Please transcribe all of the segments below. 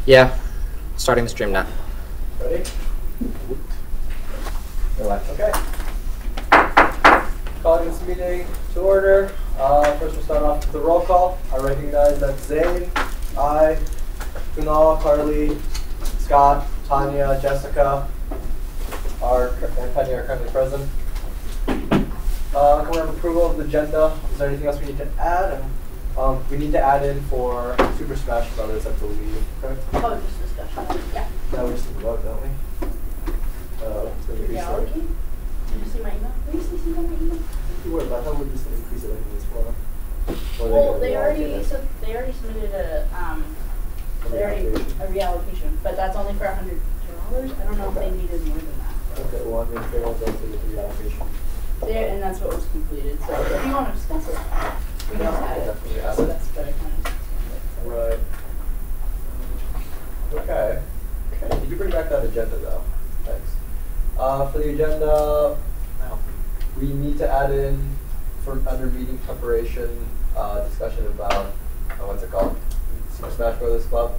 Yeah, starting the stream now. Ready? Okay. Calling this meeting to order. First we'll start off with the roll call. I recognize that Zane, I, Kunal, Carly, Scott, Tanya, Jessica and Penny are currently present. Can we have approval of the agenda? Is there anything else we need to add? We need to add in for Super Smash Brothers, I believe. Correct? Oh, just discussion. Yeah. No, we just need to vote, don't we? Reality? Did you see my email? Where did you see my email? You would, but I thought we just increase it like this for. Well, they already submitted a reallocation, but that's only for $100. I don't know if they needed more than that. Okay, well, I mean, if they want to do the reallocation. There, and that's what was completed. So if you want to discuss it, we can add it. Definitely add So it. that's better kind of. Right. Okay. Okay. Did you bring back that agenda though? Thanks. For the agenda, we need to add in for under meeting preparation discussion about what's it called? Super Smash Brothers Club.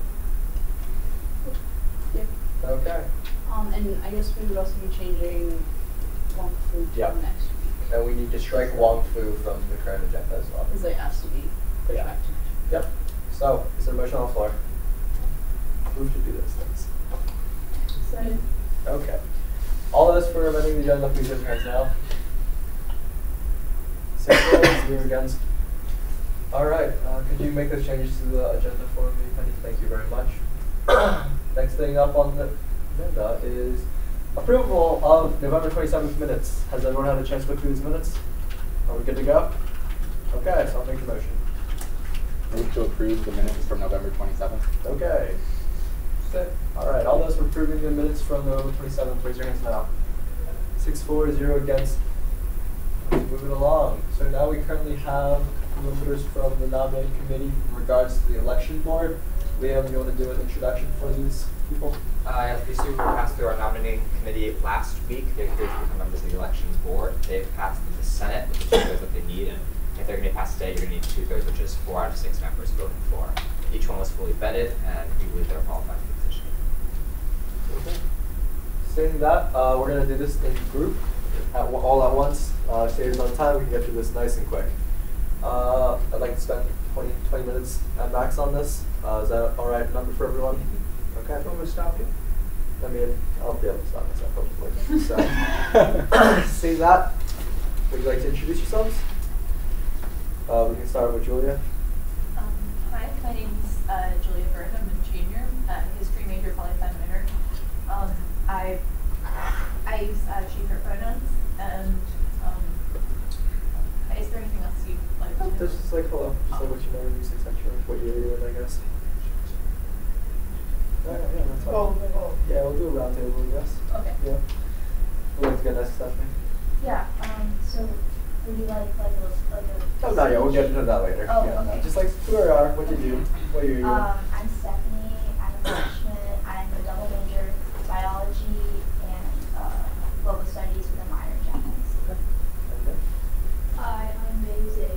Yeah. Okay. And I guess we would also be changing Wong Fu to Yeah. next week. And we need to strike Wong Fu from the current agenda as well. Because they asked to be pushed Yeah. back to next week. Yep. So, is there a motion on the floor? Move to do those things. Second. Okay. All of this for amending the agenda, please raise your hands now. 6 votes, 0 against. All right. Could you make those changes to the agenda for me, Penny? Thank you very much. Next thing up on the agenda is approval of November 27th minutes. Has everyone had a chance to look through these minutes? Are we good to go? Okay, so I'll make the motion. Move to approve the minutes from November 27th. Okay. All right, all those for approving the minutes from November 27th, raise your hands now. 6-4, 0 against. Moving along. So now we currently have members from the nominating committee in regards to the election board. Liam, you want to do an introduction for these people? Yes, these two passed through our nominating committee last week. They're here to become members of the elections board. They've passed through the Senate, which is 2/3 that they need. And if they're going to be passed today, you're going to need 2/3, which is 4 out of 6 members voting for. Each one was fully vetted, and we believe they're qualified for the position. Okay. Saying that, we're going to do this in group, all at once. Saves on time, we can get through this nice and quick. I'd like to spend 20 minutes at max on this. Is that all right number for everyone? Okay. I'm going to stop you. I mean, I'll be able to stop myself hopefully. So, seeing that, would you like to introduce yourselves? We can start with Julia. Hi, my name's Julia Byrne. I'm a junior, history major, poly-sci minor. I use she/her pronouns, and is there anything else you'd like to know? This is like hello, just like what you know, use etc. What you're doing, I guess. Yeah, that's fine. Oh. Yeah, we'll do a round table, I guess. Okay. Yeah. We'd like to get next, Stephanie. Yeah, so would you like a Oh, no, yeah, we'll get into that later. Oh, yeah, okay. no, just like who you are, what you do, what you're doing. I'm Stephanie, I'm a freshman, I'm a double major, biology and global studies with a minor in Japanese. Okay. Hi, I'm Maze.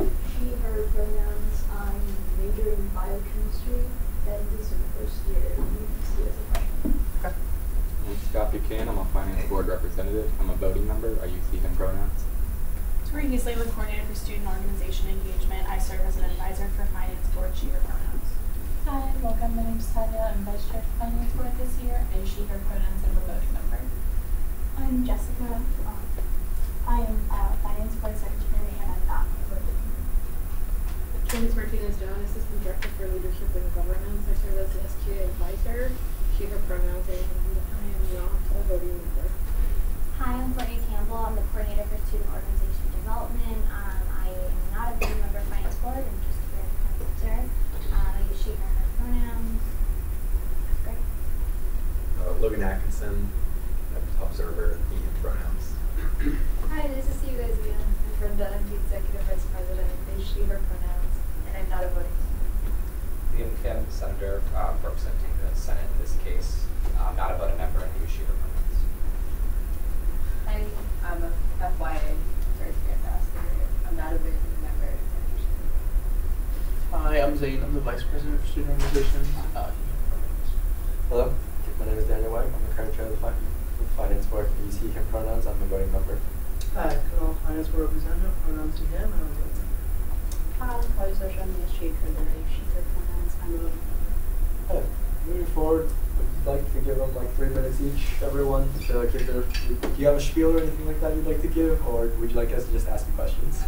She, her pronouns. I'm majoring in biochemistry, and this is the first year at UC as a freshman. Okay. I'm Scott Buchanan. I'm a finance board representative. I'm a voting member. I use he, him pronouns. Tori Heasley, the coordinator for student organization engagement. I serve as an advisor for finance board, she, her pronouns. Hi, welcome. My name's Tanya. I'm vice chair for finance board this year, and she, her pronouns, and I'm a voting member. I'm Jessica, I am finance board secretary and I'm not a voting member. Candice Martinez-John, assistant director for leadership and governance. I serve as the SGA advisor. She, her pronouns, and I am not a voting member. Hi, I'm Courtney Campbell, I'm the coordinator for student organization development. I am not a voting member of finance board, I'm just here to observe. I use she, her pronouns. That's great. Logan Atkinson, observer, he, him pronouns. Hi, nice to see you guys again. I'm Brenda. I'm the executive vice president. They, she, her pronouns, and I'm not a voting member. Liam Kim, senator, representing the Senate in this case. Not a voting member, and use she, her pronouns. Hi, I'm a FYA first year ambassador. I'm not a voting member. Hi, I'm Zane. I'm the vice president for student organizations. Hello, my name is Daniel White. I'm the current chair of the Finance Board. I use he, him pronouns. I'm a voting member. Hi, Canal Finance Board Representative, pronouns he, him, and I'm voting. Chloe Social, I'm the SGA treasurer, she, her pronouns, I'm a voting member. Okay, moving forward, would you like to give them like 3 minutes each, everyone, to give their, do you have a spiel or anything like that you'd like to give, or would you like us to just ask you questions?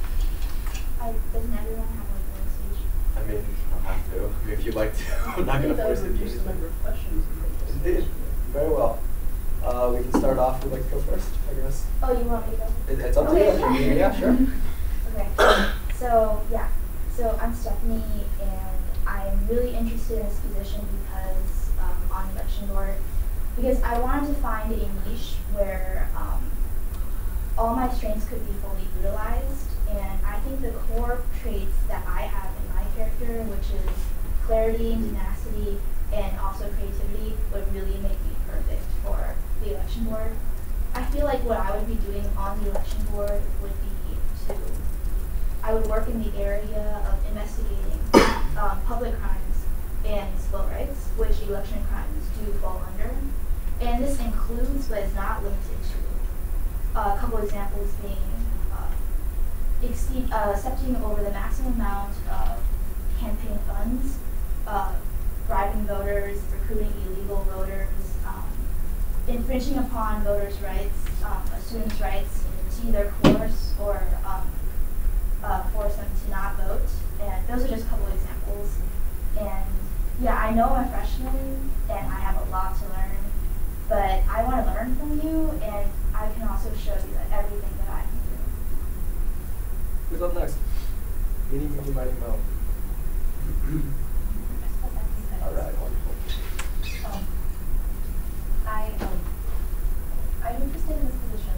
Doesn't everyone have like one speech? I mean, you don't have to. I mean, if you'd like to. I'm not going to force it. Reduce the number of questions. Indeed, very well. We can start off, who'd like to go first, I guess. Oh, you want me to go? It's up to you. Yeah, sure. Okay. So I'm Stephanie, and I'm really interested in this position because on election board, because I wanted to find a niche where all my strengths could be fully utilized, and I think the core traits that I have in my character, which is clarity, tenacity, and also creativity, would really make me perfect for the election board. I feel like what I would be doing on the election board would be I would work in the area of investigating public crimes and civil rights, which election crimes do fall under. And this includes, but is not limited to, a couple examples being accepting over the maximum amount of campaign funds, bribing voters, recruiting illegal voters, infringing upon voters' rights, students' rights to either coerce or force them to not vote. And those are just a couple examples. And yeah, I know I'm a freshman and I have a lot to learn, but I want to learn from you, and I can also show you that everything that I can do. Who's up next? Meeting, mighty mo. All right, wonderful. I'm interested in this position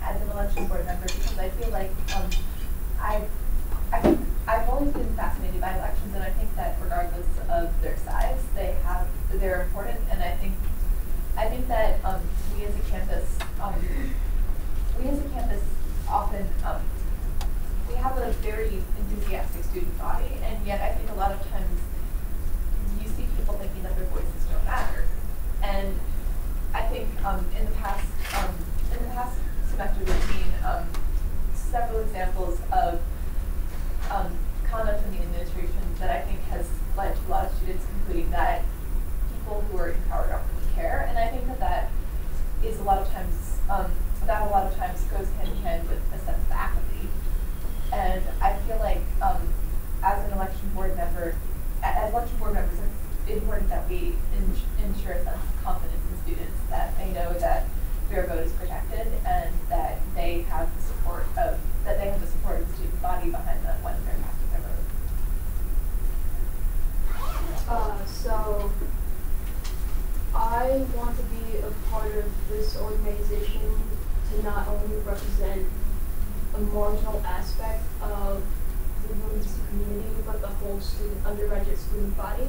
as an election board member because I feel like I've always been fascinated by elections, and I think that regardless of their size, they're important. And I think that we as a campus often we have a very enthusiastic student body, and yet I think a lot of times you see people thinking that their voices don't matter. And I think in the past semester we've seen several examples of conduct in the administration that I think has led to a lot of students concluding that people who are in power don't really care. And I think that is a lot of times goes hand in hand with a sense of apathy. And I feel like as election board members, it's important that we ensure a sense of confidence in students, that they know that their vote is protected and that they have the support of the student body behind them when they're casting their vote. So I want to be a part of this organization to not only represent a marginal aspect of the women's community, but the whole undergraduate student body.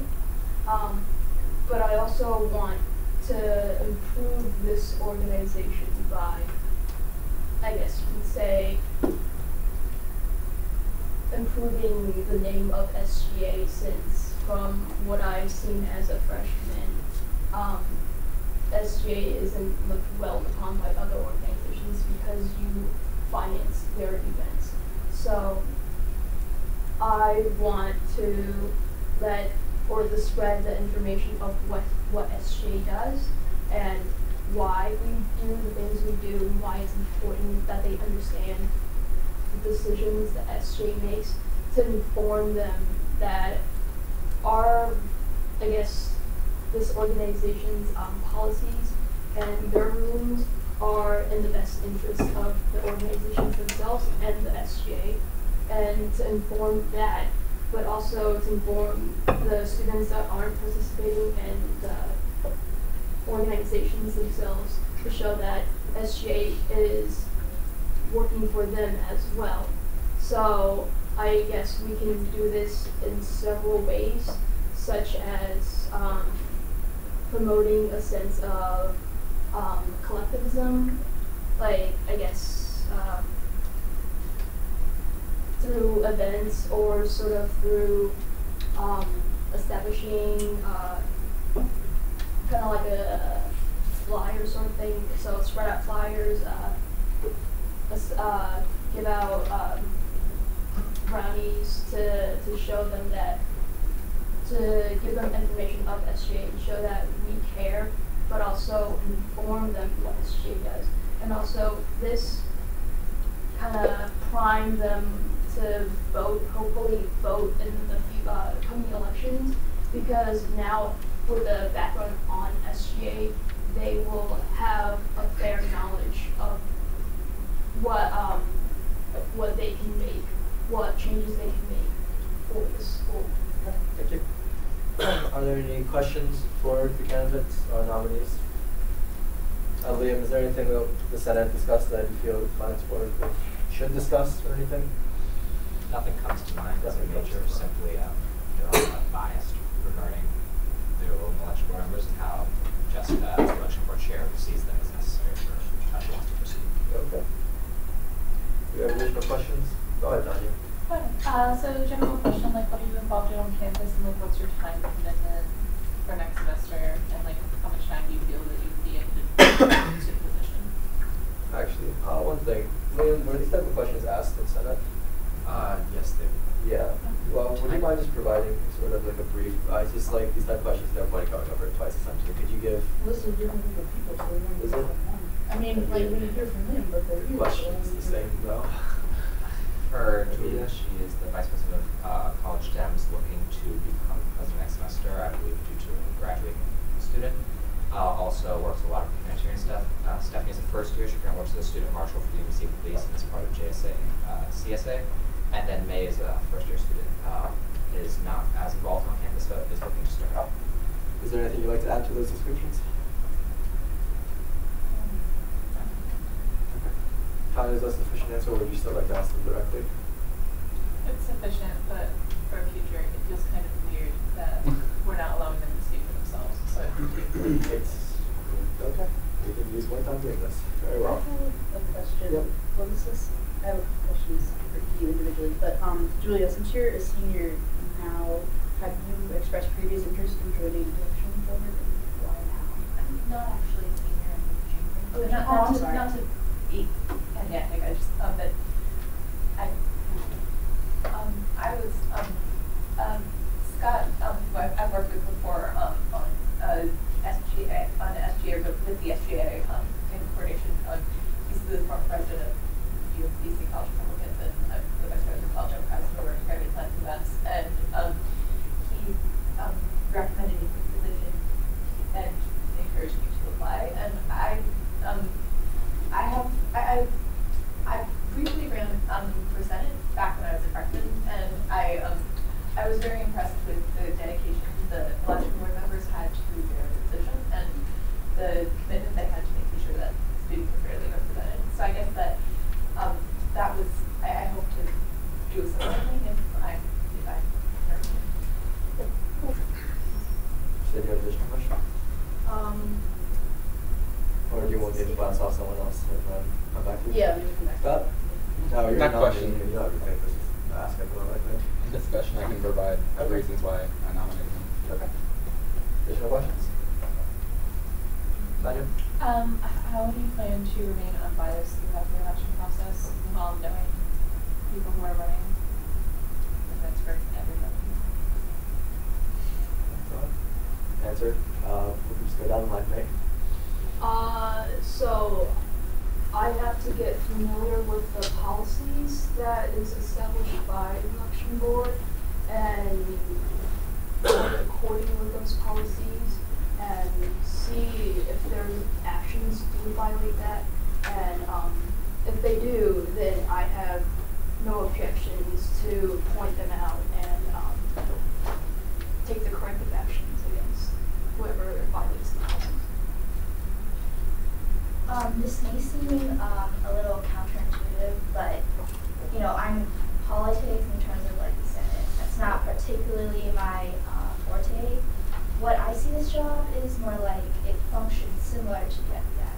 But I also want to improve this organization by, I guess you could say, improving the name of SGA, since from what I've seen as a freshman, SGA isn't looked well upon by other organizations because you finance their events. So I want to spread the information of what SGA does and why we do the things we do and why it's important that they understand the decisions that SGA makes, to inform them that this organization's policies and their rulings are in the best interest of the organizations themselves and the SGA, and to inform that, but also to inform the students that aren't participating and the organizations themselves, to show that SGA is working for them as well. So I guess we can do this in several ways, such as promoting a sense of collectivism, like I guess through events or sort of through establishing kind of like a flyer sort of thing. So spread out flyers, give out brownies to show them that, to give them information of SGA and show that we care, but also inform them what SGA does. And also this kind of prime them to vote, hopefully vote in the coming elections, because now with the background on SGA, they will have a fair knowledge of what they can make, what changes they can make for the school. Okay, thank you. Are there any questions for the candidates or nominees? Liam, is there anything that the Senate discussed that you feel the Finance Board should discuss or anything? Nothing comes to mind as a major, simply they're all biased regarding the role of election board members and how Jessica, as the election board chair, sees them as necessary for how she wants to proceed. Okay. Do you have additional questions? Go ahead, Tanya. So general question, like what are you involved in on campus and like what's your time commitment for next semester and like how much time do you feel that you would be able to the position? Actually, one thing, Liam, were these type of questions asked in Senate? Yes, they Yeah. Well, would you mind just providing sort of like a brief, it's just like these type of questions, no point in going over it twice essentially. Could you give This is a different group of people, so we don't Is it? I mean, like, we hear from them, but they're here. questions the same though? For Julia, she is the vice president of College Dems, looking to become president next semester, I believe, due to a graduating student. Also works a lot of humanitarian stuff. Stephanie is a first year. She currently works as a student marshal for the UBC Police and is part of JSA and CSA. And then May is a first year student, is not as involved on campus, but is looking to start out. Is there anything you'd like to add to those descriptions? Tanya, is that a sufficient answer, or would you still like to ask them directly? It's sufficient, but for future, it feels kind of weird that we're not allowing them to speak for themselves. So It's okay. We can use one time doing this. Very well. I have a question. Yep. Well, I have questions for you individually, but Julia, since you're a senior now, have you expressed previous interest in joining the election board, and why now? I'm not actually a senior in the chamber. Oh, Not I'm sorry. to be pedantic, I just but I was Scott, who I've worked with before on SGA with the SGA in coordination. He's the former president of UBC College Republicans, and I'm the vice president of College Democrats, who are very planned events. And he recommended me for the position and encouraged me to apply. And I briefly ran for Senate back when I was a freshman, and I was very impressed with the dedication the election board members had to their position and the commitment they had to making sure that students were fairly represented. So I guess that that was I hope to do a similar thing if I So do you have additional question? Or do you want me to bounce off someone else and then come back to you? Yeah, we can come back. Scott? No, you're Not not question. You know everything. This is ask everyone like that. In discussion, I can provide Okay. reasons why I nominated him. Okay. Additional questions? Tanya? how do you plan to remain unbiased throughout the election process while knowing people who are running? If that's for everybody. Answer. We can just go down the line, May. So I have to get familiar with the policies that is established by the election board and according with those policies and see if there's actions to violate that. And if they do, then I have no objections to point them out and take the corrective actions against whoever violates the policies. This may seem a little counterintuitive, but you know, I'm politics in terms of like the Senate. That's not particularly my forte. What I see this job is more like it functions similar to the FBI,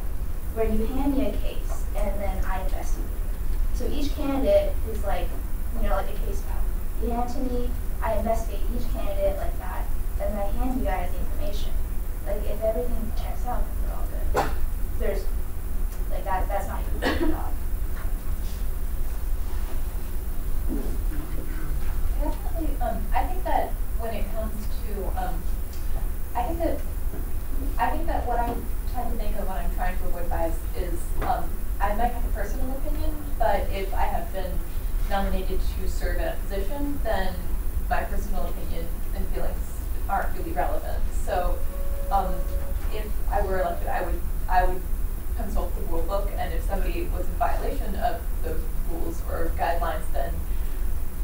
where you hand me a case and then I investigate. So each candidate is like, you know, like a case file. You hand to me, I investigate each candidate like that, and then I hand you guys the information. like if everything checks out, then we're all good. There's like that's not even a job. Definitely, I think that when it comes to, I think that what I tend to think of when I'm trying to avoid bias is, I might have a personal opinion, but if I have been nominated to serve in a position, then my personal opinion and feelings aren't really relevant. So, if I were elected, I would consult the rule book, and if somebody was in violation of those rules or guidelines, then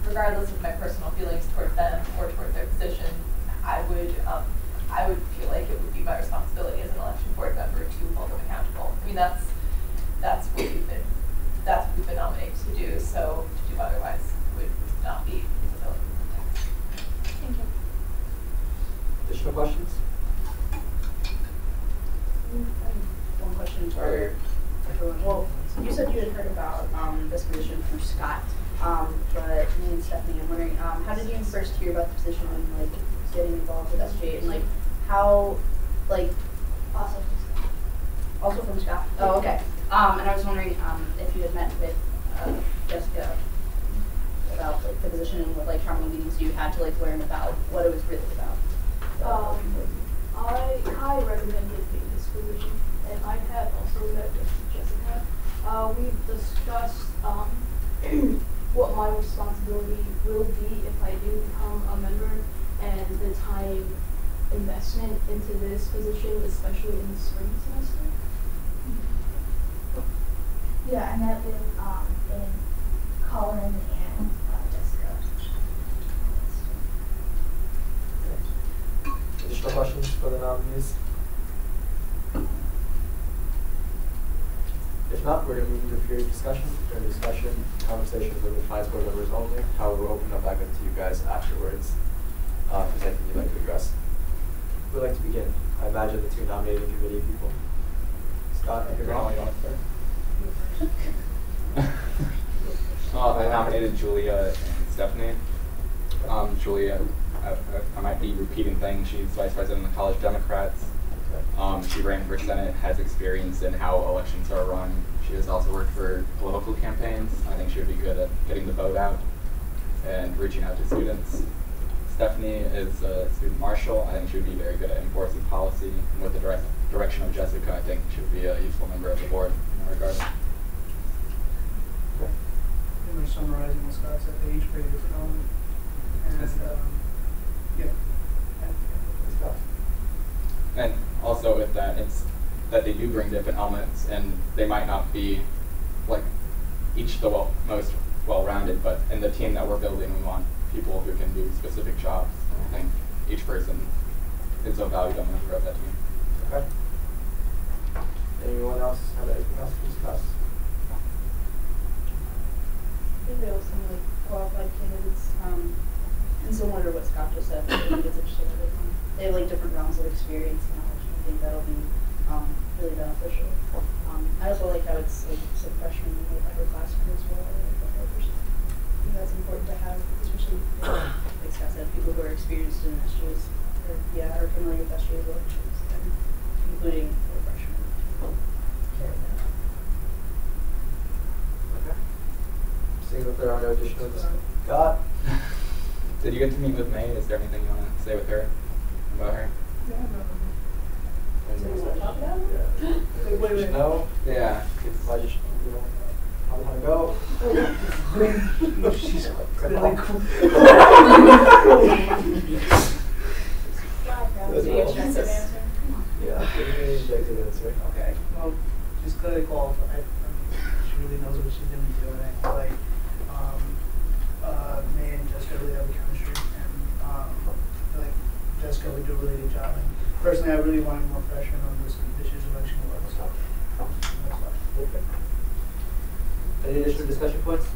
regardless of my personal feelings toward them or toward their position, I would feel like it would be my responsibility as an election board member to hold them accountable. I mean, that's what we've been nominated to do. So to do otherwise would not be fulfilling. Thank you. Additional questions? One question for everyone. Well, you said you had heard about this position through Scott, but me and Stephanie, I'm wondering, how did you first hear about the position and like getting involved with SGA, and like how, like, also from Scott? Oh, okay. And I was wondering if you had met with Jessica about like the position and what, like, how many meetings you had to like learn about what it was really about. I recommended this position, and I have also met with Jessica. We've discussed what my responsibility will be if I do become a member, and the time investment into this position, especially in the spring semester. Yeah, I met with Colin and Jessica. Additional questions for the nominees? If not, we're going to move into a period of discussion. During discussion, conversations with the finance board members only. However, we'll open up back up to you guys afterwards. If there's anything you'd like to address. Who would like to begin? I imagine the two nominating committee people. Scott, if you're wrong. I nominated Julia and Stephanie. Julia, I might be repeating things. She's vice president of the College Democrats. She ran for Senate, has experience in how elections are run. She has also worked for political campaigns. I think she would be good at getting the vote out and reaching out to students. Stephanie is a student marshal. I think she would be very good at enforcing policy. And with the direction of Jessica, I think she would be a useful member of the board in that regard. Pretty much summarizing what Scott said, they each play a different element. And, yeah. And also with that, it's that they do bring different elements, and they might not be like each the most well-rounded, but in the team that we're building, we want people who can do specific jobs. And I think each person is a valuable member of that team. Okay. Anyone else have anything else to discuss? I think they all seem like qualified candidates, and similar to what Scott just said. I think it's interesting that they have like different rounds of experience and knowledge, and I think that'll be really beneficial. I also like how it's like some freshmen and like upperclassmen as well. I think that's important to have, especially like Scott said, people who are experienced in SGAs or are familiar with SGA's elections, and including the freshmen. Okay. Seeing that there are no additional Scott? Did you get to meet with May? Is there anything you want to say with her about her? Yeah, Wait. No? Yeah. I just, I'm gonna go. She's really cool. Yeah, objective answer. Okay, well, she's clearly qualified. She really knows what she's going to be doing. I feel like me and Jessica really have a chemistry, and I feel like Jessica would do a really good job. And personally, I really wanted more freshmen on this year's election level. So that's why. Okay. Any additional discussion points?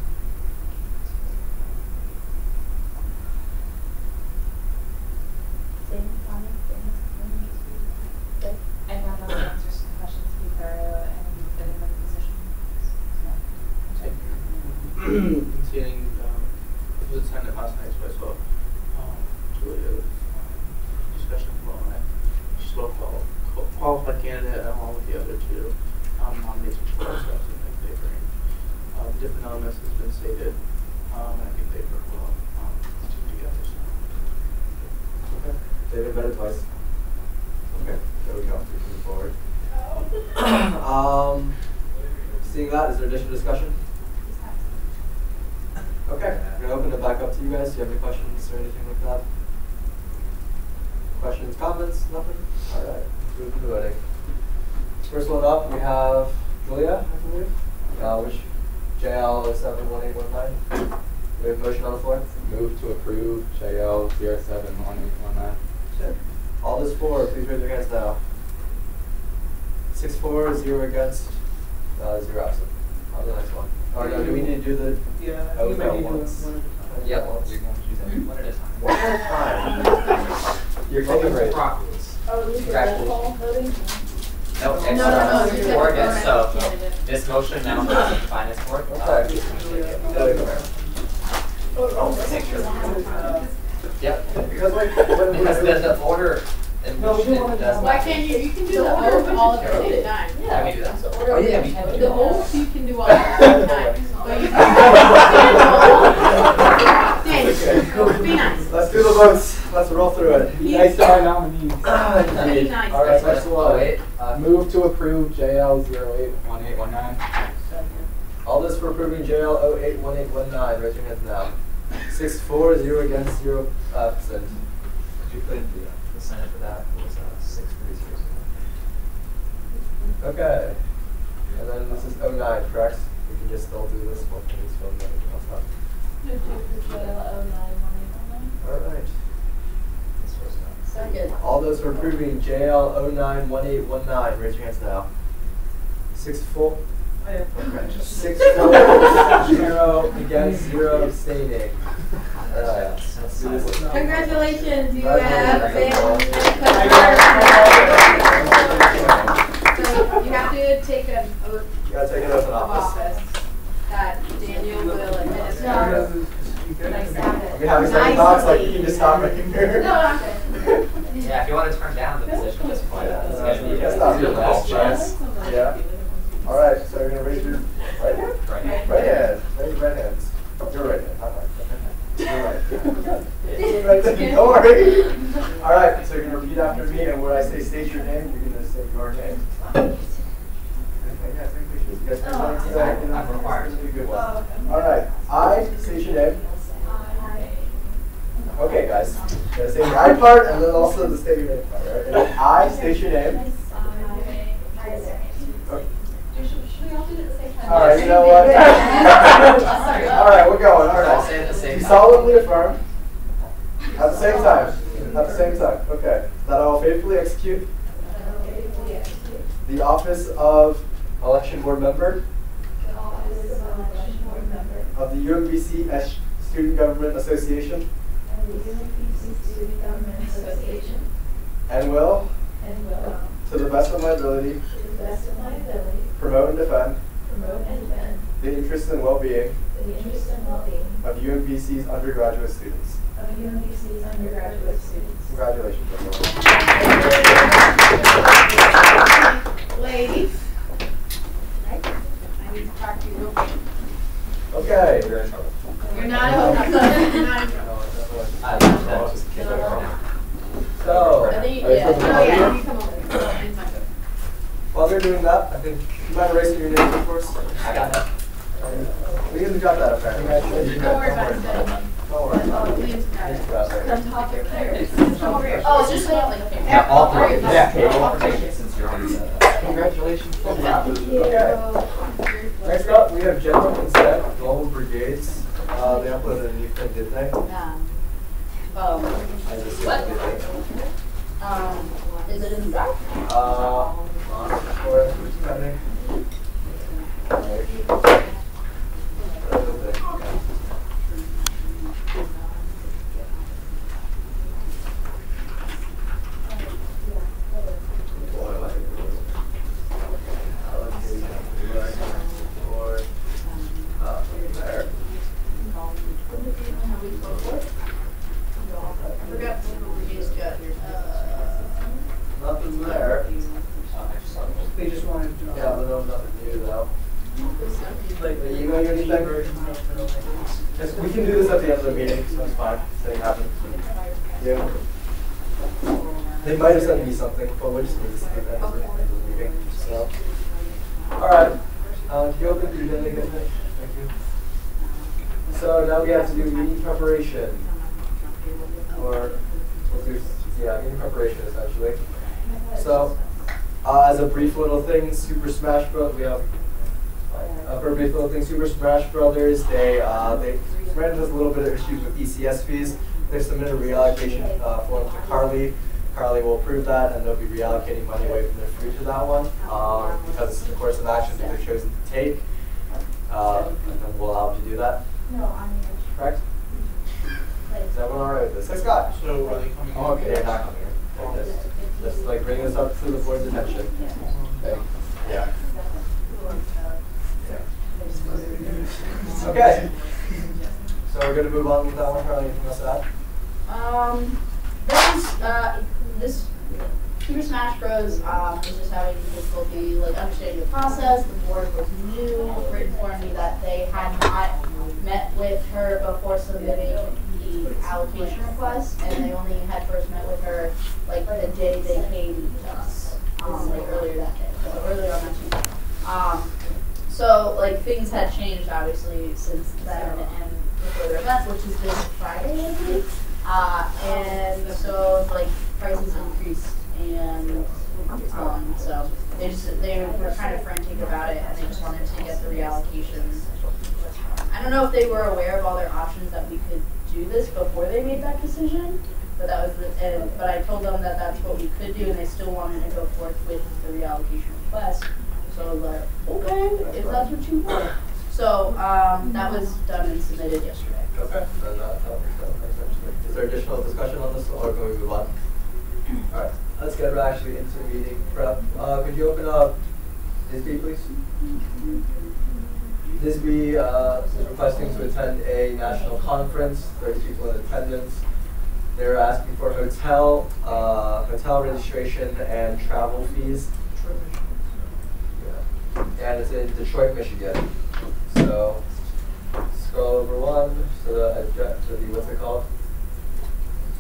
I found out the answers to the questions to be thorough and fit in the position. Seeing it was attended last night, so I saw Julia's discussion as well. She spoke well. additional discussion? Okay, I'm gonna open it back up to you guys. Do you have any questions or anything like that? Questions, comments, nothing? All right, let's move to the voting. First one up, we have Julia, I believe, which JL 071819. We have a motion on the floor. Move to approve JL 071819. Sure. All those for, please raise your hands now. 6 for, 0 against, 0 absent. On the next one. Or no, do we need to do the? Yeah, Oh, you might no, need to do once. one at a time. Yep, Once. we won't do that one at a time. One at a time. You're taking break. Properties. Oh, this is Congratulations. roll call voting? No, it's No, you're for good. against, so this motion now has the finance board. Okay. Make sure. Yep. Because like, when Because the order in No, we which do it one at a does time. Why not. can't you can do The the order order of of all at the which same it's time. Can we do that? The order Oh, of yeah, which we can it's do The that. oath you can do all at the same time. But you can be nice. Let's do the votes. Let's roll through it. Be nice to our nominees. Be nice. All right, next one. Wait. Move to approve JL 081819. All those for approving JL 081819, raise your hands now. 6 for, 0 against, 0 absent. Could you put in the Senate for that? It was 6 for 0. Okay. And then this is 09, correct? We can just still do this one for this one, then everything else up. Move to approve JL 091819. All right. This was Second. All those for approving JL 091819, raise your hands now. 6 for. Okay. 6 for, 0 against, 0 abstaining. All right. Let's do this. Congratulations, you Congratulations. have So you have to take an oath You gotta take an oath of of office. office that Daniel will administer. Can I stab it? I'll be having second thoughts, like you can just stop right here. No, I'm good. Yeah, if you want to turn down the position at this point, it's going to be That's not your last chance. Yeah. All right, so you're gonna raise your right hand? Right hand. Right hand. Raise your right hands. Your right hand, not right. Your right. Your right hand. Don't worry. All right, so you're gonna repeat after me, and when I say state your name, you're gonna say your name. Okay, yeah, take pictures. You guys can I'm required. This is a good one. All right, I state your name. Okay, guys. You gotta say the I part, and then also the state your name part, right? And I state your name. Okay. All right, you know what? All right, we're going. All I'll say it at the right. same You time. solemnly affirm. At the same time. At the same time. Okay. That I will faithfully execute the office of election board member of the UMBC Student Government Association and will, to the best of my ability, promote and defend the interests and well-being of UMBC's undergraduate students. Congratulations, everyone. Ladies, I need to talk to you real quick. Okay. You're not in trouble. You're not in trouble. I love that. Just kick it around. So, I think, are you yeah, supposed to oh come yeah, here? you come over. Mine's my book. While they're doing that, I think you mind erasing your name, of course. I got that. We can got that apparently. Don't worry about it. Don't worry about it. Liam's got it. Got it. Oh, it's just like, Yeah, all three. Yeah. Since you're on the. Congratulations. Okay. Next up, we have General Consent, Global Brigades. They uploaded a new thing, did they? I just What? Is it in the draft? For it, which is pending. There. I forgot what we just got here. Nothing there. They just wanted to. Yeah, but no, nothing new though. Like the email you anything? version of it. Yes, we can do this at the end of the meeting, so it's fine. They haven't. Yeah. They might have sent me something, but we'll just do this at the end of the meeting. So, all right. Can you open the agenda again? Thank you. So now we have to do meeting preparation. Or we'll do, meeting preparation essentially. So as a brief little thing, Super Smash Bros. We have for a brief little thing, Super Smash Brothers. They ran into a little bit of issues with ECS fees. They submitted a reallocation form to Carly. Carly will approve that, and they'll be reallocating money away from their food to that one because this is the course of action that they've chosen to take. And then we'll allow them to do that. Correct? Is everyone all right with this? Hey, Scott. So are they coming? Oh, okay, they're not coming here. Just like bring this up to the board's attention. Okay. Yeah. Okay. So we're going to move on with that one. Carly, anything else to add? This Super Smash Bros. Was just having difficulty understanding the process. The board was new. Britt informed me that they had not met with her before submitting the allocation request, and they only had first met with her the day they came to us, earlier that day, so earlier on that Tuesday. So things had changed obviously since then and before their event, which is this Friday, I believe. And so prices increased, and so they were kind of frantic about it, and they just wanted to get the reallocation. I don't know if they were aware of all their options that we could do this before they made that decision, but that was but I told them that that's what we could do, and they still wanted to go forth with the reallocation request. So I was like, okay, if that's what you want. So that was done and submitted yesterday. Okay. Is there additional discussion on this, or can we move on? All right. Let's get actually into the meeting prep. Could you open up Disby, please? Disby is requesting to attend a national conference, 30 people in attendance. They're asking for hotel registration and travel fees. Yeah. And it's in Detroit, Michigan. So scroll over one to the what's it called?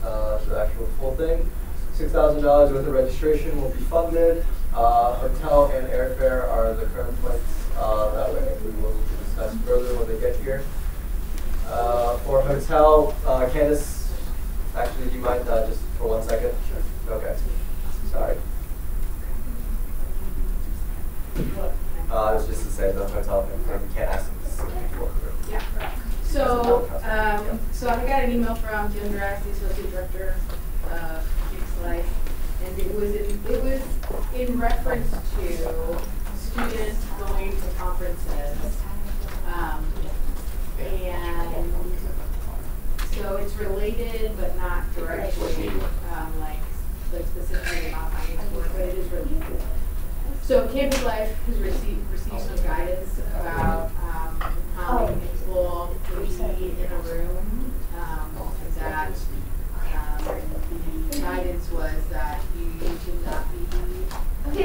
To the actual full thing. $6,000 worth of registration will be funded. Hotel and airfare are the current points that we will discuss further when they get here. For hotel, Candace, actually, do you mind just for 1 second? Sure. Okay. Sorry. I was just to say the hotel, we can't ask them to specifically walk through. Yeah. So I got an email from Jim Drax, the associate director of Phoenix Life, and it was in reference to students going to conferences, and so it's related but not directly like specifically about finance work, but it is related. So Campus Life has received some guidance about how many people would be in a room. That the guidance was that you should not be you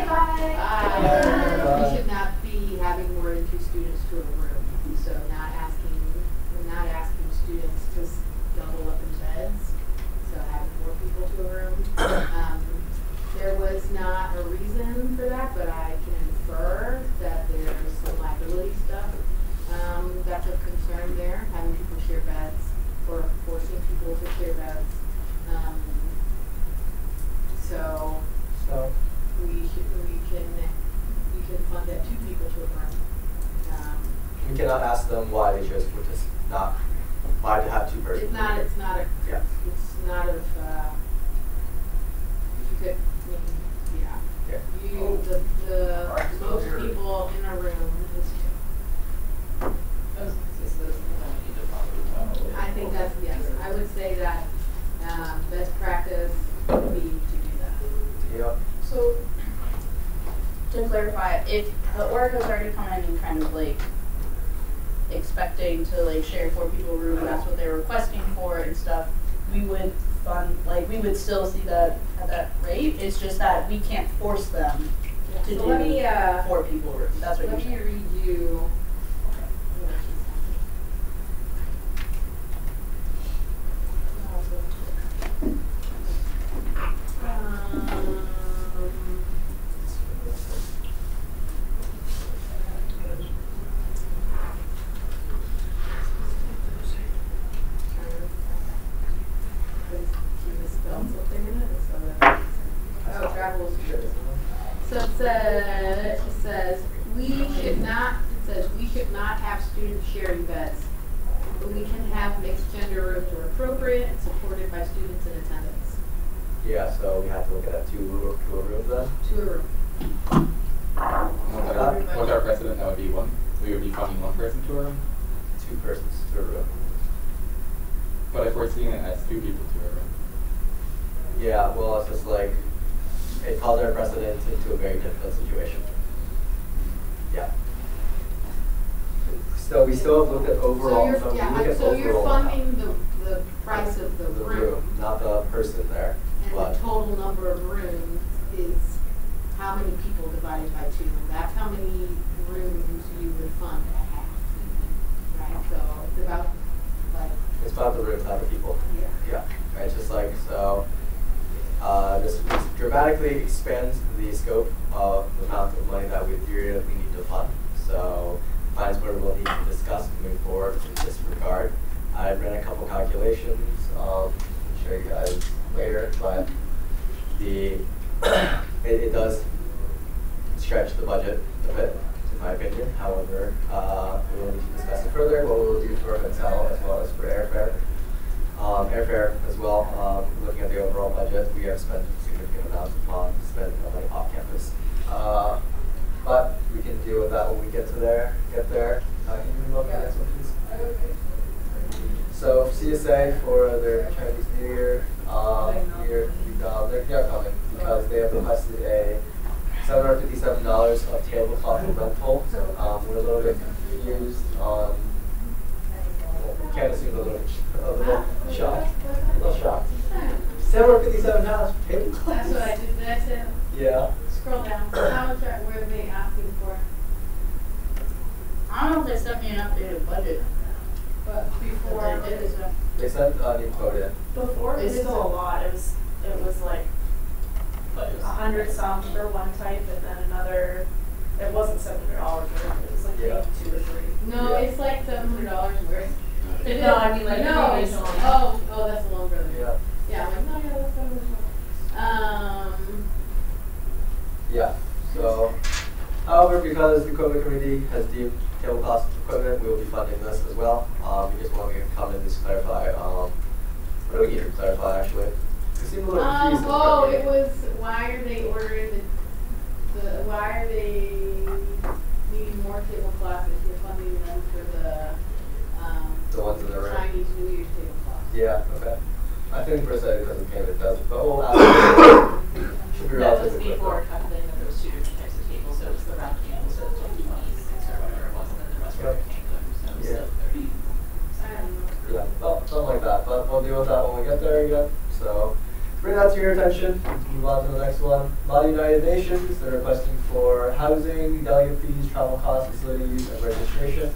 should not be having more than 2 students to a room. So not asking students to double up in beds. So having 4 people to a room. There was not a reason for that, but I can infer that there's some liability stuff that's of concern there, having people share beds or forcing people to share beds. So we can fund that 2 people to a room. We cannot ask them why they chose why to have 2 persons. It's not a. Yeah. It's not of. You could. Yeah. The most people in a room is 2. I think that's, yes. I would say that best practice would be to do that. Yep. So to clarify, if the org has already come in and kind of expecting to share 4 people room, and that's what they're requesting for and stuff, we would fund, we would still see that at that rate. It's just that we can't force them to do 4 people room. That's what you're saying. Let me read you. says we should not have students sharing beds, but we can have mixed gender rooms where appropriate and supported by students in attendance. Yeah, so we have to look at that two a room then. To a room. What's our precedent? That would be one. We would be funding one person to a room. 2 persons to a room. But if we're seeing it as 2 people to a room. Yeah, well, it's just like it calls our precedent into a very difficult situation. Yeah. So we still have looked at overall. So you're funding the price of the room, not the person there. and the total number of rooms is how many people divided by 2. That's how many rooms you would fund at half. Right. So it's about like. It's about the rooms, not the people. Yeah. Yeah. Right. It's just like so. This dramatically expands the scope of the amount of money that we theoretically need to fund. So, finance board will need to discuss moving forward in this regard. I ran a couple calculations. I'll show you guys later, but it does stretch the budget a bit, in my opinion. However, we will need to discuss it further. What we will do for hotel as well as for airfare. Airfare as well, looking at the overall budget, we have spent significant amounts on spending money off campus. But we can deal with that when we get there. Can you move up to the next one, please? So CSA for their Chinese New Year, they're coming because they have requested a $757 of tablecloth rental. We're a little bit confused on. Can't assume a little shocked. A little shocked. $757 for tablecloth. That's what I did. Did I say? Yeah. Scroll down. How much were they asking for? I don't know if they sent me an updated budget. But before They did. They sent a new quote in. Before, it's still a lot. It was like 100 some for one type, and then another. It wasn't $700 worth. It was like maybe 2 or 3. No, it's like $700 worth. No, I mean like no. the original. Oh, that's the loan brother. Yeah. Yeah, I'm like, no, yeah, that's $700. Yeah. So, however, because the equipment committee has deemed table cost of equipment, we will be funding this as well. We just want to come in and just clarify. What do we need to clarify actually? We seem a little confused. It was why are they ordering why are they needing more tablecloths if you're funding them for the ones in the room. Chinese New Year's tablecloths? Yeah. Okay. I think per se it doesn't pay, it doesn't. But we'll ask. Should be That was relatively quick, before though. coupling of those 2 different types of tables, so it was the round tables, so it was like 26 or whatever it was, and then the rest were rectangular, so it was still 30. I don't know. Yeah, well, something like that. But we'll deal with that when we get there again. So, bring that to your attention. Move on to the next one. Body United Nations, they're requesting for housing, delegate fees, travel costs, facility use, and registration.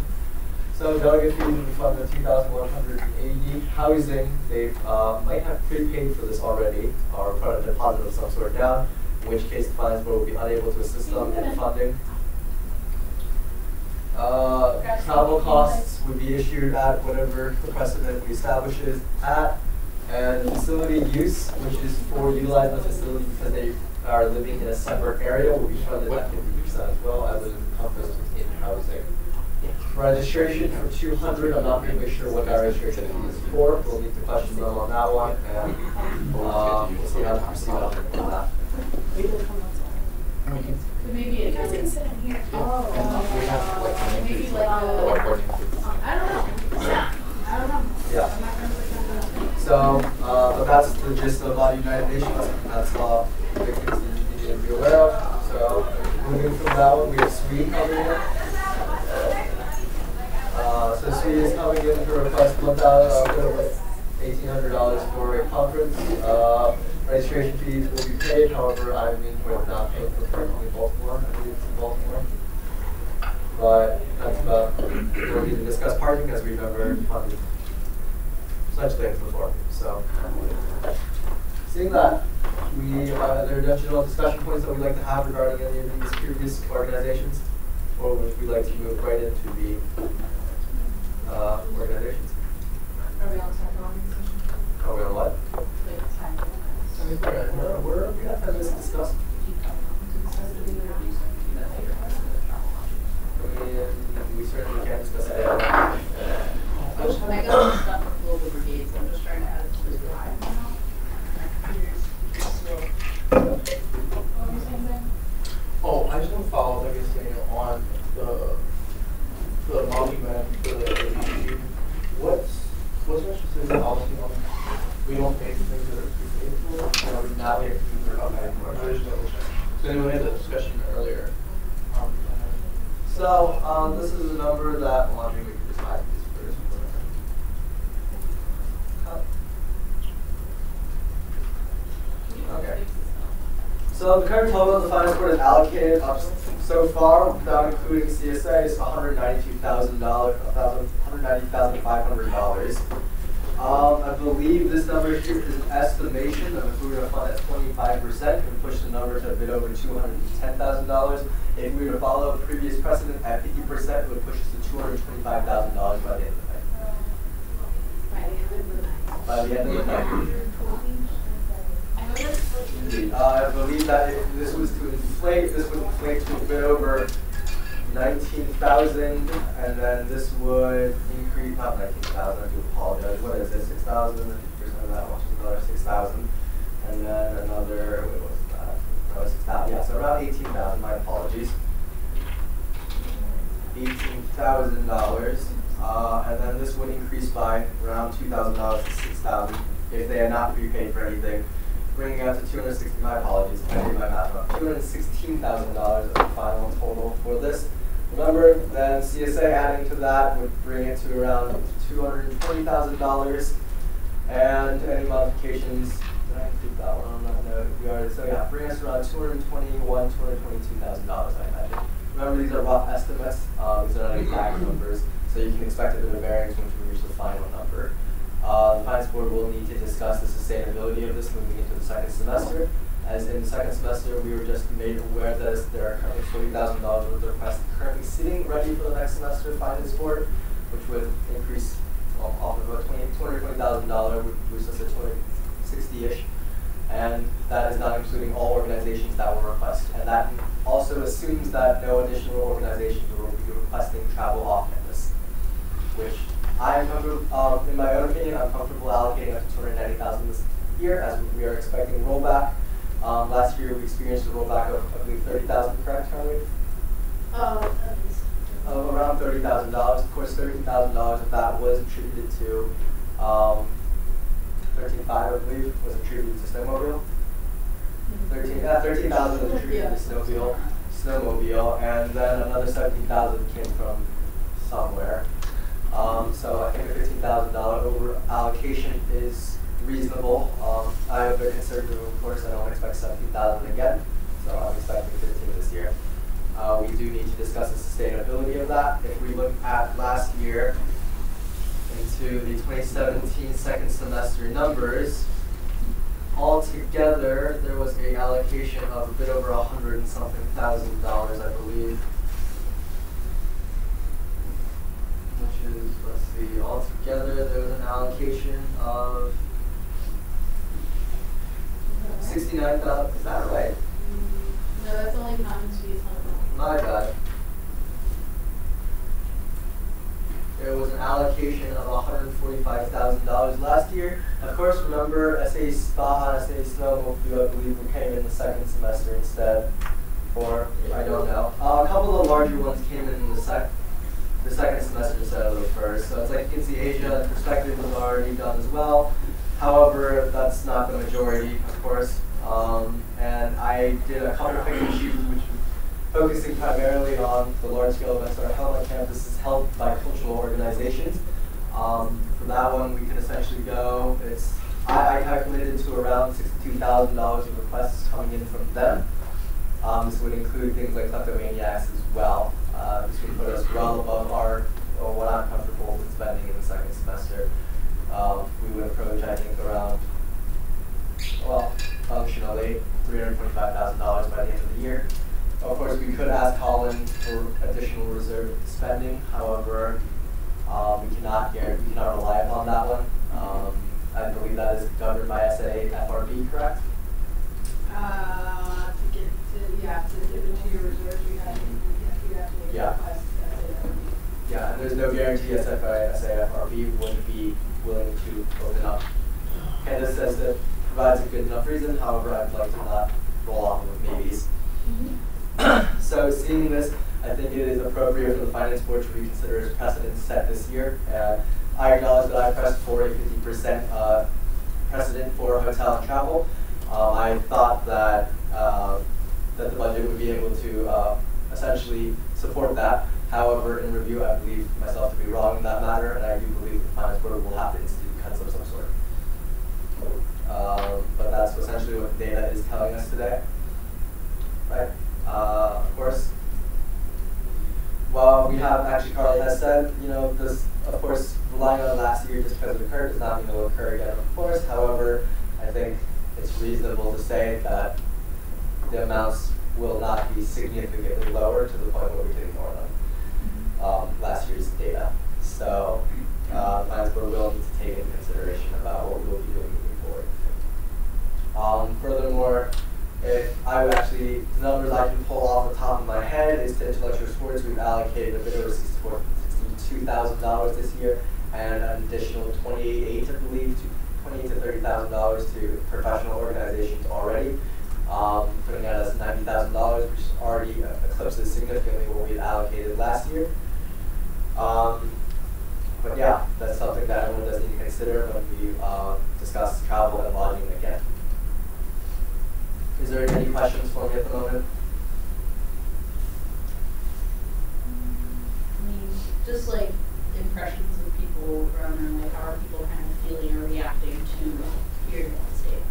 So delegate fees will be funded at $2,180. Housing, they might have prepaid for this already, or put a deposit of some sort down, in which case the finance board will be unable to assist them in funding. Travel costs would be issued at whatever the precedent we establish is at. And facility use, which is for utilizing the facility because they are living in a separate area, will be funded at 50% as well, as is encompassed in housing. Registration for $200. I'm not really sure what that registration is for. We'll need to question them on that one, and we'll see how to proceed on that. Maybe it can sit in here. Maybe like I don't know. Yeah. So, but that's the gist of Body United Nations. That's the big things that you need to be aware of. So, moving from that one, we have Sweden coming in. So Sweden is coming in to request $1,800 for a conference. Registration fees will be paid. However, I mean we're not paying for currently Baltimore. I believe it's in Baltimore. But that's about what we need to discuss parking, as we've never funded such things before. So, seeing that, there are additional discussion points that we'd like to have regarding any of these previous organizations, or would we like to move right into the organizations? Are we on time organization? Are we on what? Wait, time. We have 10 minutes to discuss. So is that all the people? We don't pay for things that are pre-paid? No, we do not pay for food for Okay. anymore. I just double check. So anyway, we had the discussion earlier. So, this is a number that, well, I mean, we could just hide these first. Okay. So the current total of the finance board is allocated up so far, without including CSA, is $192,000, $190,500. I believe this number here is an estimation of if we were to fund at 25%, it would push the number to a bit over $210,000. If we were to follow previous precedent at 50%, it would push us to $225,000 by the end of the night. By the end of the night. I believe that if this was to inflate, this would inflate to a bit over 19,000, and then this would increase, not 19,000, I do apologize, what is it, 6,000, 50% of that, which is another 6,000, and then another, what was that, no, 6,000, yeah, so around 18,000, my apologies. $18,000, and then this would increase by around $2,000 to 6,000 if they had not prepaid for anything, bringing out to my apologies, I did my math wrong, $216,000 of the final total for this. Remember, then CSA adding to that would bring it to around $220,000, and any modifications, did I include that one on that note? We already, so yeah, bring us around $222,000, I imagine. Remember, these are rough estimates, these are not exact numbers, so you can expect a bit of variance once we reach the final number. The Finance Board will need to discuss the sustainability of this moving into the second semester. As in the second semester, we were just made aware that there are currently $40,000 worth of requests currently sitting ready for the next semester Finance Board, which would increase off of about $220,000, would boost us to 260-ish. And that is not including all organizations that will request. And that also assumes that no additional organizations will be requesting travel off campus, which I am comfortable, in my own opinion, I'm comfortable allocating up to $290,000 this year, as we are expecting rollback. Last year we experienced a rollback of, I believe, $30,000, correct, Charlie? Of around $30,000. Of course, $13,000 of that was attributed to, 13.5, I believe, was attributed to snowmobile. 13,000 was attributed to snowmobile, and then another 17,000 came from somewhere. So I think a $15,000 over allocation is reasonable. I have a bit conservative, of course. I don't expect 17,000 again, so I'm expecting 15 this year. We do need to discuss the sustainability of that. If we look at last year into the 2017 second semester numbers, altogether there was an allocation of a bit over $100 and something thousand, I believe. Which is, let's see, altogether there was an allocation of 69,000. Is that right? No, that's only common fees. My bad. There was an allocation of $145,000 last year. Of course, remember SA Baja, SA Snowmobile, I believe, came in the second semester instead. Or, I don't know. A couple of the larger ones came in the second semester instead of the first. So it's like you can see Asia, perspective was already done as well. However, that's not the majority, of course. And I did a couple of picture sheets which were focusing primarily on the large-scale events that are held on campuses held by cultural organizations. For that one, we can essentially go, I calculated to around $62,000 of requests coming in from them. This would include things like kleptomaniacs as well. This would put us well above what I'm comfortable with spending in the second semester. We would approach, I think, around, well, functionally, $325,000 by the end of the year. Of course, we could ask Colin for additional reserve spending. However, we cannot rely upon that one. I believe that is governed by SAFRB, correct? To get into your reserves, you have to make a request. Yeah, and there's no guarantee SAFRB wouldn't be willing to open up. Candace says that provides a good enough reason. However, I'd like to not roll off with maybes. So seeing this, I think it is appropriate for the Finance Board to reconsider its precedent set this year. I acknowledge that I pressed for a 50% precedent for hotel and travel. I thought that that the budget would be able to essentially support that. However, in review, I believe myself to be wrong in that matter, and I do believe the Finance Board will have to institute cuts of some sort. But that's essentially what the data is telling us today. Right? Of course, well, we have, actually Carly has said, you know, this, of course, relying on last year just because it occurred does not mean it will occur again, of course. However, I think it's reasonable to say that the amounts will not be significantly lower to the point where we can ignore them. Last year's data. So, the Finance Board will need to take into consideration about what we will be doing moving forward. Furthermore, if I would actually, the numbers I can pull off the top of my head is to intellectual sports, we've allocated a bit over $62,000 this year, and an additional $28,800, I believe, to $30,000 to professional organizations already, putting that as $90,000, which already eclipses significantly what we had allocated last year. But yeah, that's something that everyone does need to consider when we discuss travel and lodging again. Is there any questions for me at the moment? I mean, just like impressions of people around and like how are people kind of feeling or reacting to hearing about the state?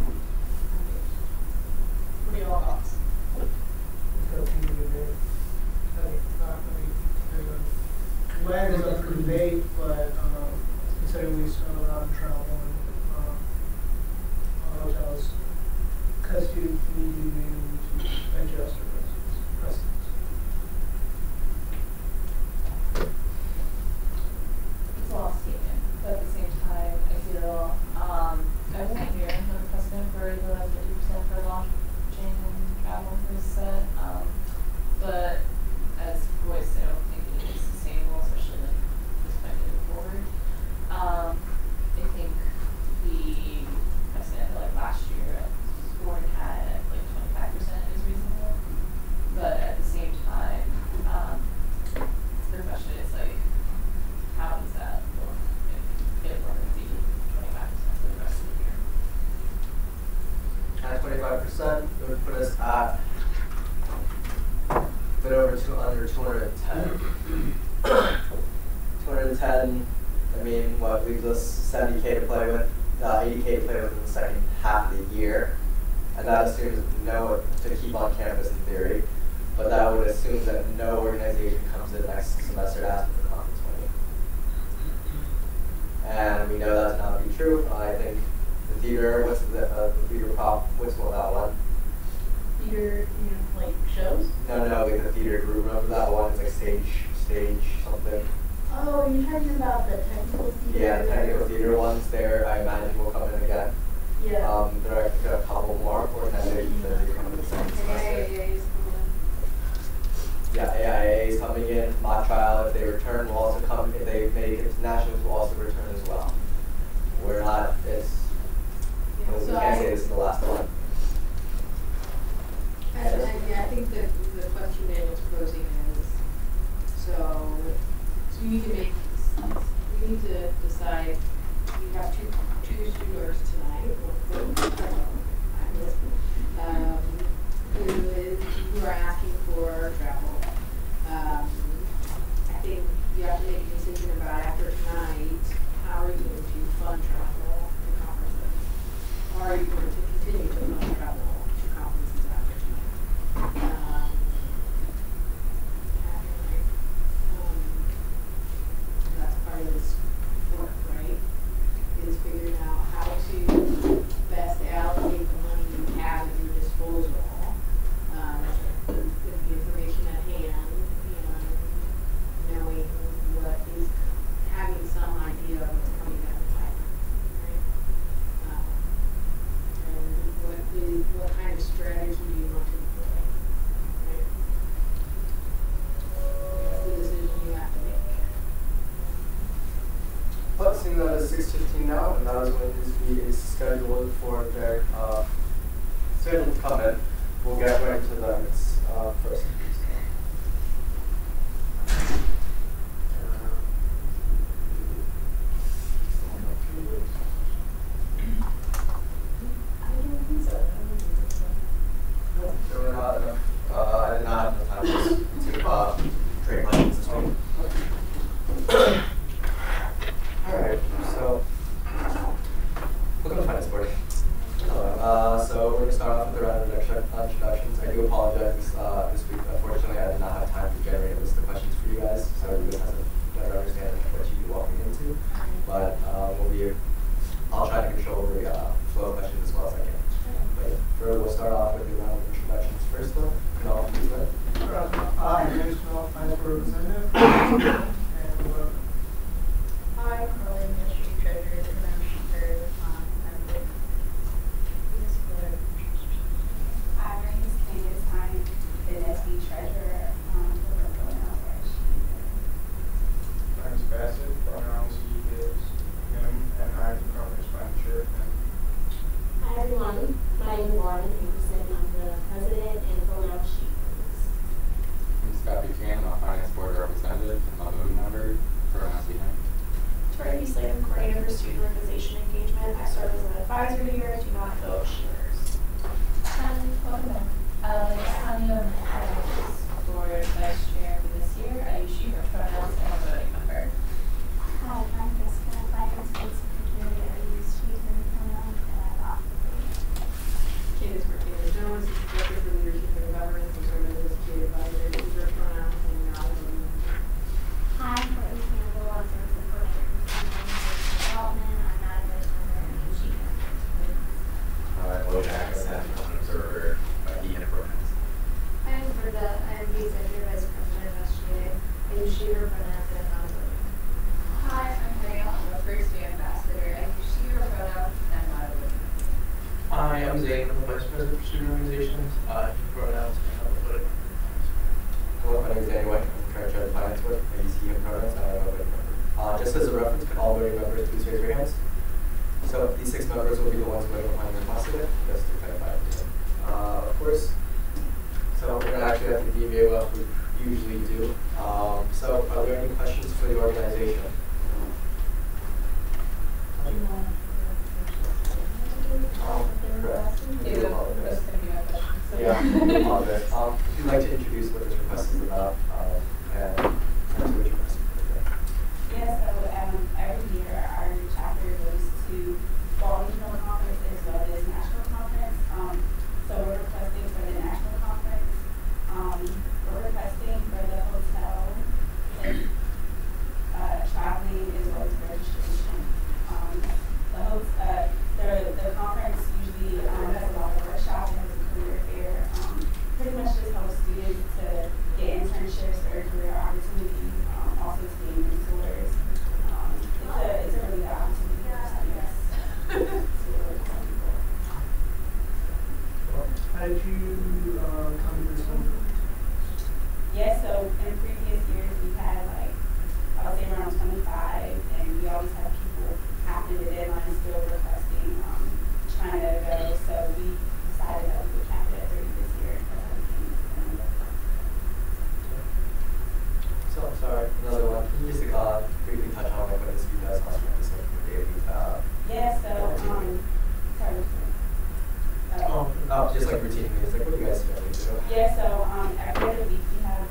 What are your thoughts? Land is up for debate, but considering we spend a lot of travel and hotels, because you need to be able to adjust your precedents. It's a lost statement, but at the same time, I feel I wasn't here when the precedent for the 50% for lodging and travel was set, but as voiced, I don't think it is sustainable, especially like this point moving forward. I think the precedent for like last year board had at like 25% is reasonable, but at the same time, the question is like, how does that look if it were to be 25% for the rest of the year? At 25%, it would put us at a bit over under 210. 210, I mean, what leaves us 70K to play with, 80K to play with in the second half of the year. And that assumes no, to keep on campus in theory, but that would assume that no organization comes in next semester to ask for conference money. And we know that's not to be true. I think the theater, what's the theater prop, what's that one? Theater, you know, like shows? No, like the theater group, remember that one? It's like stage something. Oh, you're talking about the technical theater? Yeah, the technical theater ones there, I imagine will come in again. Yeah. There are a couple more organizations that are coming in the second semester. Yeah, AIA is coming in. Mock Trial, if they return, will also come. If they make it to nationals, will also return as well. We're not. It's. We can't say this is the last one. I think that the question Daniel's posing is, so you need to decide, you have two students tonight, who are asking for travel. I think you have to make a decision about after tonight, how are you going to fund travel to conferences? Or are you going to continue to fund travel to conferences after tonight? That's part of this work, right? Is figuring out how to best allocate the money you have at your disposal, with the information at hand, and knowing what is, having some idea of what's coming down the pipe, right? And what kind of strategy do you want to employ, right? That's the decision you have to make. But seeing that it's 6:15 now, and that is when Izzy is scheduled for their scheduled to come in, we'll get right to the first. organization engagement. I serve as an advisor here, do not coach leaders. Welcome back. Tanya is board vice chair for this year. I use she, her pronouns, and I'm a voting member. Hi, I'm Jessica, finance board secretary. I use she, her pronouns, and I'm off the board. Candace Martinez Jones, director for leadership and governance, and serve as SGA advisor. Use her pronouns and not a voting member. Hi, I'm Courtney Campbell. I serve as the coordinator for student organization development. I'm not a voting member, and I use she, her pronouns. Logan Atkinson, I'm an observer, he and pronouns. I am Brenda. I am the executive vice president of SGA. I use she, her pronouns, and I'm not a voting member. Hi, I'm Mariel. I'm a first day ambassador. I use she, her pronouns, and I'm not a voting member. Hi, I'm Zane. I'm the vice president for student organizations. He pronouns and I'm a voting member. Hello, my name is Danny White. I'm the current chair of the finance board. I use he and pronouns, and I'm a voting member. Just as a reference, could all voting members please raise your hands? So these 6 members will be the ones voting on your positive, just to clarify. Of course. So we're gonna actually have to deviate what we usually do. So are there any questions for the organization? Correct. Yeah, I apologize. If you'd like to introduce what this request is about, and answer what your question is. Yeah, so every year our chapter goes to fall regional conference as well as national conference. So we're requesting for the national conference. We're requesting for the hotel and traveling as well as registration. The conference usually has a lot of workshops and has a career fair. Pretty much just helps students to get internships or career opportunities, also to gain mentors. It's a really good opportunity for students to really come people. How did you come to this number? Yeah, so in previous years we've had I would say around 25, and we always have people after the deadline still requesting, trying to go. So we decided that we would cap it at 30 this year. So, sorry, another one. Can you just briefly touch on what this speed does on campus activity? Yeah, so, sorry. Just like routinely, it's like, what do you guys generally do? Yeah, so every other week we have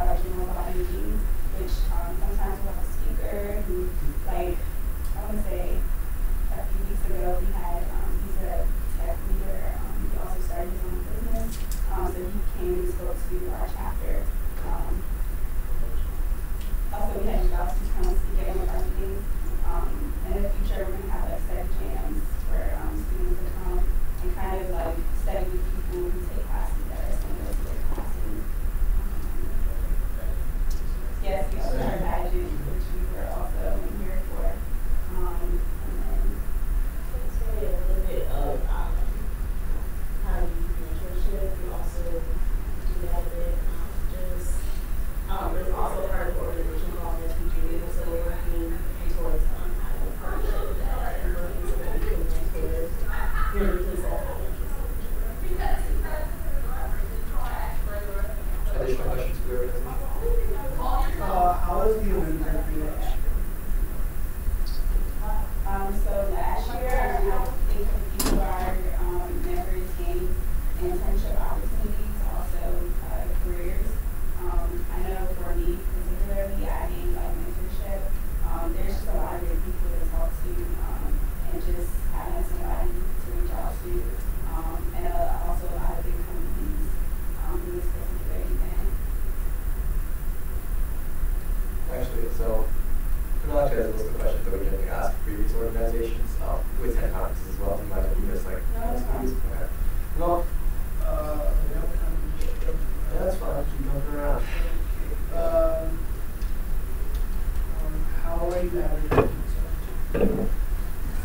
like general body meetings, which sometimes we'll have a speaker who, like, I want to say a few weeks ago we had he's a tech leader. He also started his own business, so he came and spoke to our chapter. Also, we had Dawson come speak at one of our meetings. In the future, we're gonna have like study jams for students to come and kind of like study with people who take classes that are similar to their classes. Yes, we also have badges, which we were also here for. And then tell me a little bit of how you use mentorship. You also do that a bit. There's also part of the organization called SGA, so we're working towards having a partnership with that and working so that we can mentor here in case of Additional questions for the organization? How is the event going for you last year? So last year, I think a few of our members gained internship opportunities, also careers. I know for me particularly, I gained like mentorship. There's just a lot of great people to talk to, and just having somebody to reach out to, and also a lot of big companies in this particular event. Actually, so I'm not sure that's a list of questions that we generally ask previous organizations who attend conferences as well. Do you mind if you just like? No, that's fine. Okay. No. Yeah, that's fine. Keep jumping around. How are you advertising yourself?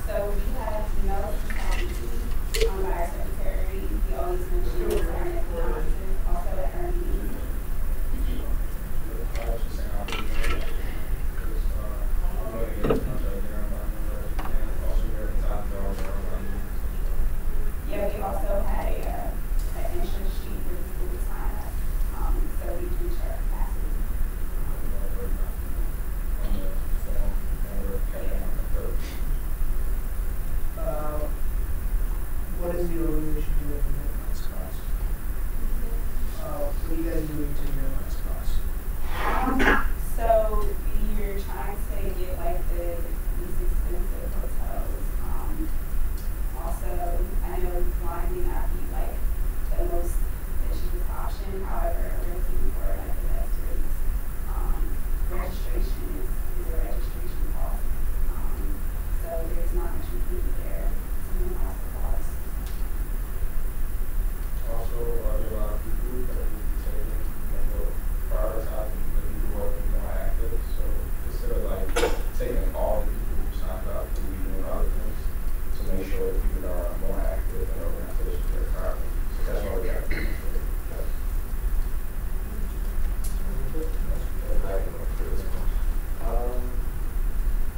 So we have emails and policies by our secretary. We always mention our conferences, also at our meetings. does the organization do in your last class? What are you guys doing to your last class? So you're trying to get like the least expensive hotels. Also, I know wine may not be like the most the cheapest option. However, we're looking for like the best rates. Registration is a registration cost. So there's not much we can do there to minimize the cost. Also, are there a lot of people that will be taking and will prioritize and maybe more and more active? So instead of like taking all the people who signed up to be doing other things, to make sure that people are more active in organizations that are thriving. So that's why we got to do it.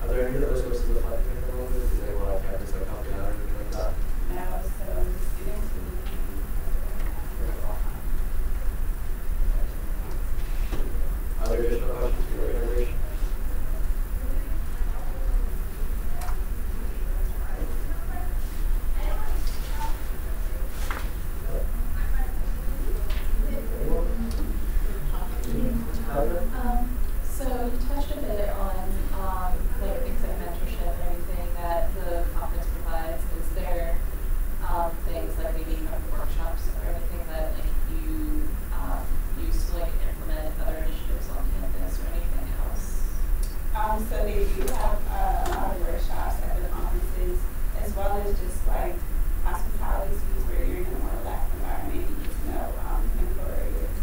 Are there any other sources of funding at the moment? Is anyone on campus like helping out or anything like that? No, so students Are there additional questions for your organization? So you touched a bit on like things like mentorship and everything that the conference provides. Is there things like maybe workshops or anything that like you use to like implement other initiatives on campus or anything else? So they do have a lot of workshops at the conferences, as well as just like hospitality suites where you're in a more relaxed environment and get to know employers.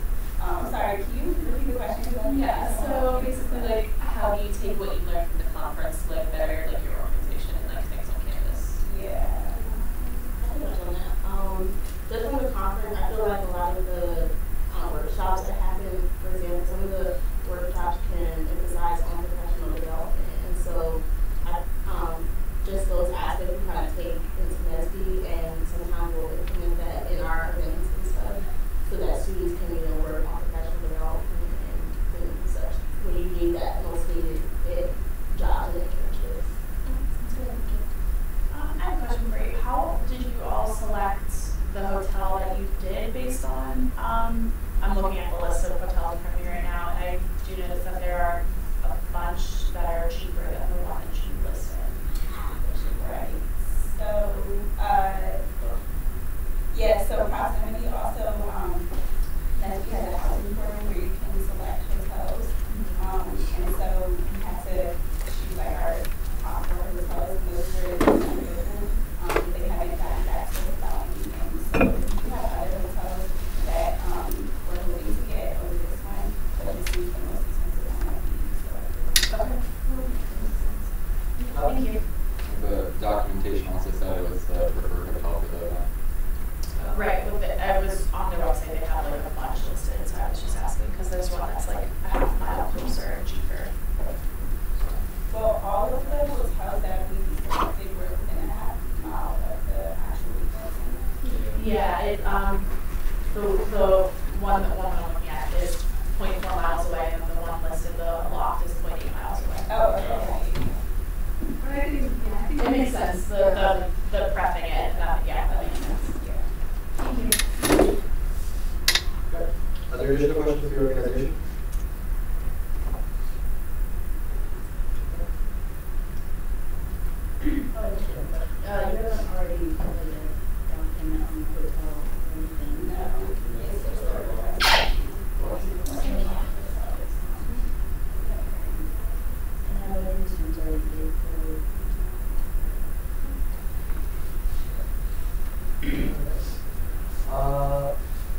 Sorry, can you repeat the question? Yeah, so basically like how do you take what you learned from the conference to like better like your organization and like things on campus? Yeah. Just from the conference, I feel like a lot of the workshops that happen, for example, some of the workshops can emphasize on professional development. And so just those aspects we kind of take into NESB, and sometimes we'll implement that in our events and stuff so that students can, work on professional development and such when you need that most needed jobs and internships. I have a question for you. How did you all select the hotel that you did based on, I'm looking at the list of hotels in front of me right now, and I do notice that there are a bunch that are cheaper than the one that you listed. Right. So, yeah, so proximity also, NESB has a housing program where you can select hotels. And so we had to choose like our top 4 hotels, and those were open. They haven't gotten back to the following weekend. So we have other hotels that we're willing to get over this one, but this is the most expensive one that we selected. Okay. Thank you. The documentation also said it was the preferred hotel for the event. Right, I was on their website, they have like a bunch listed, so I was just asking, because there's one that's like a half mile closer and cheaper. Well, all of the hotels that we selected were within a half mile of the actual event. Yeah, the one I'm looking at is 0.4 miles away, and the one listed, the loft, is 0.8 miles away. Oh, okay. It makes sense, the prepping it, that makes sense. Thank you. Okay. Are there additional questions for your organization? You haven't already completed down payment on the hotel or anything? No. And how many students are you paid for?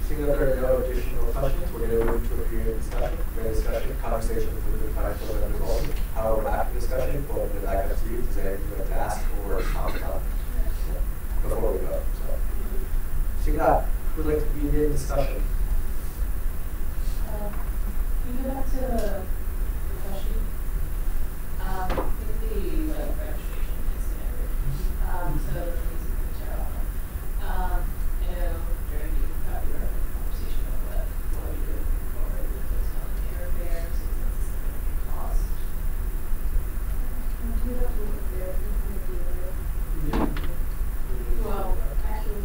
Seeing that there are no additional questions, we're going to move to a period of discussion. During discussion, conversation with the financial and results. However, after discussion, we'll open it back up to you. Is there anything you'd like to ask or comment on before we go? So, seeing that, who would like to begin discussion? Can you go back to the question? I think the like registration is standard. So the music material. I know during the conversation of what are you looking forward with those airfares, since that's a significant cost. Do you have to look there? Well, actually,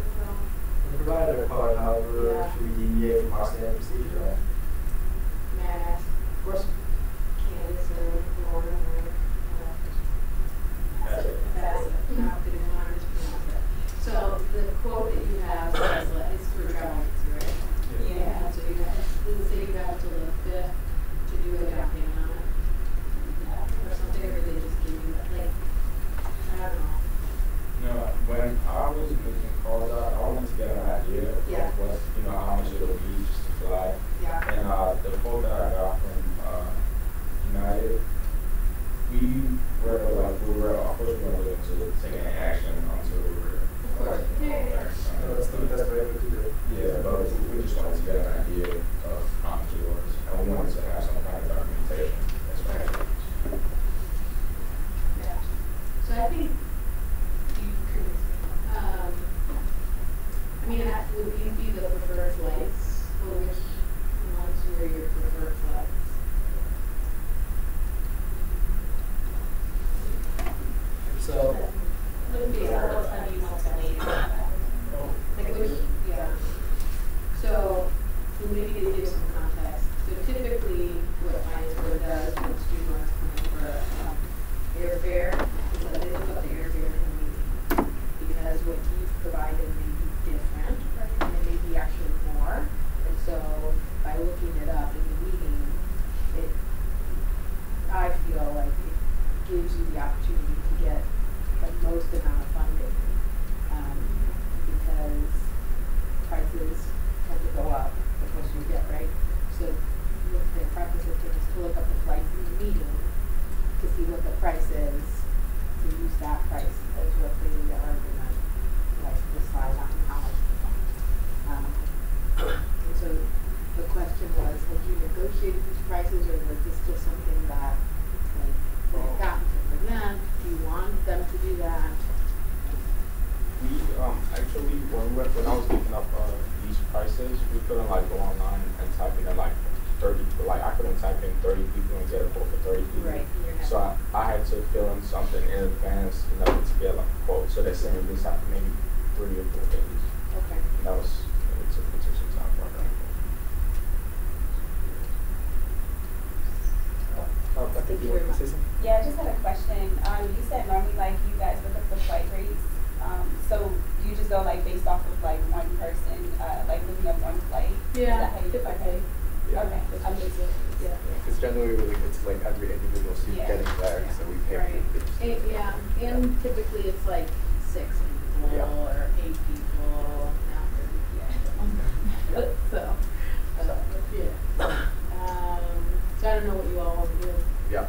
Actually, when I was looking up these prices, we couldn't like go online and type in like 30 people. Like I couldn't type in 30 people and get a quote for 30 people. Right. So I had to fill in something in advance in order to get like a quote. So they sent me this after maybe 3 or 4 days. Okay. And that was it took some time for that. I think you want to say something? Yeah, I just had a question. You said normally like you guys look up the flight rates. So you just go like based off of like one person, like looking up one flight? Yeah. Is that how you do it? Okay. Yeah. Okay. I'm just, yeah. Because generally we look into like every individual student Yeah. getting there, so we pay Right. for the Yeah, and typically it's like 6 people Yeah. or 8 people, now 30 people. So, yeah. So I don't know what you all want to do. Yeah.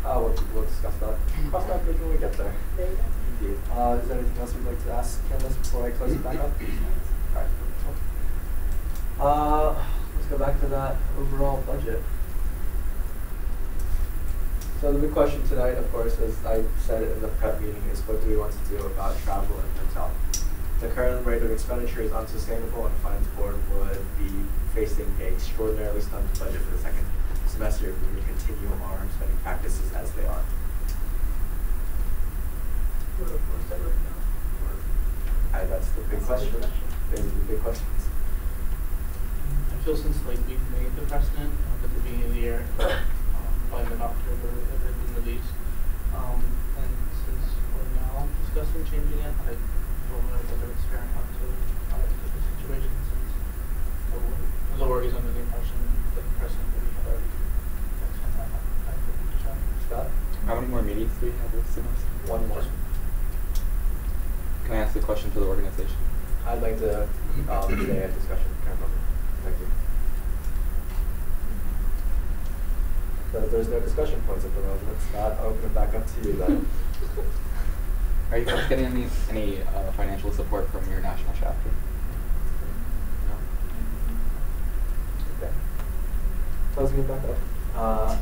We'll discuss that. Cross that bridge when we get there. There you go. Indeed. Is there anything else you'd like to ask Candace before I close it back up? Alright. Let's go back to that overall budget. So the big question tonight, of course, as I said in the prep meeting, is what do we want to do about travel and hotel? The current rate of expenditure is unsustainable, and the Finance Board would be facing an extraordinarily stunted budget for the second semester if we continue our spending practices as they are. That's the big question. Those are the big questions. I feel since like we've made the precedent at the beginning of the year, by mid-October, it had been released. And since we're now discussing changing it, I don't know whether it's fair enough to the situation since the worries under the impression that the precedent will be already. That's something I think we should Scott? How many more meetings do we have this semester? One more. Can I ask the question to the organization? I'd like to say a discussion. Thank you. So if there's no discussion points at the moment, let's not open it back up to you then. Are you guys getting any financial support from your national chapter? No. Okay. Closing it back up.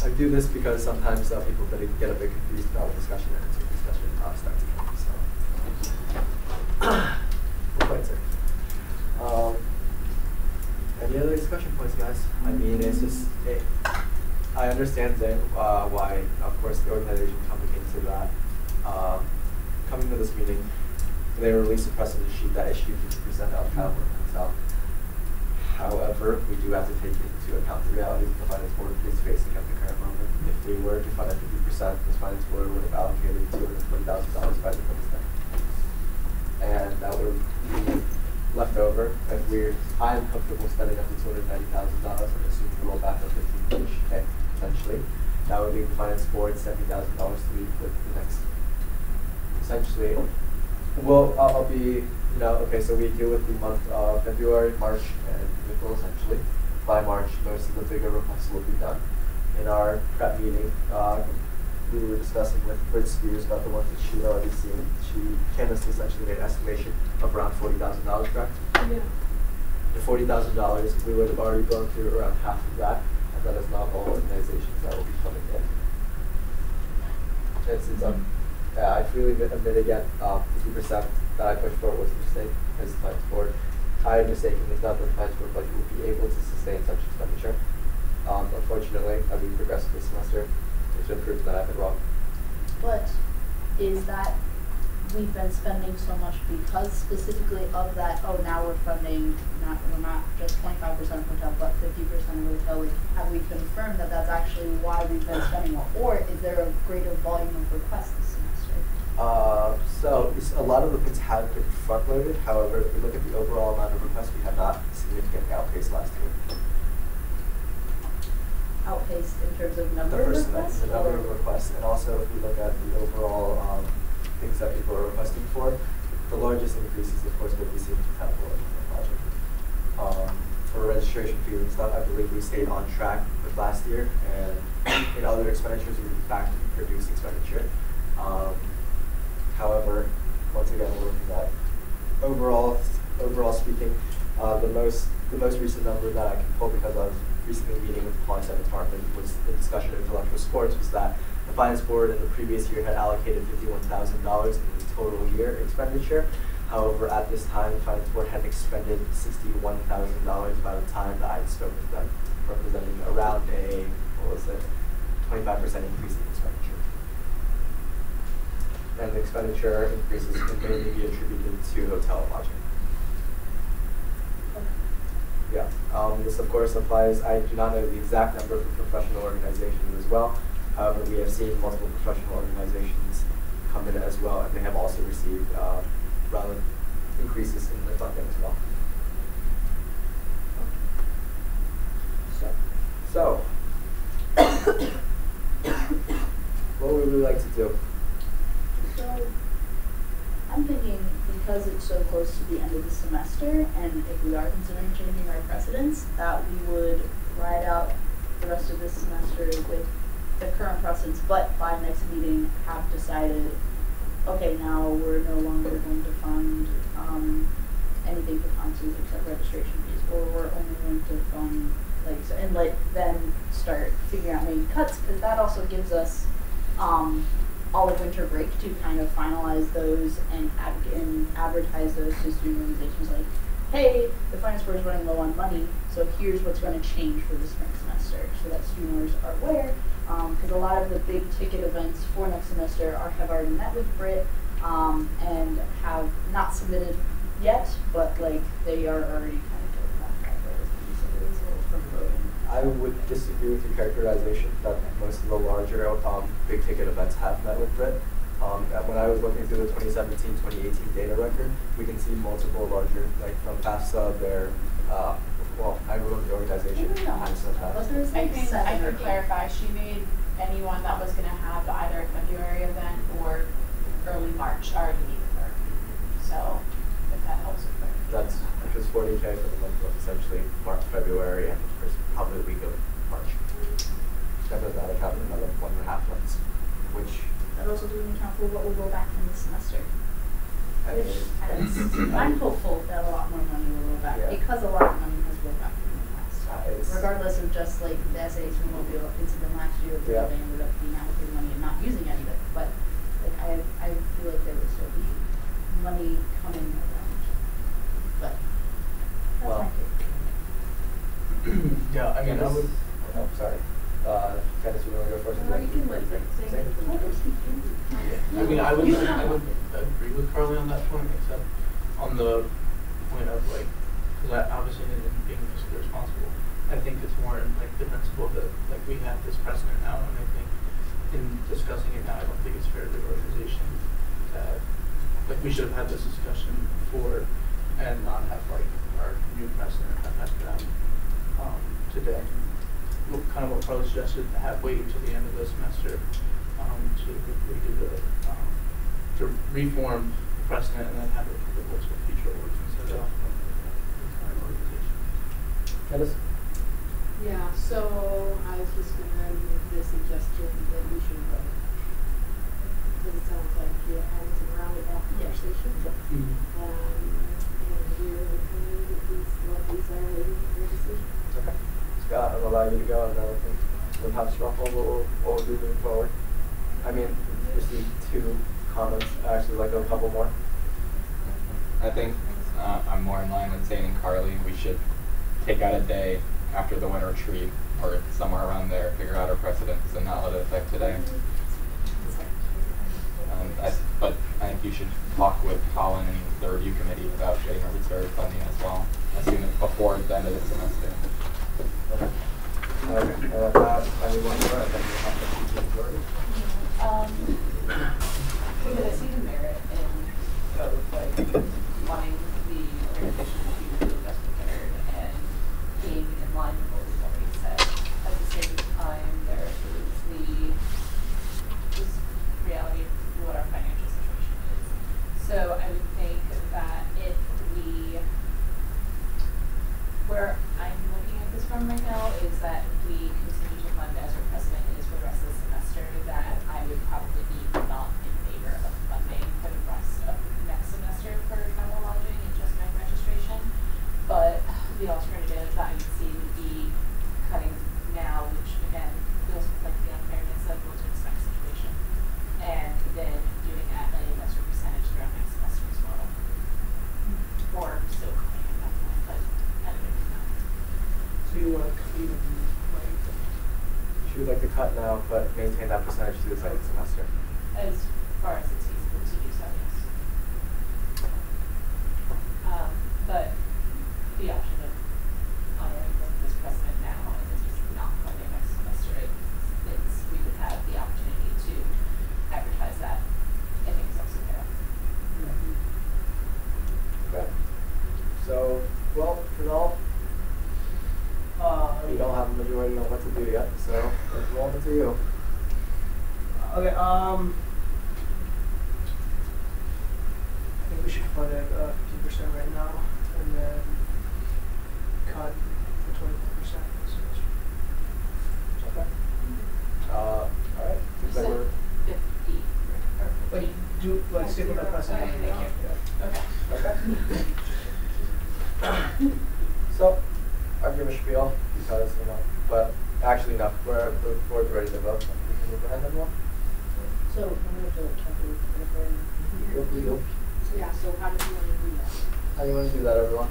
I do this because sometimes people get a bit confused about a discussion and it's a discussion starts again. So we're quite safe. Any other discussion points, guys? I mean, it's just I understand then why, of course, the organization coming into that, coming to this meeting, they released a precedent sheet that issued 50% of travel and hotel. However, we do have to take into account the realities the Finance Board is facing at the current moment. If we were to fund at 50%, this Finance Board would have allocated $220,000 by the Wednesday. And that would be left over. I am comfortable spending up to $290,000 and assuming we roll back on 15-ish, potentially. That would leave the Finance Board $70,000 to leave with the next. Essentially, well, I'll be, okay, so we deal with the month of February, March, and April, essentially. By March, most of the bigger requests will be done. In our prep meeting, we were discussing with Bridge Spears about the ones that she had already seen. Candace essentially made an estimation of around $40,000, correct? Yeah. The $40,000, we would have already gone through around half of that, and that is not all organizations that will be coming in. I freely admit again, 50% that I pushed for was a mistake because the Finance Board, I mistakenly thought that the Finance Board budget would be able to sustain such expenditure. Unfortunately, as we progress this semester, it's been proven that I've been wrong. But is that we've been spending so much because specifically of that, oh, now we're funding, we're not just 25% of hotel, but 50% of hotel. Like, have we confirmed that that's actually why we've been spending more? Or is there a greater volume of requests this semester? So a lot of the things have been front-loaded. However, if we look at the overall amount of requests, we have not significantly outpaced last year. Outpaced in terms of number of requests? The number of requests, and also if we look at the overall things that people are requesting for, the largest increases, of course, what we see in the capital project. For registration fees and stuff, I believe we stayed on track with last year, and in other expenditures, we in fact reduced expenditure. However, once again, we're looking at overall speaking, the most recent number that I can pull, because I was recently meeting with the Quality Center department, was the discussion of intellectual sports, was that The finance board in the previous year had allocated $51,000 in the total year expenditure. However, at this time, the finance board had expended $61,000 by the time that I spoke with them, representing around a, 25% increase in expenditure. And the expenditure increases can mainly be attributed to hotel and lodging. Yeah, this of course applies, I do not know the exact number for professional organizations as well. However, we have seen multiple professional organizations come in as well, and they have also received relevant increases in their funding as well. So, what would we like to do? So, I'm thinking because it's so close to the end of the semester, and if we are considering changing our precedents, that we would ride out the rest of this semester with the current precedents, but by next meeting have decided, okay, now we're no longer going to fund anything for concerts except registration fees, or we're only going to fund then start figuring out maybe cuts, because that also gives us all of winter break to kind of finalize those and advertise those to student organizations like, hey, the finance board is running low on money, so here's what's going to change for the spring semester, so that student owners are aware, because a lot of the big ticket events for next semester have already met with Brit and have not submitted yet, but like they are already kind of doing that. So it is a little front-loading. I would disagree with your characterization that most of the larger big ticket events have met with Brit. When I was looking through the 2017-2018 data record, we can see multiple larger, like from FAFSA, I wrote the organization. I could clarify, she made anyone that was going to have either a February event or early March already meet with her. So, if that helps with her. That's just 40K for the month of essentially March, February, and probably the week of March. Never that account in another 1.5 months, which. That also doesn't account for what will go back from this semester. Which I'm hopeful that a lot more money will go back, because a lot of money has rolled back from the past. Regardless of just like the essays from what we looked into them last year, where they ended up being allocated money and not using any of it. But like I feel like there will still be money coming around. But that's my take. Yeah, I mean, I would. Oh, sorry. Dennis, you want to go first? No, you can wait. I mean, I would agree with Carly on that point, except on the point of like, because I obviously being fiscally responsible, I think it's more in like the principle that like we have this precedent now, and I think in discussing it now, I don't think it's fair to the organization that like we should have had this discussion before and not have like our new precedent have had them today. Kind of what Carly suggested, wait until the end of the semester to reform the precedent and then have it applicable to future awards instead of the current organization. Candace? Yeah, so I was just going to make the suggestion that we should vote. Because it sounds like you're having some roundabout conversation. And we're hoping that these are waiting for your decision. Okay. Scott, I'll allow you to go, and then we'll have Shuffle what we'll do moving forward. I mean, received 2 comments, actually like a couple more. I think I'm more in line with Zane and Carly. We should take out a day after the winter retreat or somewhere around there, figure out our precedents and not let it affect today. But I think you should talk with Colin and the review committee about getting a reserve funding as well, as soon as before the end of the semester. Okay. And at that, anyone more? And then we'll have the teaching authority. Because I see the merit in both, like, wanting the organization to be really best prepared and being in line with what we've already said. At the same time, there is the just reality of what our financial situation is. So I would think that if where I'm looking at this from right now is that if we continue to fund as our precedent is for the rest of the semester, that I would probably be not in favor of funding for the rest of next semester for travel lodging and just night registration. But the alternative that I would see would be cutting now, which again feels like the unfairness of what to expect such retain that percentage through the second semester. As far as it's feasible to do so, yes. But the option of honoring this precedent now and then just not funding next semester, we would have the opportunity to advertise that. I think it's also fair. Okay. So, well, Kunal, you don't have a majority on what to do yet, so let's roll into you. Okay, I think we should fund it 50% right now, and then cut for 25% this semester. Okay. All right. Seems like we're 50. Like, do, like, stick with that precedent. Okay, thank you. Okay. Okay. So, I'll give a spiel because, you know, but actually no, the board's ready to vote. We can move ahead, everyone. So, I'm gonna do it, Kathy. Yeah, so how do you want to do that? How do you want to do that, everyone?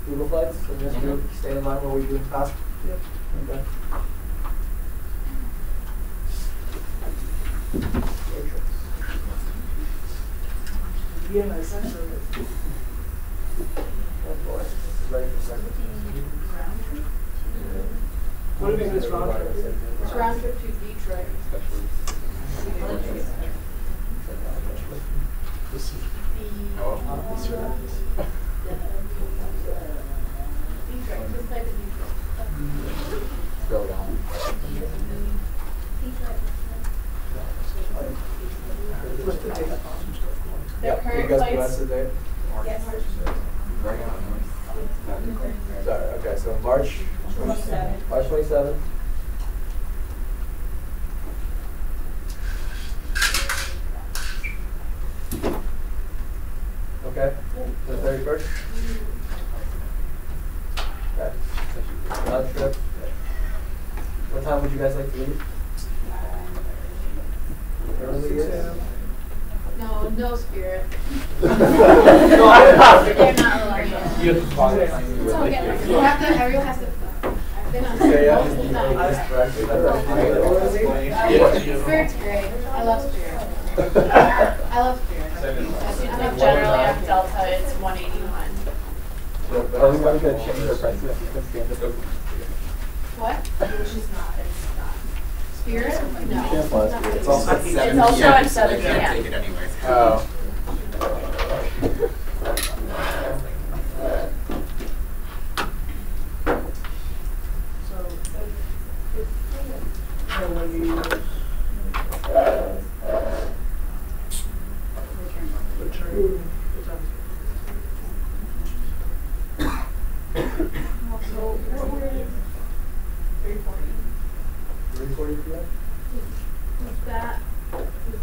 Google Flights, and just do stay in line what we do in class? Yep. Okay. Yeah, my sense of it. Oh boy, this is ready for second. What do you think of this round trip? It's round trip to Detroit. Detroit, just type in Detroit. Scroll down. What's the date? Their Yeah, current you guys flights. give us the date? Yes. Sorry, okay, so March 27th. March 27th. Okay, the 31st. Okay. Round trip. What time would you guys like to leave? Early. No spirit. No, I didn't have to. They're not allowed. You have to follow it. It's okay. You have to, everyone has to. I've been on Okay, yeah, multiple times. Spirit's great. I love Spirit. I love Spirit. Generally on Delta, it's 181. Everybody could change their precedent. What? Which is not, it's not. Spirit? No. It's also at 7 It's also p.m., at so they 7 can't p.m. take it anyways. Oh. So when you return, what time So what were 3:40 p.m. Was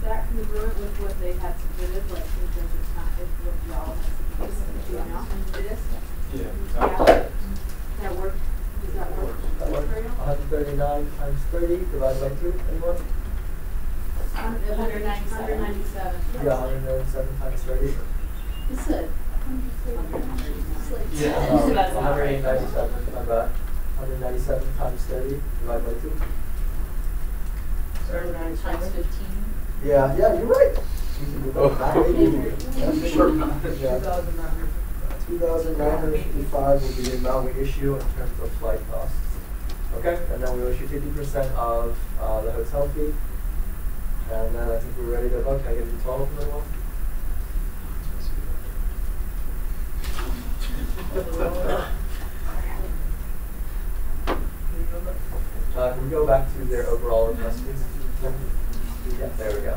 that congruent with what they had submitted, like in terms of time, if what y'all had submitted to announcement for this? Yeah. That work, does that work? That works. 139 times 30 divided by 2. Anyone? 197. Yeah, 197 times 30. You said. Yeah. So that's not right. 197. My bad. 197 times 30 divided by 2. 39 times 15. Yeah, you're right. You can do that. Yeah. 2,955 will be the amount we issue in terms of flight costs. Okay, and then we'll issue 50% of the hotel fee. And then I think we're ready to vote. Can I get the 12 from everyone? Can we go back to their overall request, please? Yeah, there we go.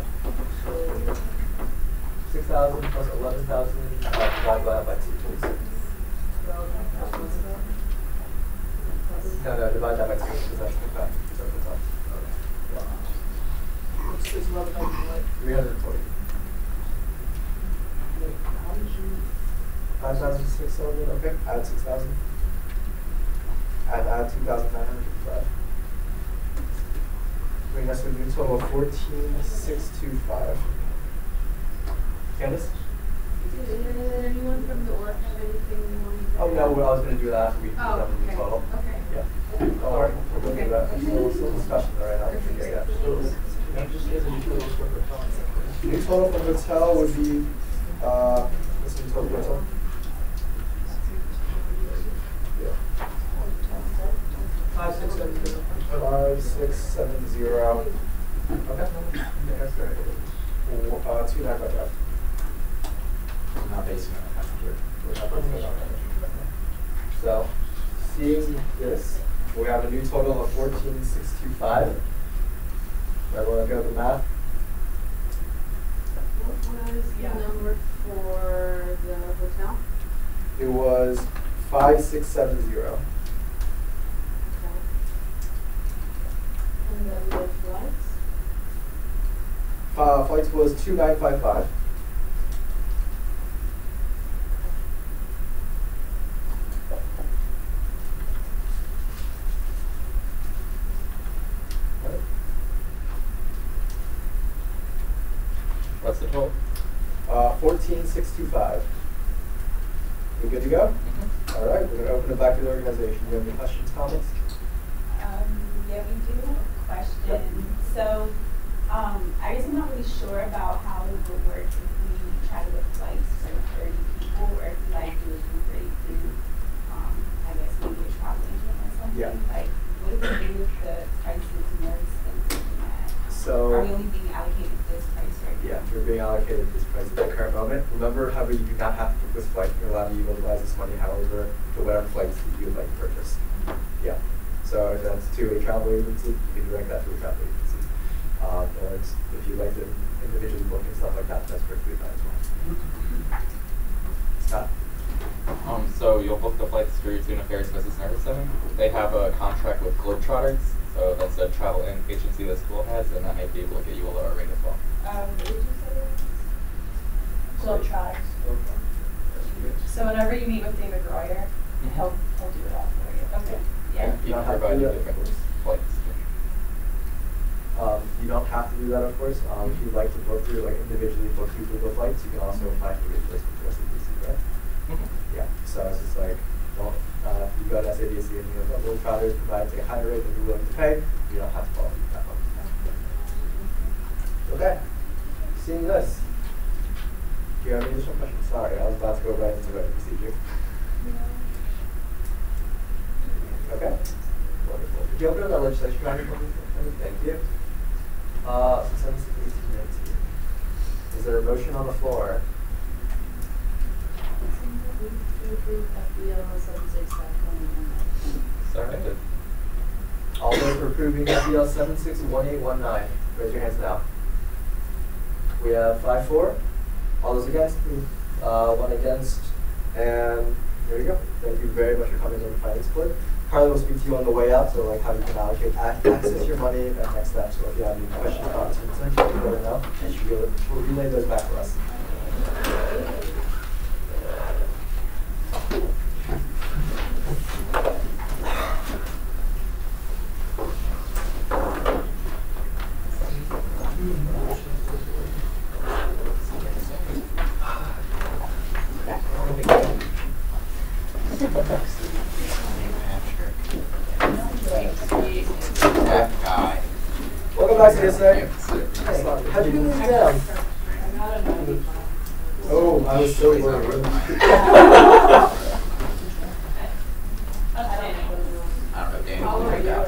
6,000 plus 11,000 divided by 2, please. No, divide that by 2 because that's the fact. So it's up. it's 11,000, right? 340. 5,000 to 6,000, okay. Add 6,000. And add 2,955. Bring us to a total of 14,625. Candace? Did anyone from the org have anything they wanted to Oh no, well, I was going to do that after we do the total. Okay. Yeah. Don't worry, we'll do that. We'll still discussion right now. total for the hotel would be, what's the total for the hotel? Yeah. 5670. 5670. Okay. 2955. I'm not basing it on passenger. We're not basing it on that. So, seeing this, we have a new total of 14,625. Everyone okay with the math? What is the number for the hotel? It was 5670. Okay. And then the flights? Flights was 2955. What's the total? 14,625. We good to go? All right, we're going to open it back to the organization. Do you have any questions, comments? Yeah, we do have a question. So, I guess I'm not really sure about how it would work if we try to book flights for 30 people, or if we like do a group rate through, I guess maybe a travel agent or something. Yeah. Like, what do we do if the price is more expensive than that? So, are we only being allocated this price right now? yeah, you're being allocated this price at the current moment. Remember, however, you do not have to book this flight. You're allowed to utilize this money, however, to whatever flights that you would like to purchase. Yeah. So if that's to a travel agency, you can direct that to a travel agency. And if you like to individually book and stuff like that, that's perfectly fine as well. Scott? So you'll book the flights through Tuna Affairs Business Service Center. They have a contract with Globetrotters, so that's a travel agency the school has, and that may be able to get you a lower rate as well. What did you say? Globetrotters. So whenever you meet with David Royer, he'll do it all for you. Okay. Yeah. You can provide you different flights. You don't have to do that, of course. If you'd like to book through, like individually book through Google Flights, you can also apply for reimbursement to SABC, right? Yeah. So it's just like, don't, if you go to SABC and you know, Globetrotters provides a higher rate than you're willing to pay, you don't have to follow that one. Okay. Seeing this, do you have any additional questions? Sorry, I was about to go right into the procedure. Okay. Wonderful. Could you open up that legislation calendar for me? Thank you. 7/6/18/19. Is there a motion on the floor? Seconded. All those for approving FBL 761819, raise your hands now. We have 5-4. All those against? 1 against. And there you go. Thank you very much for coming to the finance board. Carly will speak to you on the way out, so like how you can allocate access your money and next steps. So if you have any questions, comments, or concerns, you can let her know, and she'll relay those back to us. Welcome back to this day. How'd you do this down? Oh, I was so worried. I don't know, Danny, we'll break out.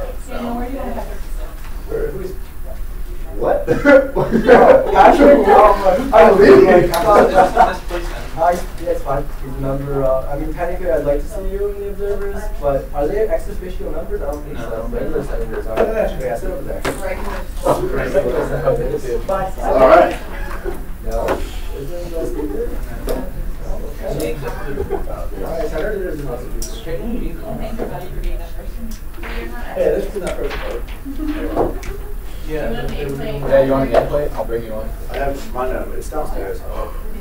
Who's? What? Patrick? I leave. Yeah, it's fine. He's a member. I mean, technically, I'd like to see you in the observers, but are they ex officio members? I don't think so. Regular senators are. Yeah, sit over there. All right. No. Isn't that speaker? Okay. All right, senators are not speakers. Thanks everybody for being that person. Hey, this is not person. Yeah, you want a gameplay? I'll bring you one. I have mine, it's downstairs.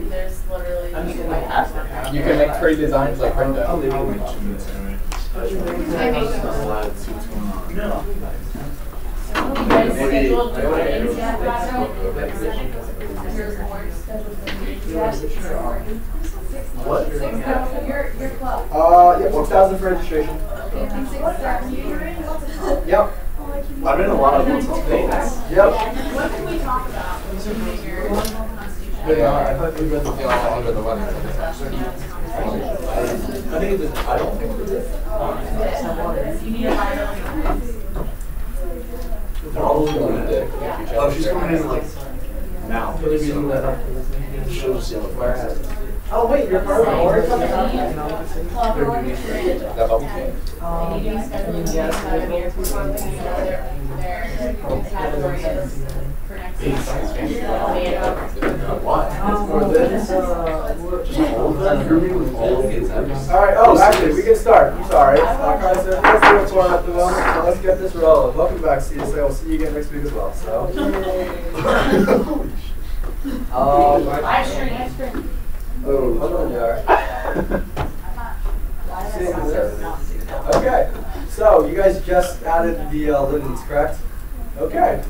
There's literally. You can make pretty designs like Brenda. I'll leave it in 2 minutes anyway. No. You guys scheduled for meetings yet, What? Your club. Yeah, 6,000 for registration. Yep. I've been in a lot of ones today. Yep. What can we talk about? Yeah, I thought you read the feel all under the weather. I think it's, I don't think it is. They're all going in. Oh, she's coming in like now. She'll just yell at me. Oh wait, you're part of the order coming out? That bubble tea? Alright, oh, actually, we can start. I'm sorry. Let's see what's going on at the moment. So let's get this rolling. Welcome back, CSA. We'll see you again next week as well. So. Oh, hold on, Jar. Okay, so you guys just added the linens, correct? Okay.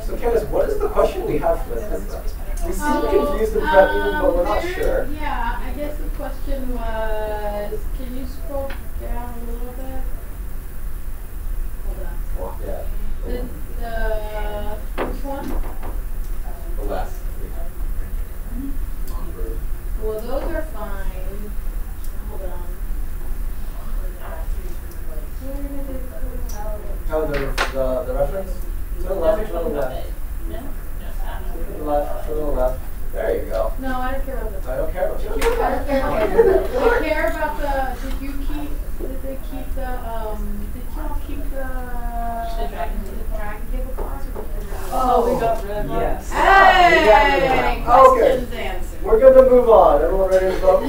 So Candace, what is the question we have for this? We seem confused and prep meeting, but we're not sure. Yeah, I guess the question was, can you scroll down a little bit? Hold on. Yeah. The which one? The last. Well, those are fine. Hold on. Oh, the reference? To the left, to the left. To the left, to the left. There you go. No, I don't care about this. I don't care about you. I care about the, did they keep the dragon table clause? Oh, we got rid of it. Yes. Hey! Questions Okay. answered. We're good to move on. Everyone ready to vote?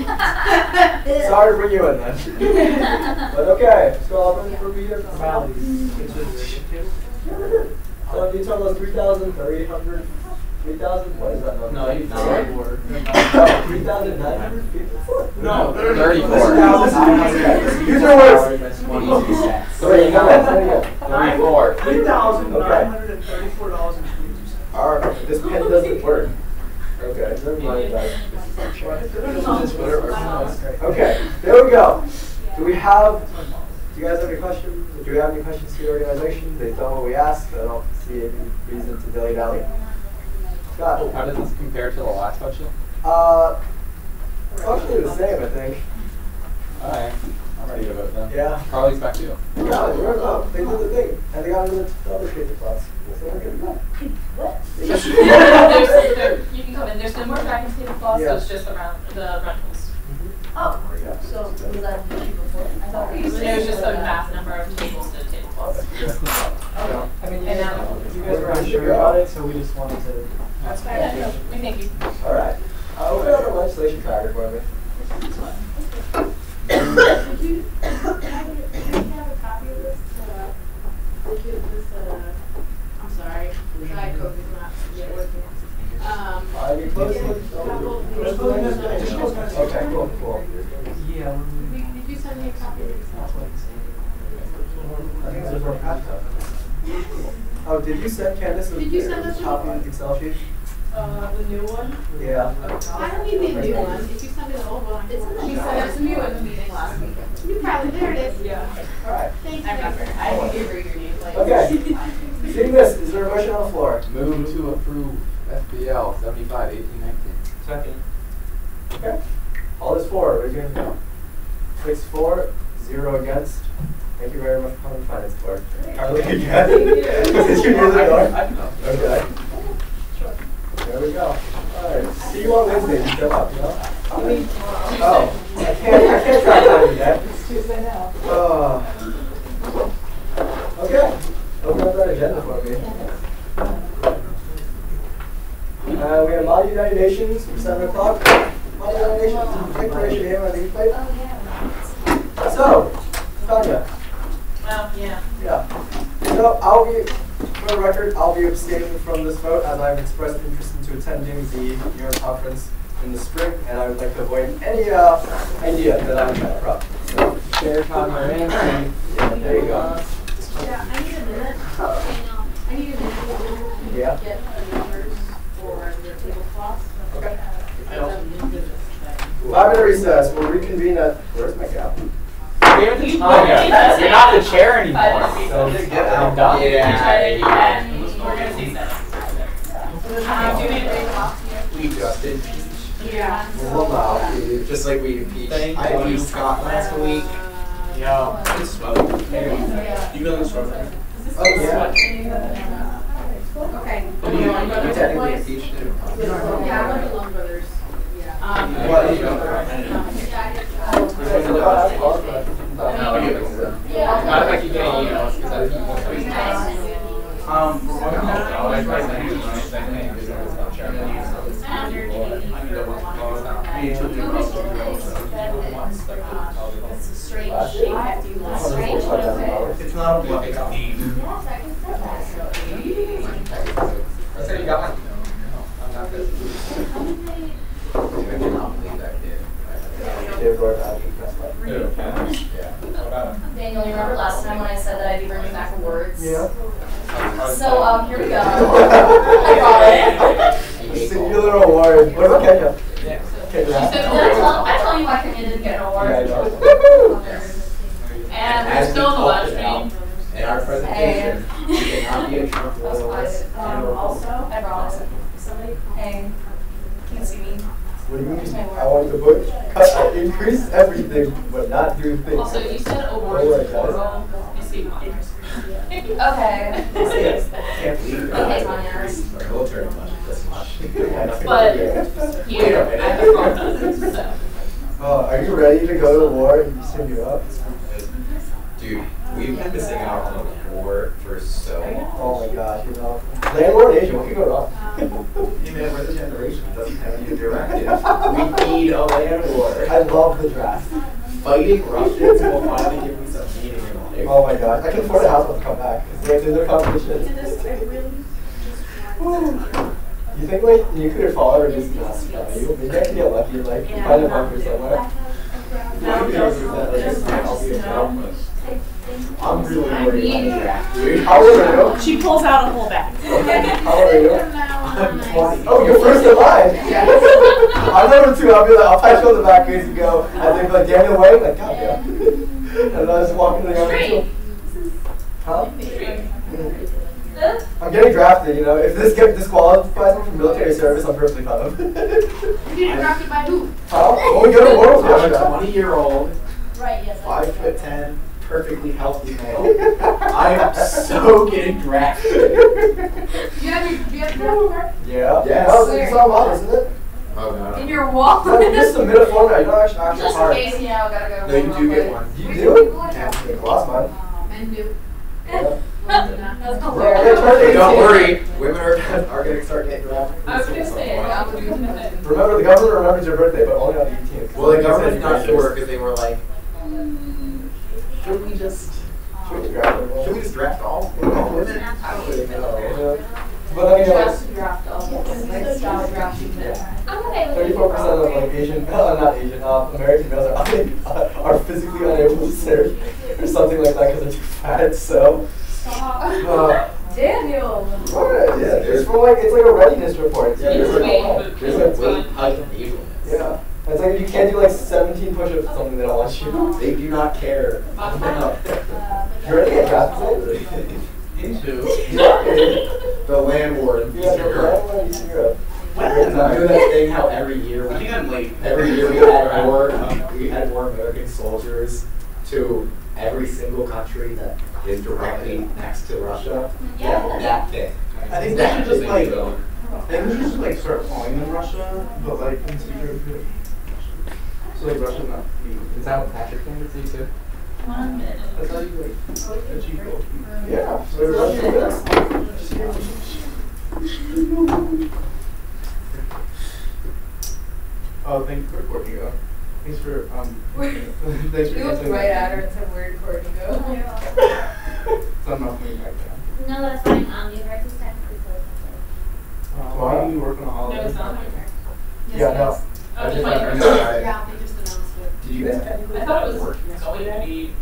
Sorry to bring you in then. But okay, so I'll bring for me here. So you told us 3,300, 3,000, what is that number? No, you 3,954? No, 34. Use your words. 22 cents. 34. $3,934.22. Alright, this pen doesn't work. Okay, never mind that. Okay, there we go. Do you guys have any questions? Do we have any questions to the organization? They've done what we asked. I don't see any reason to dilly-dally. Scott? How does this compare to the last budget? Actually the same, I think. Alright, I'm ready to vote then. Yeah. Carly's back to you. Yeah, you're up. They did the thing. And they got into the other paper class. So we're good to go. You can come in. There's no more dragon table clause, so it's just around the rentals. Oh, so was that an issue before? I thought It was just a math number of tables to table clause. Okay. I mean, And now, you guys were unsure about it, so we just wanted to. that's fair. We thank you. All right. Open up the legislation tracker for me. Did you have a copy of this? I'm sorry, Diet Coke is not yet working. Are you close? Okay, cool. Yeah. Did you send me a copy of this? I think it's for Oh, did you send Candace a Did you send us copy of the Excel sheet? The new one? Yeah. I don't need the new one. If you send me the old one, it's in the She said there's a new one in the meeting last week. You probably, there it is. Yeah. All right. Thank you. I remember. I didn't give her your name. Like. Okay. Seeing this, is there a motion on the floor? Move to approve FBL 75-18-19. Second. Okay. All is for. Raise your hand. 6 for, 0 against. Thank you very much for coming to Finance Board. Carly, again. Did you hear the door? Okay. There we go. All right. See you on Wednesday. You show up, you know? Oh, I can't try time today. It's Tuesday now. Okay. Open up that agenda for me. We have Mod United Nations from 7 o'clock. Mod United Nations, take the raise your hand on the plate. So, Tanya. Yeah. Yeah. So I'll be, for the record, I'll be abstaining from this vote as I've expressed interest into attending the New York conference in the spring, and I would like to avoid any idea that I would try to prop. So, Chair Tanya Ramsey. Yeah, there you go. Yeah, I need a minute. I need a minute to Yeah. get the numbers for the tablecloth. Okay. 5 5-minute recess. We'll reconvene at. Where's my gap? You're not the chair anymore. So I'm done. Yeah. And we're going to see that. Do you need a big box here? We do. Justin. Yeah. Well, no, dude. Just like we impeached Thank Ivy you. Scott last week. Yeah. It's smoke. You know this one. Oh, yeah. Okay. We technically impeached him. Yeah, I went to Long Brothers. Yeah. What? Not like you can't, you know, because I think most of We're working on it. It's not a block, it's a deed. I said you got one. I'm not good. I cannot believe that kid. Daniel, you remember last time when I said that I'd be bringing back awards? Yeah. So, here we go. Singular award. What about Kenya? Did Kenya. I tell you why Kenya didn't get an award? Yeah, I know. And we're As still in the we live talked about stream. in our presentation, you cannot be a Trump loyalist. Also, I brought somebody. Hey, can you see me? What do you mean? I want to put, cut, increase everything, but not do things. Also, you said awards Oh, plural. You see mine. Okay. Can't believe that. Okay, Tanya. Our military budget this much. But here, I have problems, so. Are you ready to go to war and send you up? Dude, we've been missing out on the war for so long. Oh my gosh, you know. Land war in Asia, what could go wrong? You man, we're the generation that doesn't have any directive. We need a land war. I love the draft. Fighting Russians will finally give me some meaning in life. Oh my gosh, I can afford a house when they come back. Because they have to do their competition. You think like nuclear fallout reduces mass value? Maybe I can get lucky and like find a bunker somewhere. I'm really worried about the draft, dude. How old are you? She pulls out a whole bag. How old are you? I'm 20. Oh, you're first in line. I'm number 2. I'll be like, I'll patch you on the back as you go. And they'll be like, Daniel Wayne, like, God damn. And then I just walk in the yard. Huh? I'm getting drafted, you know. If this disqualifies me from military service, I'm perfectly fine. You get drafted by who? Huh? Oh, we go to war with I'm a Russia. 20-year-old, Right, yes. 5'10", perfectly healthy male. I am so getting drafted. Do you have your draft card? Yeah. Yes. Oh, it's not mine, isn't it? Oh, no. In your wall? No, you just submit a form. You don't actually Just in hard. case, you know, gotta go. No, you do get one. You do? Yeah, lost mine. Men do. Yeah. That's Hey, Don't worry, women are going to start getting drafted. I was gonna say, Remember, the government remembers your birthday, but only on the 18th. Well, the government's not sure because they were like, should we just draft all women? I don't really know. But then you Just know, draft all of them. Stop drafting them. I'm okay with 34% of like Asian, not Asian, American males are physically unable to serve or something like that because they're too fat. So. Daniel! What? Yeah, it's from like it's like a readiness report. Yeah, there's a weight height and age limit. Yeah. It's like you can't do like 17 push-ups or something, they don't want you. They do not care. You're ready to get drafted? Into Yeah. the land war in Yeah, Eastern Europe. the Eastern Europe. You know that thing how every year I think I'm late. we add more American soldiers to every single country that is directly next to Russia. Yeah. That thing. I think they should just like, just like start calling them Russia, but like in secret. So like Russia's not. Is that what Patrick came to see too? 1 minute. That's how you like achieve goals. Yeah. So Russia Oh, thank you for recording though. Thanks for thanks for You looked right at her and said, where did Courtney go? So I'm not coming back down. No, that's fine. University's technically closed. Why are you working on holidays? No, it's not. Yeah, no. Oh, just like, Yeah, they just announced it. Did you guys technically I thought it was work? going to be.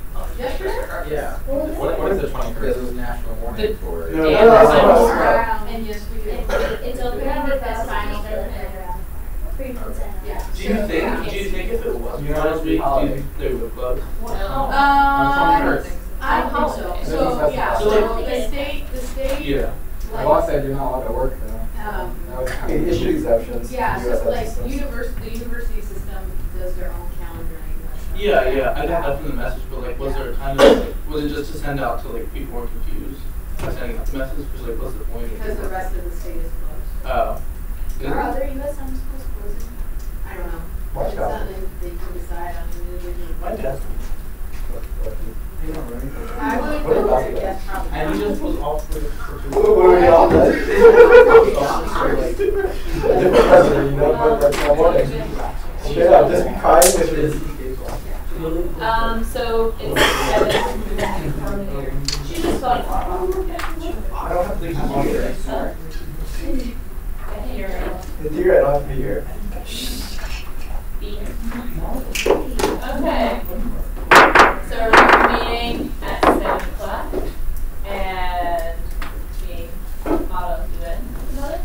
Yeah. What is the 21st? Because it was national warning for it. No, Yeah, no, that's And yes, we do. It's open to the best final for the free consent. Yeah. Do you think if it was United States, do you think they would close? I hope so. So, yeah, So, so the state, Yeah. My boss said you're not allowed to work though. um, No, We issue exemptions. Yeah, to so USF like systems. the university system does their own calendaring. Yeah, I got that from the message, but like, was there a time that, was it just to send out to like people who are confused by sending out the message? Because like, what's the point? Because the rest of the state is closed. Oh. Are other U.S. schools closing? I don't know. Watch It's out. something they can decide on individual. My dad. I would What go about with a yes, probably. And he just was off for What were we on then? A different president, you know, but that's not morning. Straight up, just be crying if it is. So it's she just thought I don't have to be here. here. In theory, I don't have to be here. Okay. So we're reconvening at 7 o'clock and being modeled to it at the moment.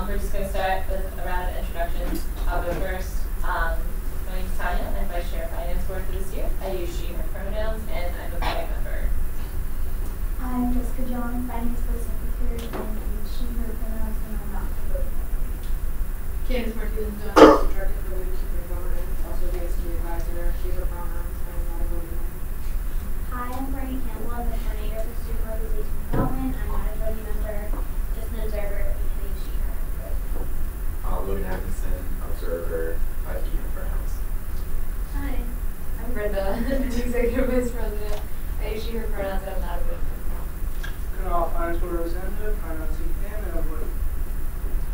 We're just going to start with a round of introductions. I'll go first. My name is Tanya. I'm Vice Chair of Finance Board for this year. I use she, her pronouns, and I'm a voting member. I'm Jessica John, Finance Board Secretary, and use she, her pronouns, and I'm not a voting member. Candace Martinez, Director for Leadership and Governance, also the SGA advisor, she her pronouns, and not a voting member. Hi, I'm Brittany Campbell. I'm the coordinator for student organization development. I'm not a voting member, just an observer, and I use she, her pronouns. Logan Atkinson, observer, he, him pronouns. Hi, I'm Brenda, Executive Vice President. I use she, her pronouns, and I'm not a voting member. Canal Finance Board Representative, pronouns he, him, and I'm voting.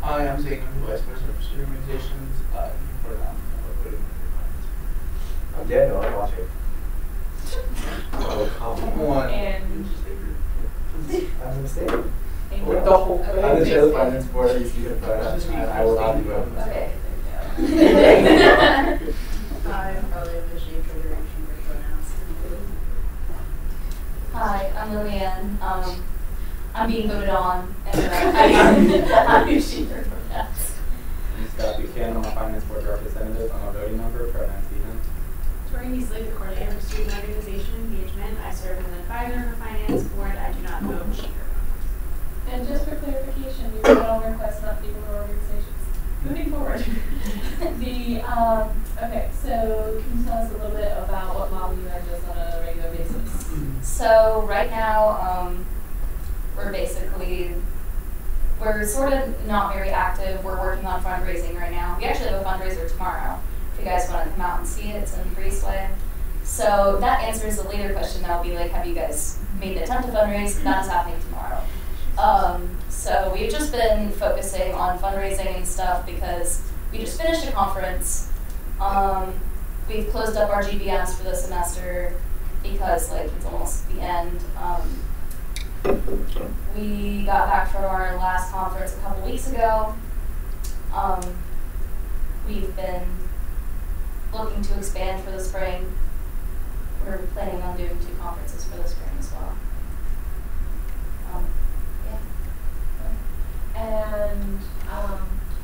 I am Zane, I'm the Vice President for Student Organizations, pronouns, I'm voting member. I'm Daniel, I'm watching. Oh, come One. And I'm mistaken. With the whole thing. I'm the chair of the finance board, I use him pronouns, and I will not be voting. okay. I'm probably the she, treasurer, and she, her pronouns. Hi, I'm Lillian. I'm being voted on, and I use she, her pronouns. I'm Scott Buchanan, I'm a Finance Board Representative. I'm a voting member, pronouns he, him. Tori Measley, the coordinator for student organization engagement. I serve as an advisor for finance board. I do not vote she, her pronouns. And just for clarification, you vote on requests, not people or organizations. Moving forward. Okay, so can you tell us a little bit about what Model UN does on a regular basis? So right now, we're sort of not very active. We're working on fundraising right now. We actually have a fundraiser tomorrow. If you guys want to come out and see it, it's in Breezeway. So that answers the later question that will be like, have you guys made an attempt to fundraise? That is happening tomorrow. So we've just been focusing on fundraising and stuff because we just finished a conference. We've closed up our GBMs for the semester because like it's almost the end. We got back from our last conference a couple weeks ago. We've been looking to expand for the spring. We're planning on doing 2 conferences for the spring as well. And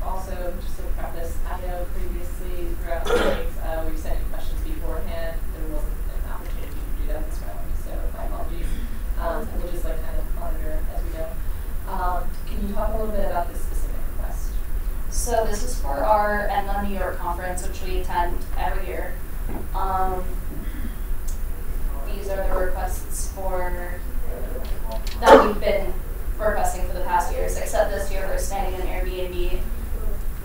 also, just to preface, I know previously throughout the meetings, we've sent you questions beforehand. There wasn't an opportunity to do that this round, so my apologies. We'll just like kind of monitor as we go. Can you talk a little bit about this specific request? So this is for our ENMA New York conference, which we attend every year. These are the requests that we've been requesting for the past years, except this year we're staying in an Airbnb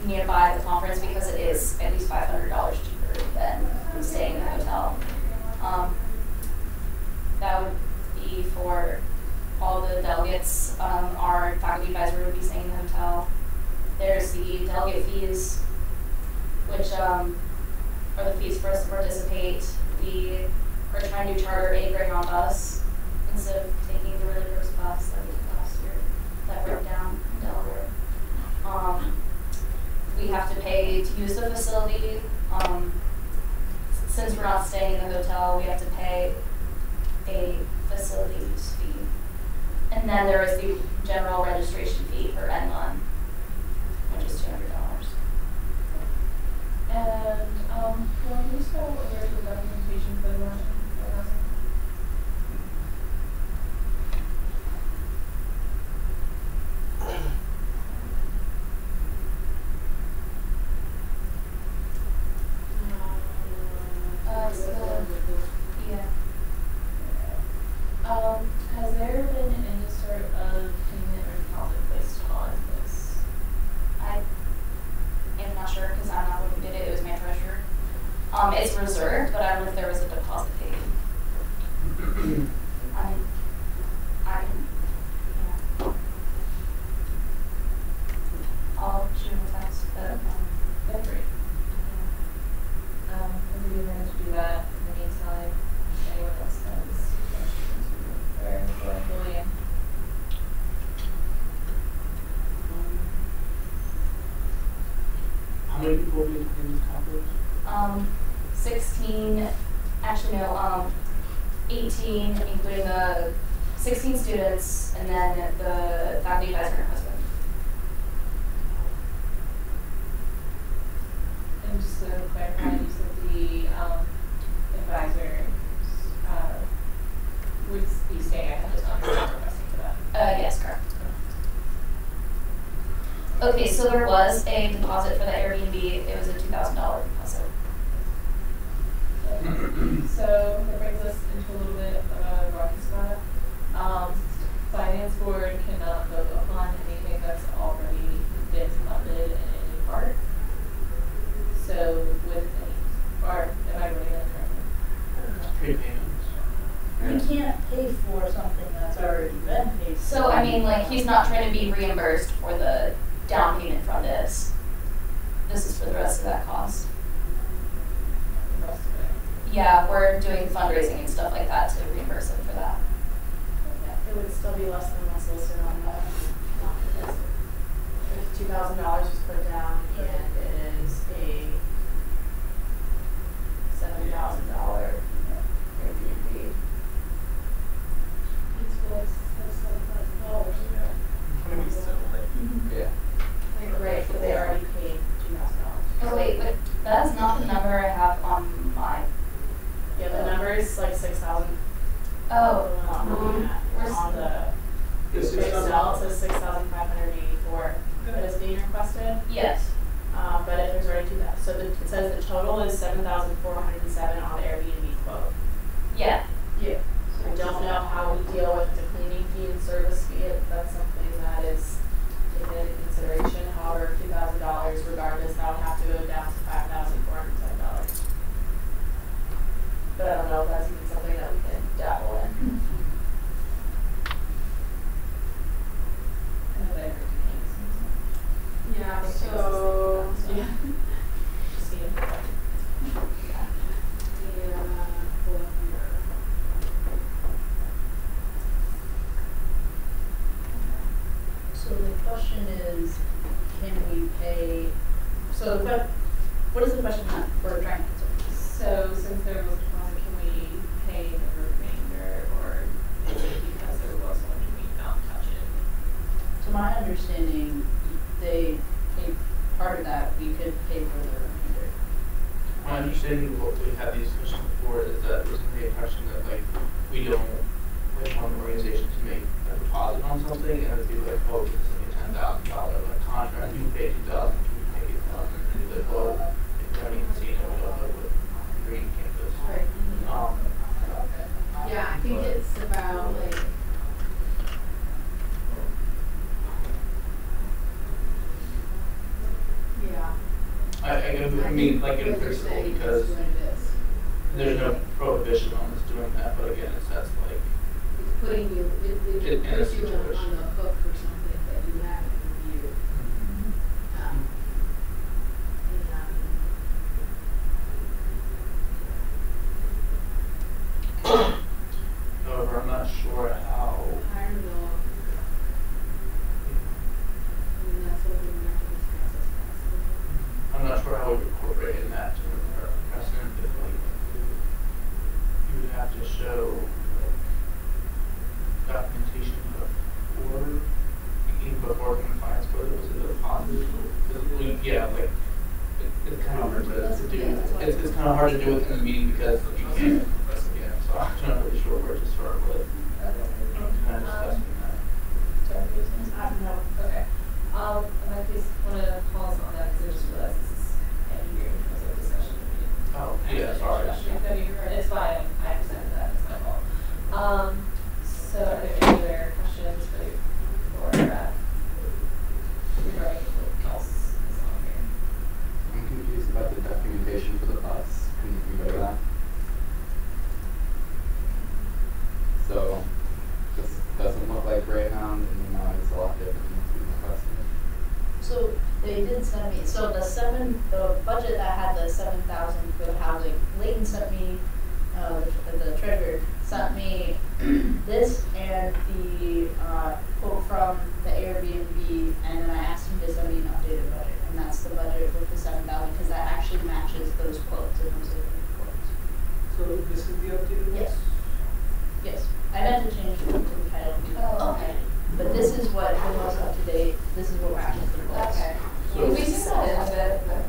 nearby the conference because it is at least $500 cheaper than staying in a hotel. That would be for all the delegates. Our faculty advisor would be staying in the hotel. There's the delegate fees, which are the fees for us to participate. We are trying to charter a Greyhound bus instead of taking the really gross bus that we did last year that broke down in Delaware. We have to pay to use the facility. Since we're not staying in the hotel, we have to pay a facility use fee. And then there is the general registration fee for ENMA, which is $200. And well, can you spell where the documentation for the motion? It's reserved, but I don't know if there was a deposit paid. I can, yeah. I'll shoot him a text, but, That's great. If we manage to do that in the meantime, if anyone else has questions for Julian. How many people will be attending this conference? 16, actually no, 18, including the 16 students, and then the faculty advisor and her husband. And just to clarify, you said the advisor would be staying at the time, not requesting for that. Yes, correct. Okay, so there was a deposit for the Airbnb. It was a $2,000 deposit. So that brings us into a little bit of a rocky spot. Finance board cannot vote upon anything that's already been funded in any part. So with any, or am I reading that correctly? You can't pay for something that's already been paid for. So, I mean, like, he's not trying to be reimbursed for the down payment from this. This is for the rest of that cost. The rest of it. Yeah, we're doing fundraising and stuff like that to reimburse him for that. Yeah, it would still be less than what's listed on the, if $2,000 was put down and it is a $7,000 Airbnb. It's less than $7,000. Yeah. Right, but they already paid $2,000. Oh wait, but that's not the number I have on my. Yeah, the number is like 6,000. Oh. On the Excel, it says 6,584 that is being requested. Yes. But if there's already 2,000, so it says the total is 7,407 on the Airbnb quote. Yeah. Yeah. So I don't know how we deal with the cleaning fee and service fee, if that's something that is taken into consideration. However, $2,000 regardless, that would have to go down to $5,407. But I don't know if that's even something that we can dabble in. I know that Yeah, so, yeah. just see if So the question is, can we pay, so what is the question that we're trying to answer? So since there was a deposit, can we pay the remainder, or is it because there was one, can we not touch it? To my understanding, they paid part of that, we could pay for the remainder. My understanding of what we've had these discussions before is that there's the impression that like we don't want an organization to make a deposit on something and it'd be like, oh, it's like a $10,000 like contract, you pay $2,000, you pay $8,000, and it's like, oh, if you haven't even seen it, we don't know what green campus. Right. Yeah, I think it's about like. Yeah. I mean, like in principle, because there's no prohibition on us doing that, but again, it's that's like. It's putting you, it In a puts you on situation. the hook for something that you haven't reviewed. And, However, I'm not sure how. I don't know. I mean, that's what we have to discuss as possible. I'm not sure how we would incorporate in that to our precedent, if like you would have to show documentation before, even before the finance board was a deposit. Yeah, like it's kind of hard to do. It's kind of hard to do within the meeting because you can't. Yeah, so I'm not really sure where to start with. Kind of discussing that. Sorry, no. Okay. In that case, want to pause on that because I just realized this is ending here because of discussion. Oh, yeah, sorry. It's fine. I understand that. It's my fault. So are there any other questions for regarding what else is on here? I'm confused about the documentation for the bus. Can So the budget that had the 7,000 for the housing, Layton sent me, the treasurer sent me this and the quote from the Airbnb, and then I asked him to send me an updated budget, and that's the budget with the 7,000 because that actually matches those quotes and those are the quotes. So this is the updated one? Yes. Yes. I meant to change it to the title. Oh, okay. But this is what the most up to date. This is what matches the quotes. Okay. So- We just said it a bit, but.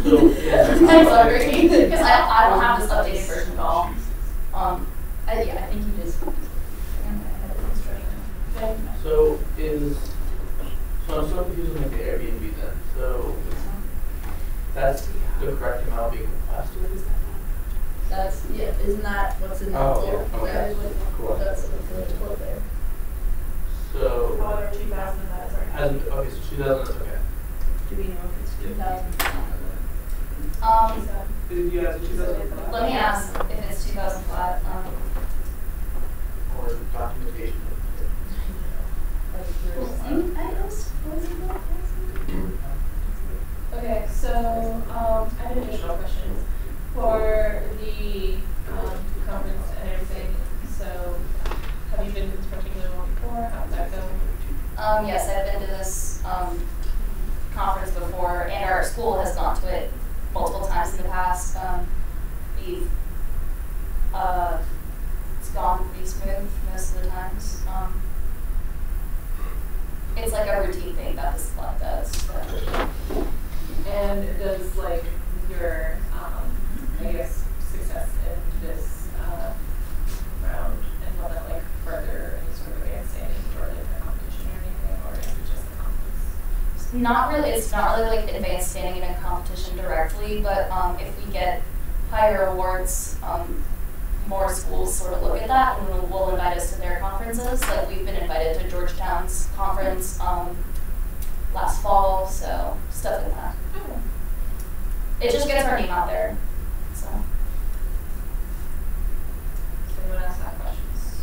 So, yeah. I'm sorry, because I don't have this updated version at all. I think you just. So I'm still confused with like the Airbnb then. So that's the correct amount being requested, is that? That's, yeah, isn't that what's in the Oh, quote? okay. That is Cool. That's what's in the quote there. So However, 2,000 of that is already. hasn't, okay, so 2,000 is okay. Do we know if it's 2,000? Did you ask 2,000? Let me ask if it's 2,000 flat. Or documentation? Okay, so I have additional questions for the conference and everything. So have you been to this particular one before? How did that go? Yes, I've been to this conference before, and our school has gone to it multiple times in the past. We've it's gone pretty smooth most of the times. It's like a routine thing that this club does. So. And does like your I guess success in this round involve that like further any sort of advanced standing or like a competition or anything, or is it just a conference? Not really. It's not really like advanced standing in a competition directly, but if we get higher awards, more schools sort of look at that and will invite us to their conferences. Like we've been invited to Georgetown's conference last fall, so stuff like that. It just gets our name out there. So. Does anyone else have questions?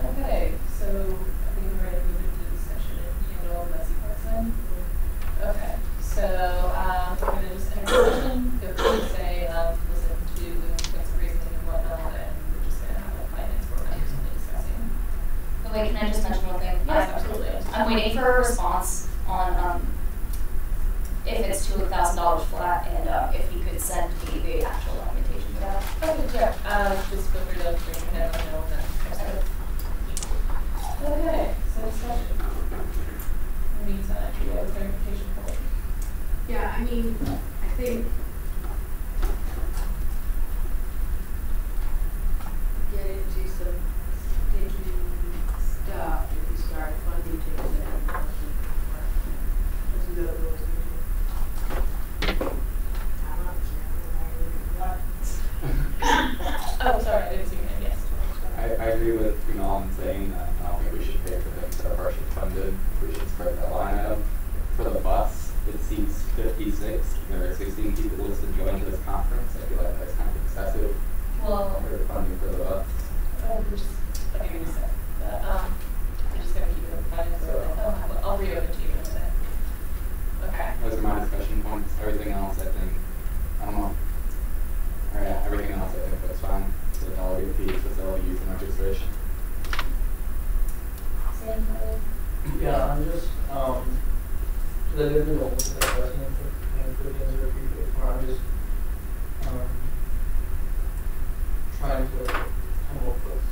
Okay, so I think we're ready to move into discussion and handle messy parts then. Okay, so we're going to just enter discussion. Feel free to say, listen to the points of reasoning and whatnot, and we're just going to have a finance board members only discussing. But wait, can I just mention one thing? Yes, absolutely. I'm waiting for a response on if it's $2,000 flat, and if you could send me the actual documentation for that. Okay, yeah. Just feel free to bring your hand on know that. Okay, so discussion. In the meantime, do you have a clarification for? Yeah, I mean, I think get into some sticky stuff if you start funding things that have not been before. What's the other rules? Oh, sorry, I didn't see your hand, yes. I agree with Kunal in saying that I don't think we should pay for things that are partially funded. We should spread that line item. For the bus, it seats 56. There are 16 people listed joining this conference. I feel like that's kind of excessive Well, for the funding for the bus. We're just, I think we just said, we're just going to keep it in finance. I'll reopen to you in a minute. Okay. Those are my discussion points. Everything else, I think, I don't know. Or yeah, everything else I think was fine. So the delegate fees, facility use, and registration. Same for Yeah, I'm just, so I didn't know what the question and put it into the previous part. I'm just trying to come up with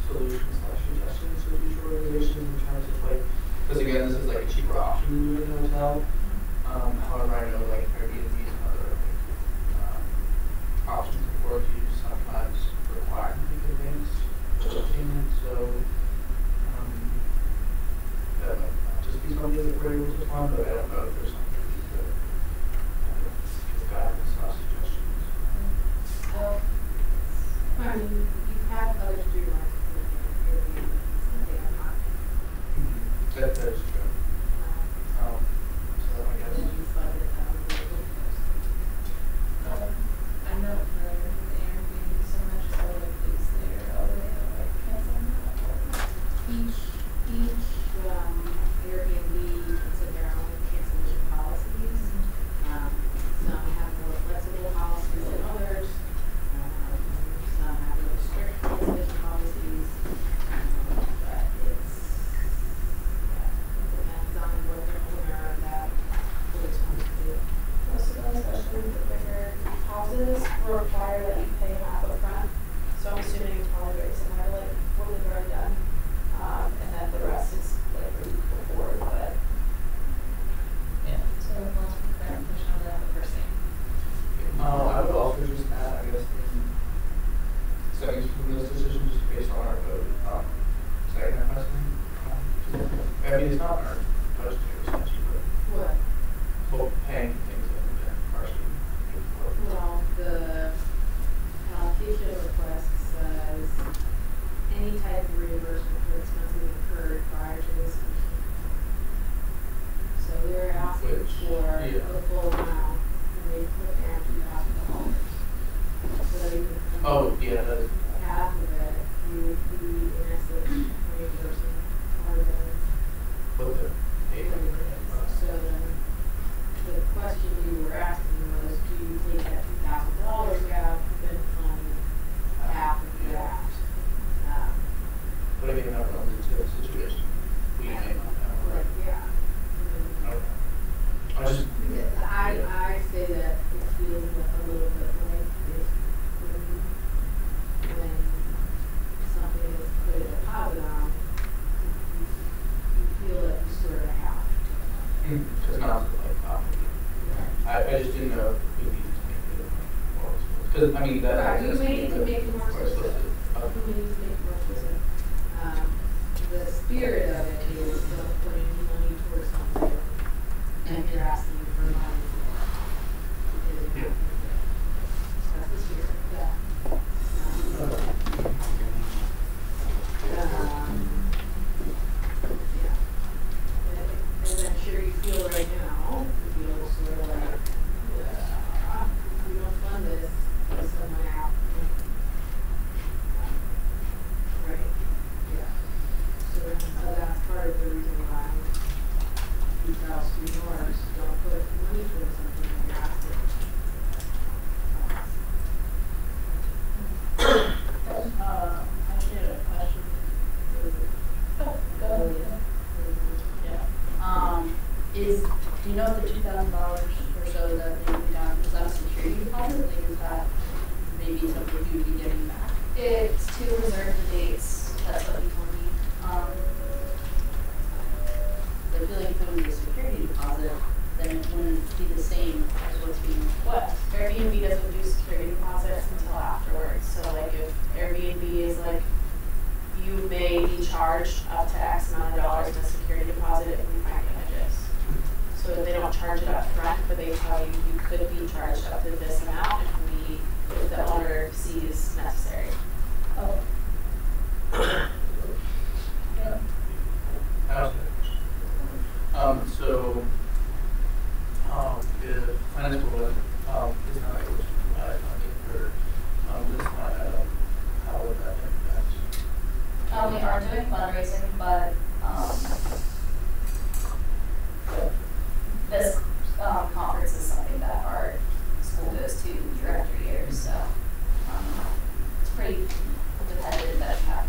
solutions / suggestions for future organizations in terms of like, because again, this is like a cheaper option than doing a hotel. However, I know like Airbnb and other options before you sometimes require to make advance payment, so that might not just be something that we're able to fund, but I don't know if there's something we could give guidance or suggestions. I mean, you have other student rights in Airbnb that they are not. That is true. So I guess. And you fund Yeah. the full amount, and they put down $2,000. So that you can. Oh, yeah, that is. Half of it, you would be in essence reimbursing part of it. What the pay for it. So then, the question you were asking was, do you take that $2,000 out, then fund half of the draft? But I mean, that runs into a situation. We may not have. Like, yeah. Okay. I was just. I say that it feels a little bit like this when something is put a deposit on, you feel that you sort of have to. Because not like I just didn't know if we needed to make it more explicit. Because I mean that. Right, you may need to make it more explicit. Okay. You may need to make it more explicit. The spirit of it is don't put any money towards something and you're asking for money for it. Because you're not gonna get it. That's the spirit of that. Yeah. As I'm sure you feel right now, you feel sort of like, if we don't fund this, there's someone out. Right, yeah. So that's part of the reason why we tell students don't put money towards something that you're asking. I actually had a question. Oh, go ahead. Yeah. Do you know if the $2,000 or so that they put down, is that a security deposit? Like, is that maybe something you would be getting back? It's to reserve the dates. That's what he told me. I feel like if it was a security deposit, then it wouldn't be the same as what's being requested. Airbnb doesn't do security deposits until afterwards. So like if Airbnb is like, you may be charged up to X amount of dollars in a security deposit if we find images. So they don't charge it up front, but they tell you you could be charged up to this amount if the owner sees necessary. Oh. Yeah. So, the finance board is not able to provide funding for this line item. How would that impact? We are doing fundraising, but this conference is something that our school goes to year after year, so it's pretty dependent that we have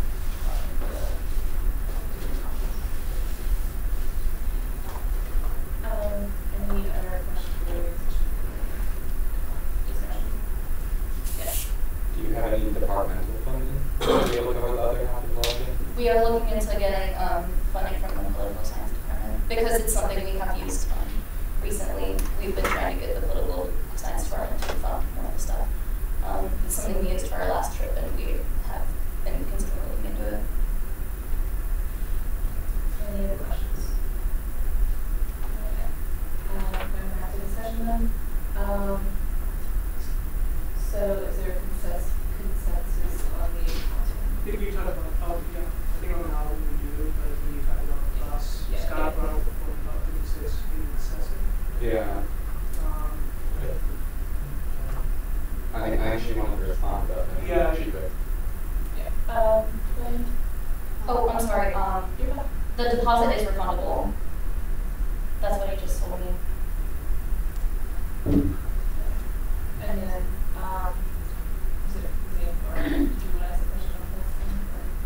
Any other questions? Yes. Do you have any departmental funding? Are you able to cover the other half of the budget? We are looking into getting funding from the political science department because it's something we have used recently. We've been trying to get the political science department to fund more of the stuff. It's something we used for our last trip, and we have been considering looking into it. Any other questions? Going back to the session then. So is there a consensus on the I think you talked about, yeah, I think on the album we do, but when you talk about the class, Scott brought up before about the consensus being necessary. Yeah. I think she wanted to respond to that. Yeah. She could. Oh, I'm sorry. The deposit is refundable. That's what he just told me. And then, is it, or do you want to ask a question on this?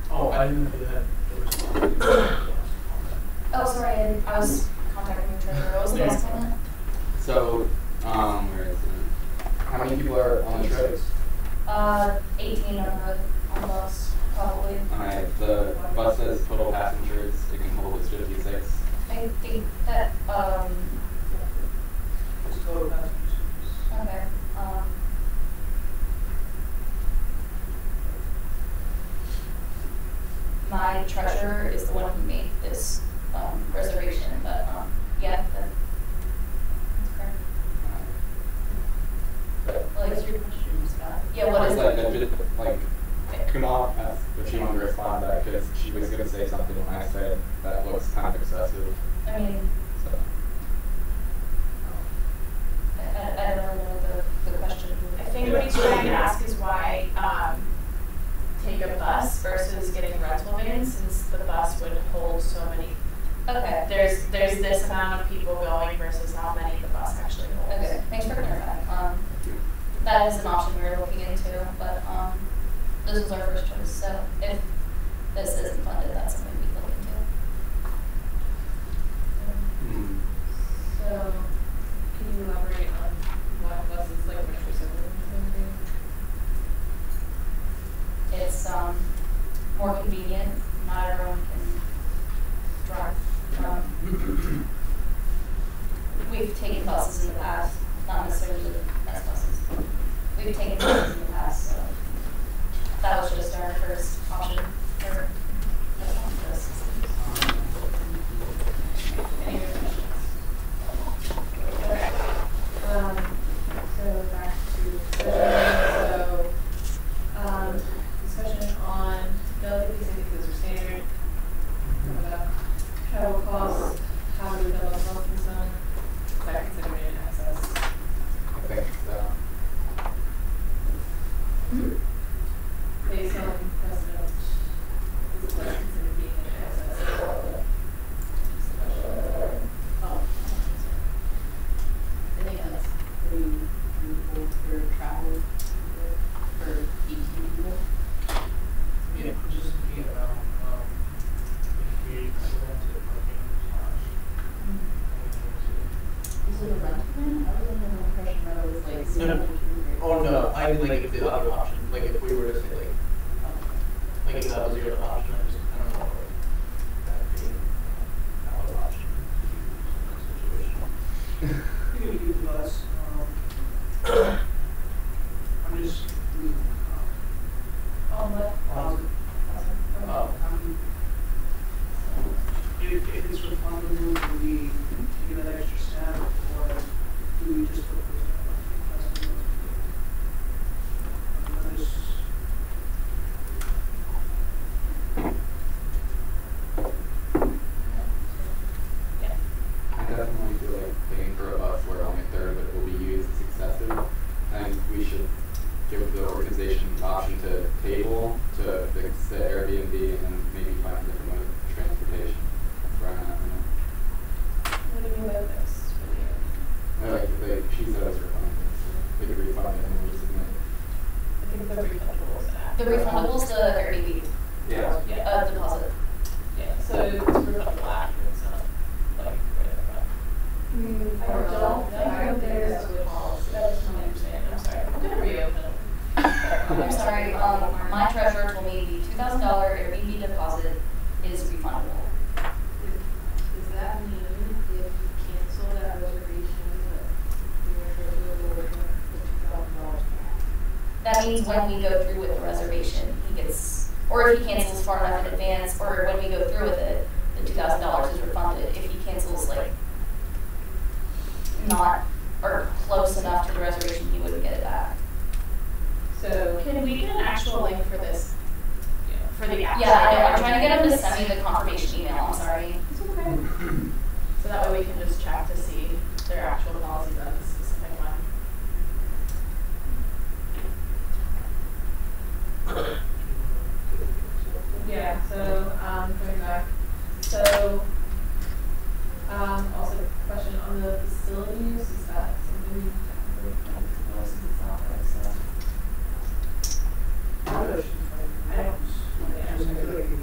Oh, I didn't know that. Oh, sorry. I was contacting the treasurer. What was the last one? So, where is it? How many people are on the trip? 18 on the bus, probably. Alright, the bus says total passengers, it can hold is 56. I think that, It's total passengers. okay. My treasurer is the one who made this reservation, but yeah, that's correct. Like, What's your question, Scott? yeah, what is like, it? Kunal asked if she wanted to respond to that because she was going to say something when I said that looks kind of excessive. I mean, So. this amount of people going versus how many the bus actually holds. Okay, thanks for clarifying. That is an option we were looking into, but this was our first choice, so if this isn't funded, that's something we can look into. So, can you elaborate on what buses, like which facilities are they? It's more convenient, not everyone can drive. We've taken buses in the past, not necessarily the best buses. We've taken buses in the past, so that was just our first option for this. Any other questions? Okay. So back to discussion on delegate fees. I think those are standard. Travel costs, how do we feel about health and zone? Is that considered an access? I think so. Based on precedent, is that considered being an access? Oh, I think that's pretty useful for travel for 18 people. Yeah, just thinking about if we implemented parking Is it a rental plan? I was under the impression that it was like. No. Oh no, I mean like if the other option, like if we were to say like if that was the other option, I don't know what that would be an other option situation. You can use the bus. I'm just. On what? Oh. If it's refundable, do we give that extra staff, or do we just put those staff? I definitely feel like paying for a bus where only a third of it will be used is excessive. And we should give the organization the option to table, to fix the Airbnb, and maybe find a different mode of transportation. That's where I'm at right now. What do you mean by this? Like she said it was refunded, so they could refund it and resubmit it. I think the refundables. The refundable's the Airbnb Yeah. deposit. Yeah, so it's refundable after, it's not like right up front. I don't think there's a policy. That was my understanding, I'm sorry. I'm gonna reopen it. I'm sorry, my treasurer told me the $2,000 Airbnb deposit is refundable. Does that mean if you cancel that reservation, that you're able to the $2,000 back? That means when we go through with the reservation, he gets, or if he cancels far enough in advance, or when we go through with it, the $2,000 is refunded. If he cancels like not or close enough to the reservation, he wouldn't get it back. So can we get an actual link for this? For the actual? Yeah, I know. I'm trying to get him to send me the confirmation email. I'm sorry. It's okay. So that way we can just check to see their actual policies on this specific one. Yeah, so going back, so also question on the facility use, is that something we technically know since it's not like so? I don't. I feel like you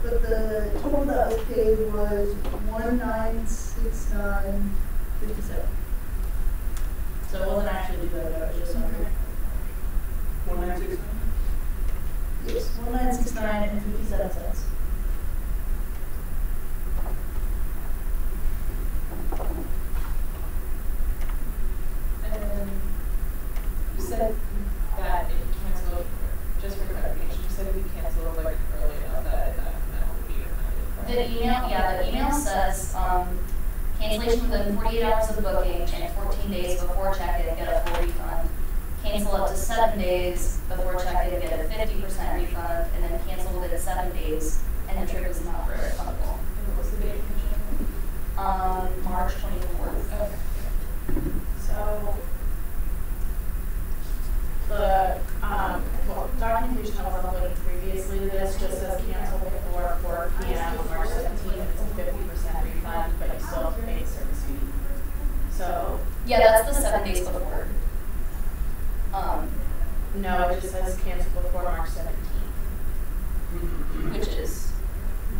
but the total that was paid was 1969.57. So it wasn't actually good, it was just under. 1969? Yes, 1969 and 57 cents. And you said that it canceled, just for clarification, you said we canceled like early enough that would be refunded. The email says, cancellation within 48 hours of booking and 14 days before check-in, get a full refund. Cancel up to 7 days before check-in, get a 50% refund, and then cancel within 7 days, and the trip is not refundable. And what was the date of the check-in? March 24th. Okay. So, the, documentation I was uploading previously to this just says cancel before 4 p.m. on March 17th, it's a 50% refund, but you still have to pay service fee. So. Yeah, that's the 7 days before. No, it just says cancel before March 17th. Which is?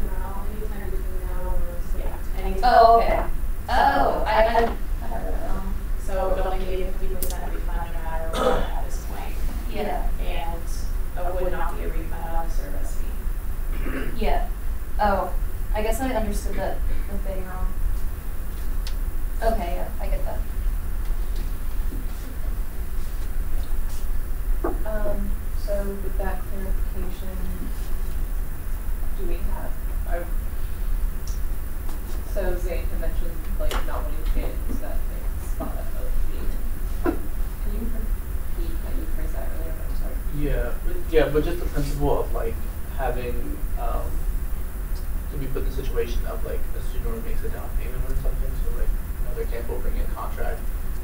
No, anytime between now and Yeah, anytime. Oh, okay. Oh, I heard that wrong. So it only gave 50% refund no matter what at this point. Yeah. And it would not be a refund on the service fee. Yeah. Oh, I guess I understood the thing wrong. Okay, yeah, I get that. So with that clarification, do we have, so Zane had mentioned like not wanting kids that they spot of being, can you repeat how you phrased that earlier? I'm sorry. Yeah, but just the principle of like having, to be put in the situation of like a student who makes a down payment or something, so like, their camp will bring in a contract,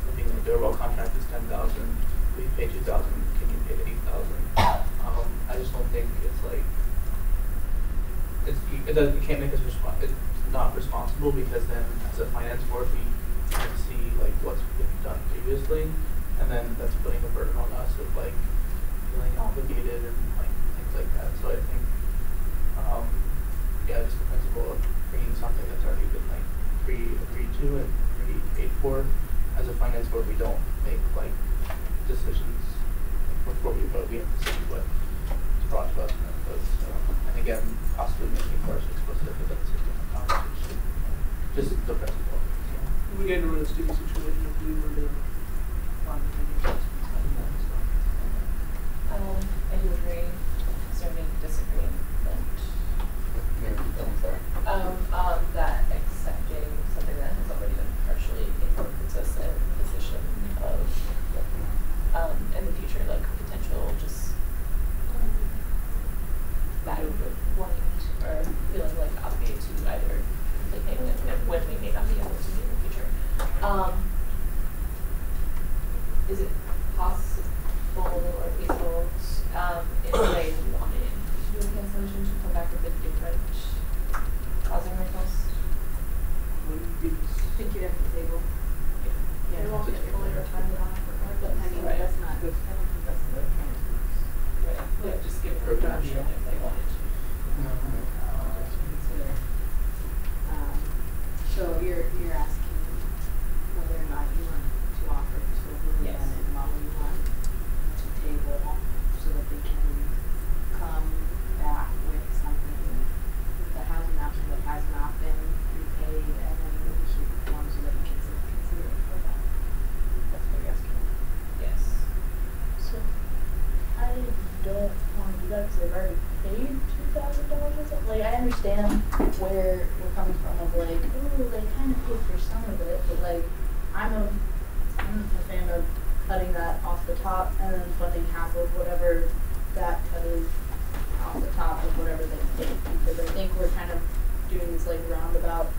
looking like their well contract is 10,000, we pay 2,000, can you pay 8,000? I just don't think it's like, you can't make us it's not responsible, because then as a finance board we can see like what's been done previously, and then that's putting a burden on us of like feeling obligated and like things like that. So I think, yeah, just the principle of bringing something that's already been like pre-agreed to and paid for. As a finance board, we don't make like decisions before we vote. We have to see what's brought to us and then vote. So, and again, possibly making course explicit, but that's a different conversation. Just the principle. So. We get into a sticky situation if we were to find I do agree, certainly disagree, that accepting something that has already been partially informed puts us in a position of, in the future, like potential just bad wanting or feeling like obligated to either complete payment and when we may not be able to in the future. Is it possible or feasible, if they wanted to do a cancellation to come back with a different housing request? I think you'd have to table. Yeah, it won't get fully refunded on it regardless. I mean, Right. that's not, I don't think that's the way it works. Right, like just give her an option if they wanted to. Consider. So you're asking whether or not you want to offer this over Yes. and while you want to table so that they can come back with something, the housing option that has not been repaid, and then we keep it form so that we can consider it for that. That's what you're asking. Yes. So, I don't want to do that because they've already paid $2,000 or something. Like, I understand where we're coming from of like, ooh, they kind of paid for some of it, but like, I'm a fan of cutting that off the top and then funding half of whatever that cut is off the top of whatever they paid, because I think we're kind of doing this like roundabout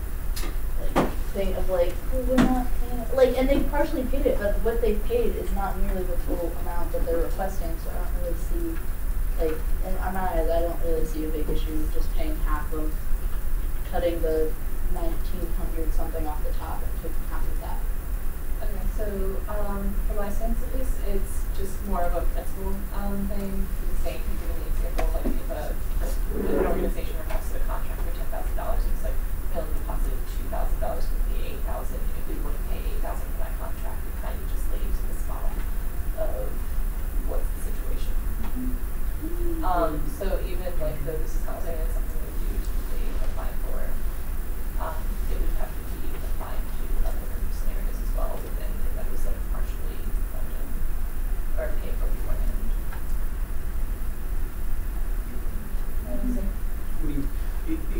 like thing of like, oh, we're not paying it. Like, and they partially paid it, but what they paid is not nearly the full amount that they're requesting, so I don't really see, like, in my eyes, I don't really see a big issue with just paying half of, cutting the 1,900 something off the top and taking half of that. Okay, so from my sense at least, it's just more of a principle thing. For the sake of giving the example, like if an organization requests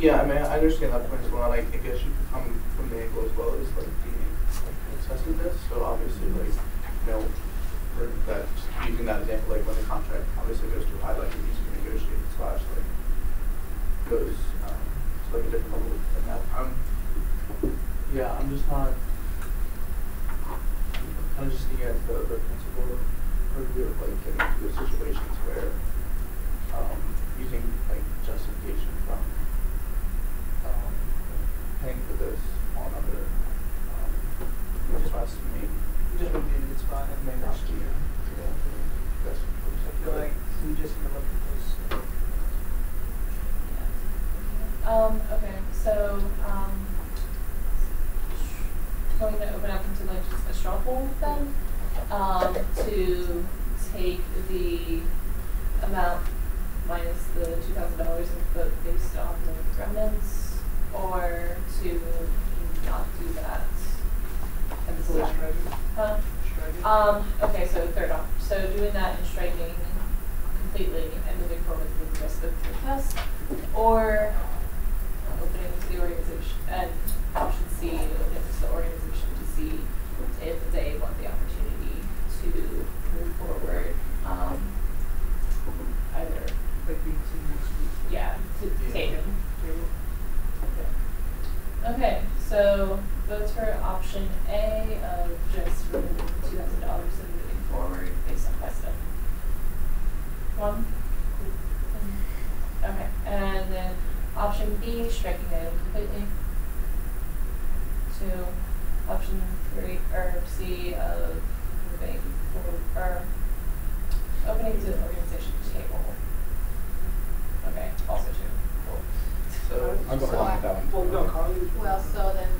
Yeah, I mean, I understand that point as well, and I guess you could come from the angle as well as like the accessibility. So obviously, like, you know, for that, just using that example, like when the contract obviously goes too high, like it needs to be negotiated / like goes to like a different level than that. Yeah, I'm just not. I'm kind of just thinking as the principal review of like getting into those situations where using like justification from paying for this on other requests may Just would be a good spot. may not be best. I feel like we just need to look at those. Okay, so, going to open up into like just a straw poll then, to take the amount minus the $2,000 and put based on the remnants, or to not do that. And this is okay, so third off. So doing that and striking completely and moving forward with the rest of the test, or opening to the organization and option C, opening to the organization to see if they want the opportunity to move forward. Either Like being seen next week. yeah, to take it. Okay, so votes for option A of just removing $2,000 and moving forward based on precedent. One. Okay, and then option B, striking it completely. 2. Option 3 or C of moving forward or opening to the organization table. Okay, also 2. Cool. So I'll go along with that one. Well, no, Carly. Well, so then,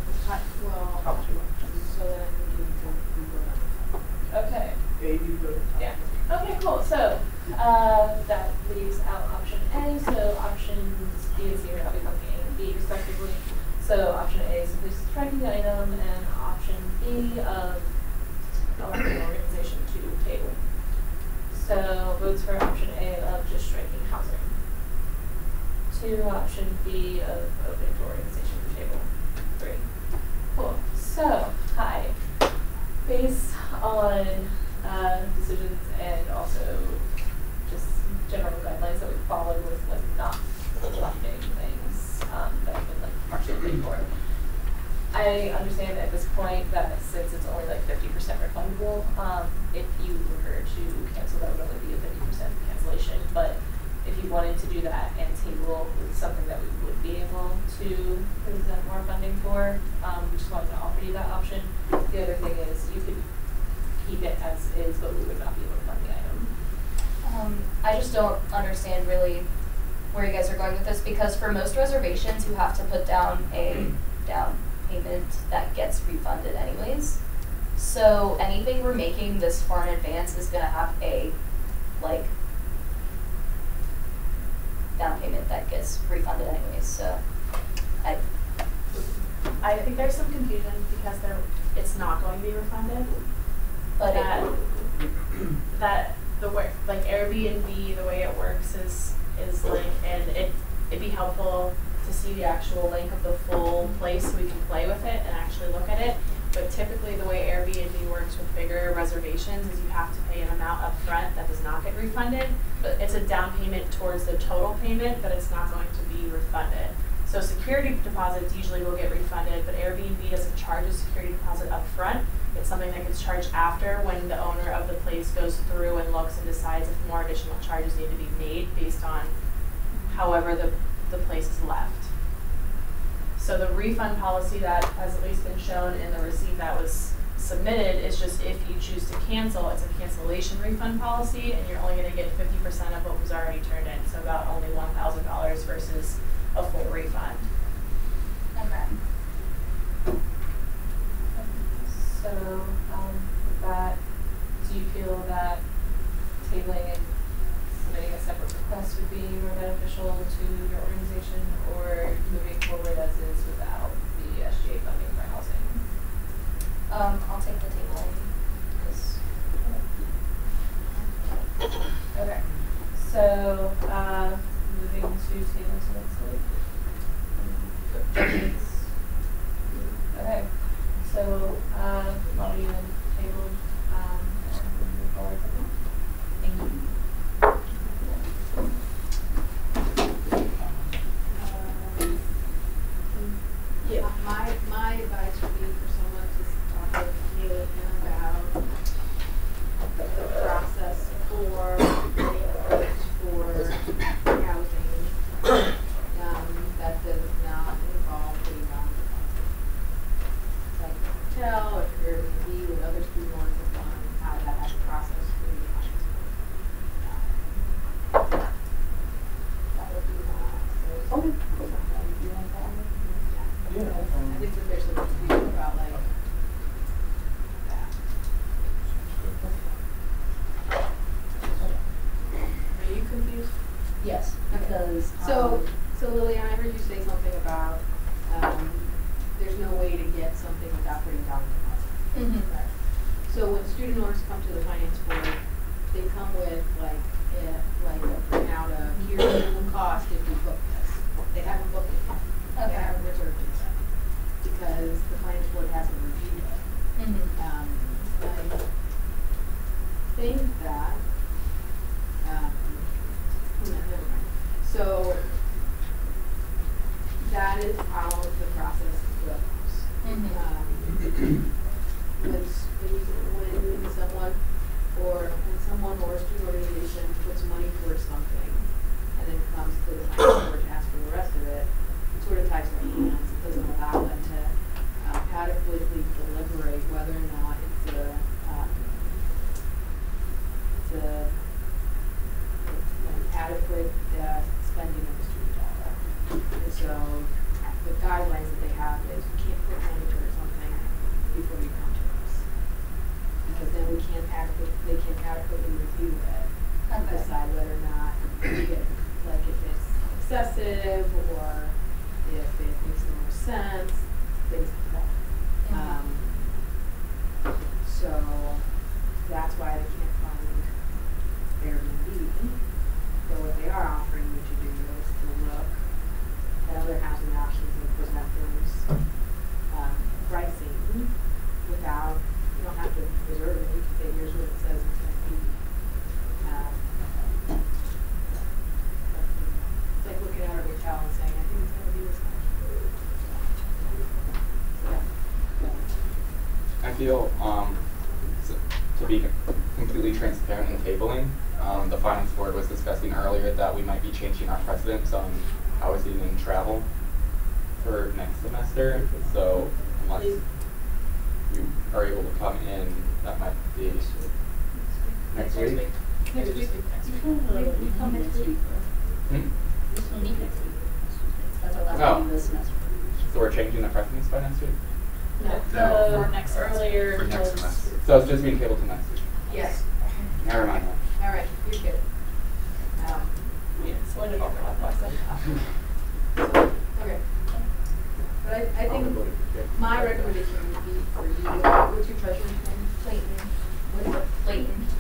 well, Top 2. so then we can go on. Okay. A, you go to the top. Yeah. Okay, cool. So that leaves out option A. So options B and C are now becoming A and B respectively. So option A is simply striking the item, and option B of allowing the organization to table. So votes for option A of just striking housing. 2, option B of opening to organization to table. 3. Cool. So, hi. Based on decisions and also just general guidelines that we followed with like not funding things that have been like partially paid for. I understand at this point that since it's only like 50% refundable, if you were to cancel, that would only be a 50% cancellation. But if you wanted to do that and table with something that we would be able to present more funding for, we just wanted to offer you that option. The other thing is you could keep it as is, but we would not be able to fund the item. I just don't understand really where you guys are going with this, because for most reservations, you have to put down a down payment that gets refunded anyways. So anything we're making this far in advance is gonna have a like down payment that gets refunded anyways. So I think there's some confusion because it's not going to be refunded. But that the way like Airbnb, the way it works is like, and it'd be helpful to see the actual link of the full place so we can play with it and actually look at it. But typically the way Airbnb works with bigger reservations is you have to pay an amount up front that does not get refunded. But it's a down payment towards the total payment, but it's not going to be refunded. So security deposits usually will get refunded, but Airbnb doesn't charge a security deposit up front. It's something that gets charged after, when the owner of the place goes through and looks and decides if more additional charges need to be made based on however the place is left. So the refund policy that has at least been shown in the receipt that was submitted is just if you choose to cancel, it's a cancellation refund policy, and you're only going to get 50% of what was already turned in, so about only $1,000 versus a full refund. okay. So with that, do you feel that tabling and submitting a separate request would be more beneficial to your organization, or moving forward as is without the SGA funding for housing? I'll take the tabling. Okay. So moving to Okay. I think that there's some confusion about like that. Are you confused? Yes. Because, So Lillian, I heard you say something about, there's no way to get something without putting down a deposit. Right? So when student owners come to the finance board, they come with like a printout of here's what it will cost if we book this. They haven't booked it yet. Okay. They haven't reserved it yet. Because the finance board hasn't reviewed it. I think that, never mind. So that is how the process goes. When someone or a student organization puts money towards something and then comes to the finance board to ask for the rest of it, it sort of ties their hands. It doesn't allow them to adequately deliberate whether or not it's an adequate spending of a student dollar. And so the guidelines that they have is you can't put money towards something before you come to us. Because then they can't adequately review it and decide whether or not if it's excessive or if it makes more sense, things like that. So that's why they can't fund Airbnb. So what they are offering you to do is to look at other housing options and present those pricing without, you don't have to reserve it, you can say here's what it says it's going to be. It's like looking at a hotel and saying, I think it's going to be this much. I feel, to be completely transparent in tabling, the finance board was discussing earlier that we might be changing our precedents on housing and travel for next semester. So unless you are able to come in, that might be next week. Next week. We come next week. We still meet next week. That's our last Oh. meeting this semester. So we're changing the precedents by next week? No, for next earlier. For next was- semester. So it's just being tabled to next week? Yes. Never mind that. All right, you're good. Yeah, so I didn't know about that. Okay. But I think my recommendation would be for you, what's your treasurer's name? Clayton. What is it?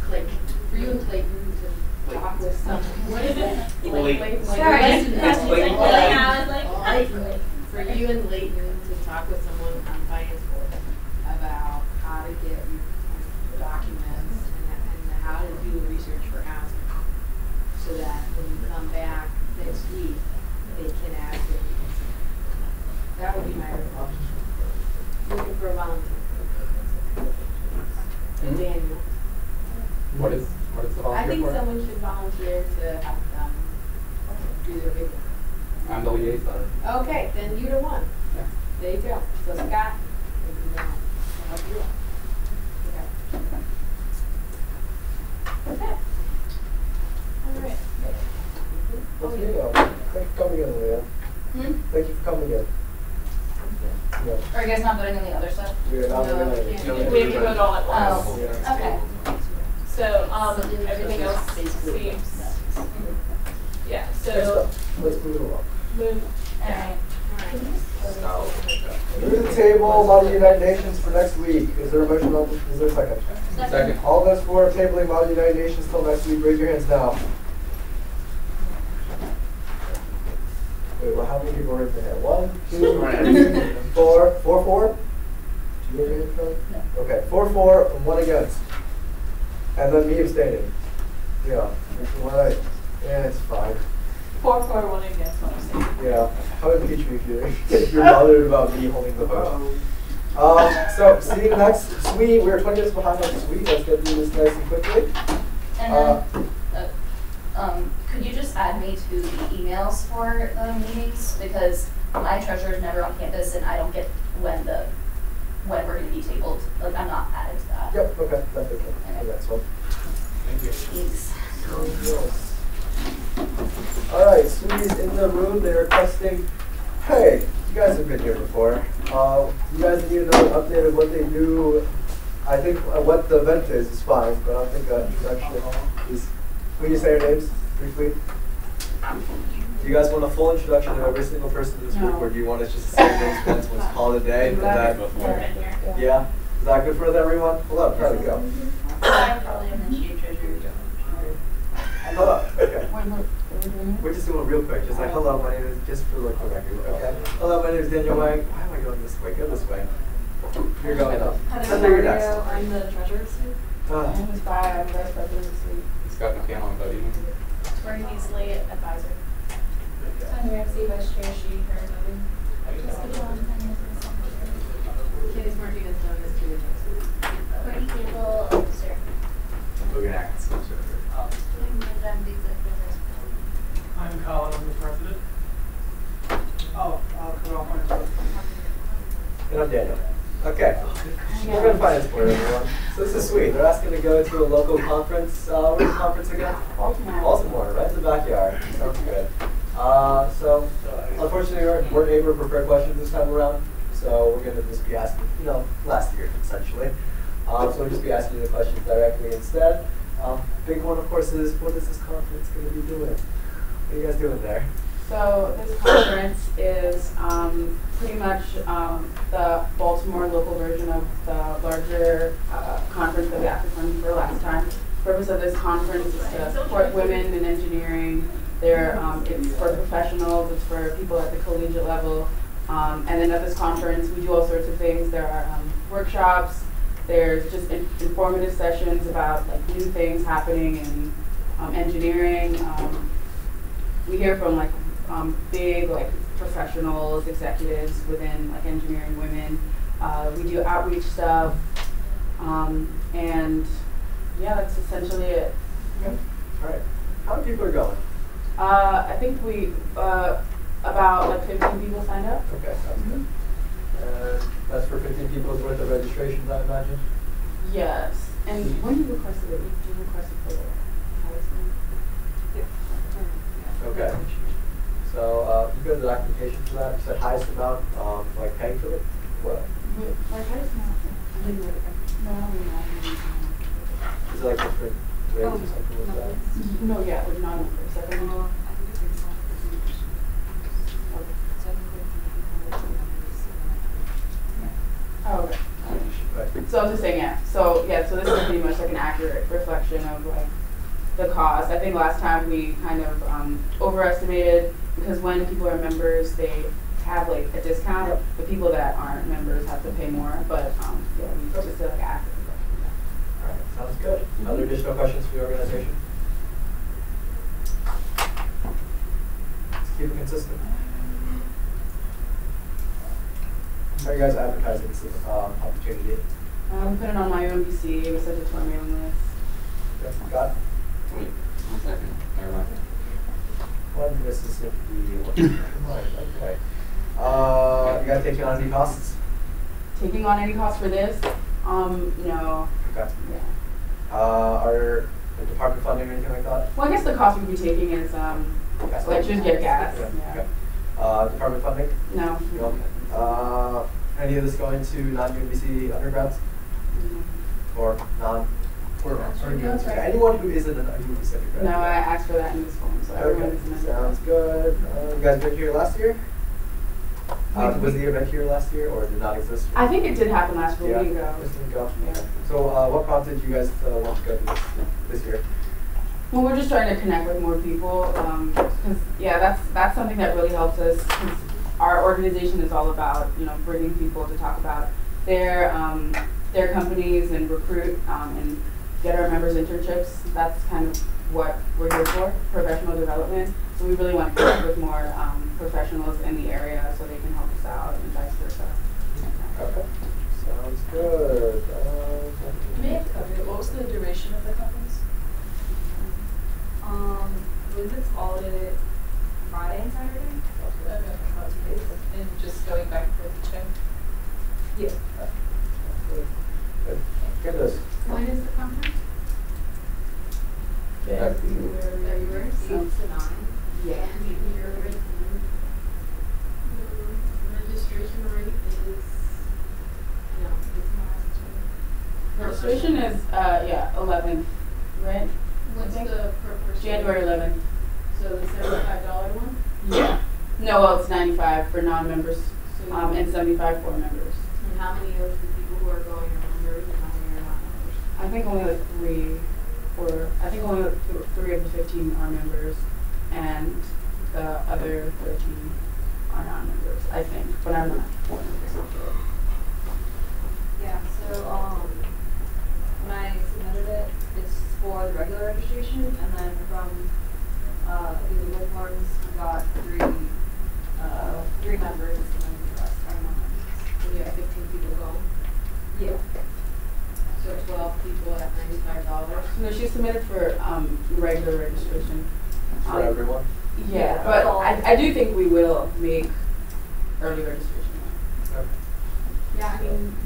Clayton. For you and Clayton to talk with someone. What is it? Clayton. Sorry. It's Clayton. Clayton. For you and Clayton to talk with someone on finance board about how to get documents and how to do the research for housing. So that when you come back next week, they can ask it. That would be my recommendation. Looking for a volunteer. Daniel. What is the volunteer I think for? someone should volunteer to have them do their paperwork. I'm the liaison. Okay, then you're the one. Yeah. There you go. So Scott, if you want, I'll help you out. Okay. All right. Thank you for coming in, Leah. Thank you for coming in. Yeah. Are you guys not voting on the other stuff? We are not voting on it. We have to vote all at once. Oh, okay. So, everything else seems, yeah, so. Let's move it along. Move. Alright. Move the table, Model United Nations for next week. Is there a motion on, is there a second? Second. All those for tabling Model United Nations till next week, raise your hands now. Wait, well, how many people raised their hand? 1, 2, 3, 4. 4? Did you raise your hand, Charlie? No. Okay, 4, and 1 against. And then me abstaining. Yeah. Right. Yeah, it's fine. 4 for 1 against 1 abstention. Yeah. How impeach me if you're bothered about me holding the vote. So seeing next suite, we're 20 minutes behind on suite. Let's get through this nice and quickly. And then, could you just add me to the emails for the meetings? Because my treasurer's never on campus and I don't get when we're going to be tabled. Like, I'm not added to that. Yep, okay, that's okay. The next one. Thank you. Thanks. Yes. Alright, Sweeties in the room, they're requesting, hey, you guys have been here before. You guys need to know an update of what they do. I think what the event is fine, but I don't think an introduction is. Will you say your names briefly? Do you guys want a full introduction of every single person in this group, or do you want us just to say your names once, let's call it a day? And that, yeah? Is that good for everyone? Hold up, there we go. I'm probably initiate treasurer. Hello, okay. We're just doing it real quick. Just like, hello, my name is, just for the quick record, okay? Hello, my name is Daniel Wang. Why am I going this way? Go this way. You're going up. Heather, you're next. I'm the treasurer of Sleep. My name is Bai, I'm vice president of Sleep. Scott McCann on buddy. Tori Beasley, advisor. Sonia Ramsey, vice chair, she, her, voting. Candice Martinez, known as Julie Johnson. Courtney Campbell, officer. Logan Atkins. I'm Colin, I'm the president. Oh, I'll cut off my phone. And I'm Daniel. Okay. We're going to finance for everyone. So this is sweet. They're asking to go to a local conference. Where's the conference again? Baltimore, right in the backyard. Sounds good. So unfortunately, we weren't able to prepare questions this time around. So we're going to just be asking, last year, essentially. So we'll just be asking you the questions directly instead. Big one, of course, is what is this conference going to be doing? What are you guys doing there? So this conference is pretty much the Baltimore local version of the larger conference that we actually funded for last time. The purpose of this conference is to support women in engineering. It's for professionals, it's for people at the collegiate level. And then at this conference, we do all sorts of things. There are workshops, there's just informative sessions about like new things happening in engineering. We hear from like big like professionals, executives within like engineering women. We do outreach stuff, and yeah, that's essentially it. Okay. All right. How many people are going? I think we about like 15 people signed up. Okay, sounds good. That's for 15 people's worth of registrations, I imagine. Yes. And when you requested it, you requested for the highest one? Okay. So you got the application for that. You said highest amount, like paying for it. What? Like highest amount. No. Is it like different rates or something like that? No, yeah, we're not. Oh, okay. Right. So I was just saying, yeah. So this is pretty much like an accurate reflection of like the cost. I think last time we kind of overestimated because when people are members, they have like a discount. Yep. The people that aren't members have to pay more. But yeah, we just did like an accurate reflection. All right, sounds good. Other additional questions for the organization? Let's keep it consistent. How are you guys advertising this opportunity? We put it on my UMBC. We sent it to our mailing list. Yes, got it. Wait, 1 second. Never mind. One Mississippi. Okay. You guys taking on any costs? Taking on any costs for this? No. Okay. Yeah. Are the department funding or anything like that? Well, I guess the cost we'd be taking is like just get gas. Yeah. Yeah. Okay. Department funding? No. Okay. Any of this going to non-UMBC undergrads? Or non? Anyone who isn't an UMBC undergrad? No, I asked for that in this form, so everyone is an undergrad. Sounds good. You guys been here last year? Was the event here last year, or did not exist? I think it did happen last year. Yeah, We go. just didn't go. Yeah. So, what prompted you guys to want to go to this year? Well, we're just trying to connect with more people, because yeah, that's something that really helps us. 'Cause our organization is all about bringing people to talk about their companies and recruit and get our members internships. That's kind of what we're here for, professional development. So we really want to connect with more professionals in the area so they can help us out and vice versa. Okay, sounds good. May have covered it. What was the duration of the conference? I believe it's all day Friday and Saturday. And just going back and forth each time? Yeah. Good. Goodness. When is the conference? Yeah. February 6th to 9. Yeah. Registration is, 11th, right? What's the per person? January 11th. So the $75 one? Yeah. No, well, it's 95 for non-members, and 75 for members. And how many of the people who are going are members and how many are not members? I think only like 3 of the 15 are members, and the other 13 are non-members, I think, but I'm not 100% sure. Yeah, so when I submitted it, it's for the regular registration, and then from the Google Forms, we got three members, and then the rest are non-members. And you have 15 people going? Yeah. So 12 people at $95? No, she submitted for regular registration. For everyone? Yeah, but I do think we will make early registration. Okay. Yeah, I mean,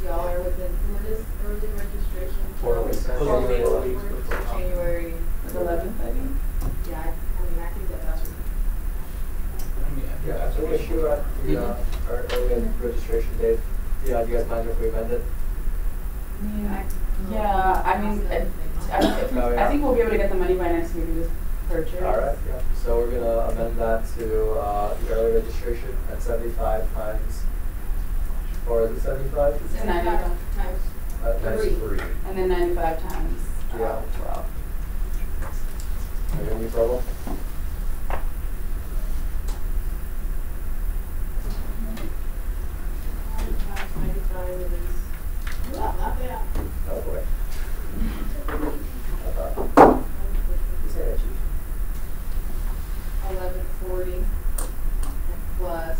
y'all are within, what is early registration? 4 weeks. 4 weeks 4 weeks before before. January 11th, I think. Yeah, I mean, I think that's what. Yeah, so we issue at the our early registration date. Yeah, do you guys mind if we amend it? Yeah, I mean, I think we'll be able to get the money by next week and just purchase. All right, yeah. So we're gonna amend that to the early registration at 75 times, or is it 75? It's 95 times times 3. And then 95 times 12. Are you any problem? Oh boy. You say that, Chief. 1140 plus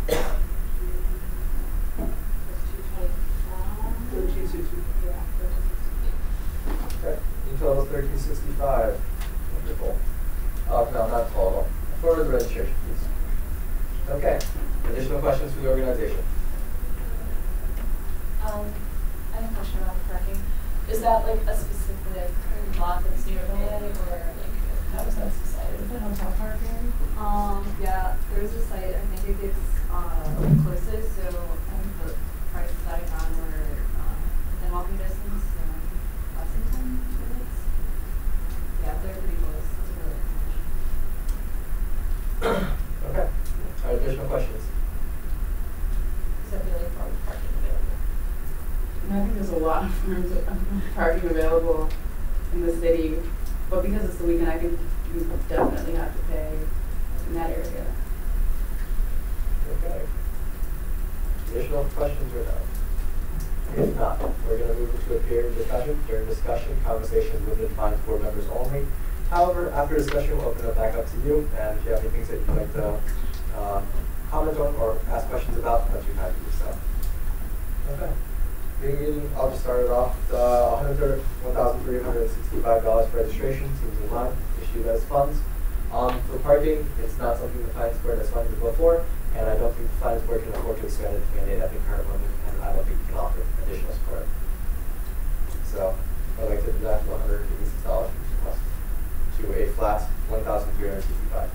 225. Yeah, Okay. In total, 1365. Wonderful. Oh, no, not total. For the registration, please. Okay. Additional questions for the organization? I have a question about the parking. Is that like a specific lot that's nearby, or like how is that decided? Is it hotel parking? Yeah, there's a site, I think it gets closest, so I think the prices that I found were within walking distance, so less than 10 minutes. Yeah, they're pretty close. That's really information. Okay. All right, additional questions? Is that the only form of parking available? And I think there's a lot of forms of parking available in the city, but because it's the weekend, I think you definitely have to pay in that area. Okay. Additional questions or no? If not, we're going to move into a period of discussion. During discussion, conversations will be defined for board members only. However, after discussion, we'll open it back up to you, and if you have any things that you'd like to comment on or ask questions about, that you have to do so. Okay. I'll just start it off. $1,365 for registration seems in line, issued as funds. For parking, it's not something the finance board has funded before, and I don't think the finance board can afford to expand it to mandate at the current moment, and I don't think we can offer additional support. So I'd like to deduct $186 plus to a flat $1,365.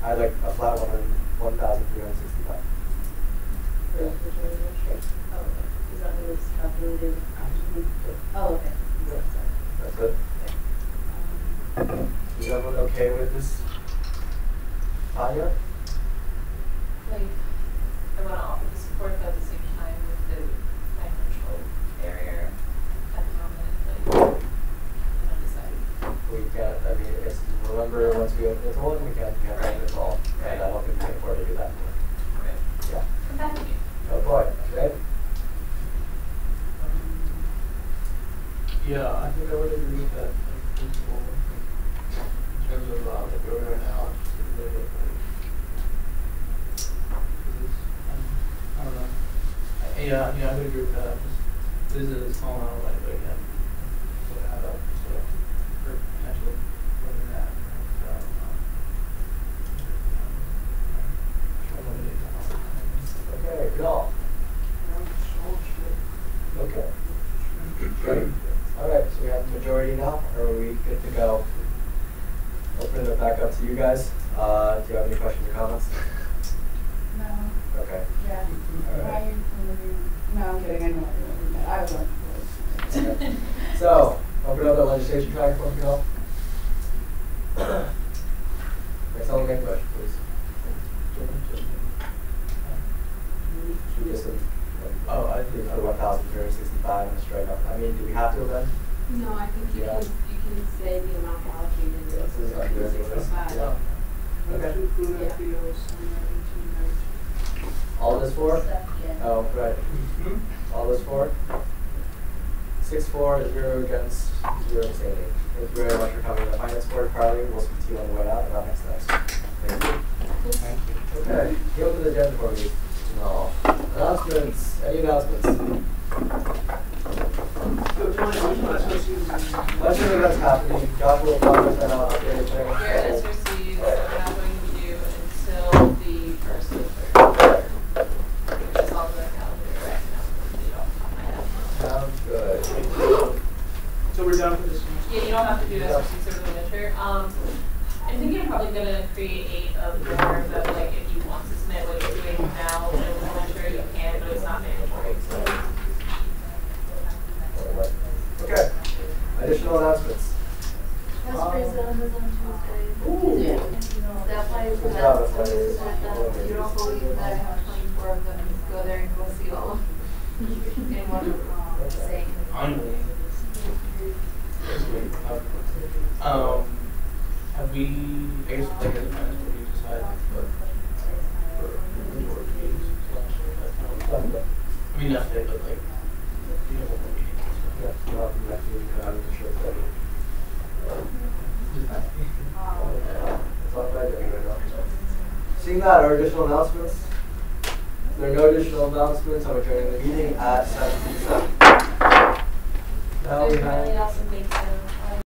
I'd like a flat $1,365. Oh, is that what it's calculated? Oh, okay. That's it. Is everyone okay with this? Tanya? Like, I want to offer the support, but at the same time with the financial barrier at the moment, like, I'm undecided. We can't, I mean, it's, remember, once we open the door, we can't open it all. And I don't think we can afford to do that. Right. Yeah. Compatibility. Oh boy, okay? Yeah, I think I would agree with that in principle. In terms of like where we are now, just a little bit like, I don't know. Yeah, I would agree with that. Just, this is a small amount of money, but again, would add up so for potentially more than that. Okay, Bill. Okay. Great. All right, so we have the majority now. Are we good to go? Open it back up to you guys. Do you have any questions or comments? No. Okay. No, I'm kidding. I know everyone did. I was on the board. So, open up the legislation track before we go. Next, someone make a motion, please. Should we just, oh, I think for 1,365 and strike up. I mean, do we have to then? No, I think you Yeah. can say the amount allocated to This is under this. 365. Yeah. Okay. Yeah. All this for? Yeah. Oh, right. All this for? 6 for, 0 against, 0 abstaining. Thank you very much for coming to the finance board, Carly. We'll speak to you on the way out about next steps. Thank you. Thank you. Okay, get over to the agenda for me. No. Announcements. Any announcements? Let's see what's happening. Josh will comment on our updated thing. Your SRCs are not going to be due until the 1st of the 3rd. Which is all the calendar right now. Sounds good. So we're done for this one? Yeah, you don't have to do SRCs over the winter. I'm thinking I'm probably gonna create a form that, like, if you want to submit what you're doing now over the winter, you can, but it's not mandatory. So. Okay. Additional announcements. Raspberries on Tuesday. Ooh. That place, Good job, that's why that you don't believe that I have 24 of them, just go there and go see all of them. In one same. Have we, I guess, like, as a finance board, we decided for board meetings / I mean, not today, but like, we have one more meeting. Yeah, well, next week, I'm sure it's ready. That's all I do right now. Seeing that, are additional announcements? If there are no additional announcements, I'm adjourning the meeting at 7:57.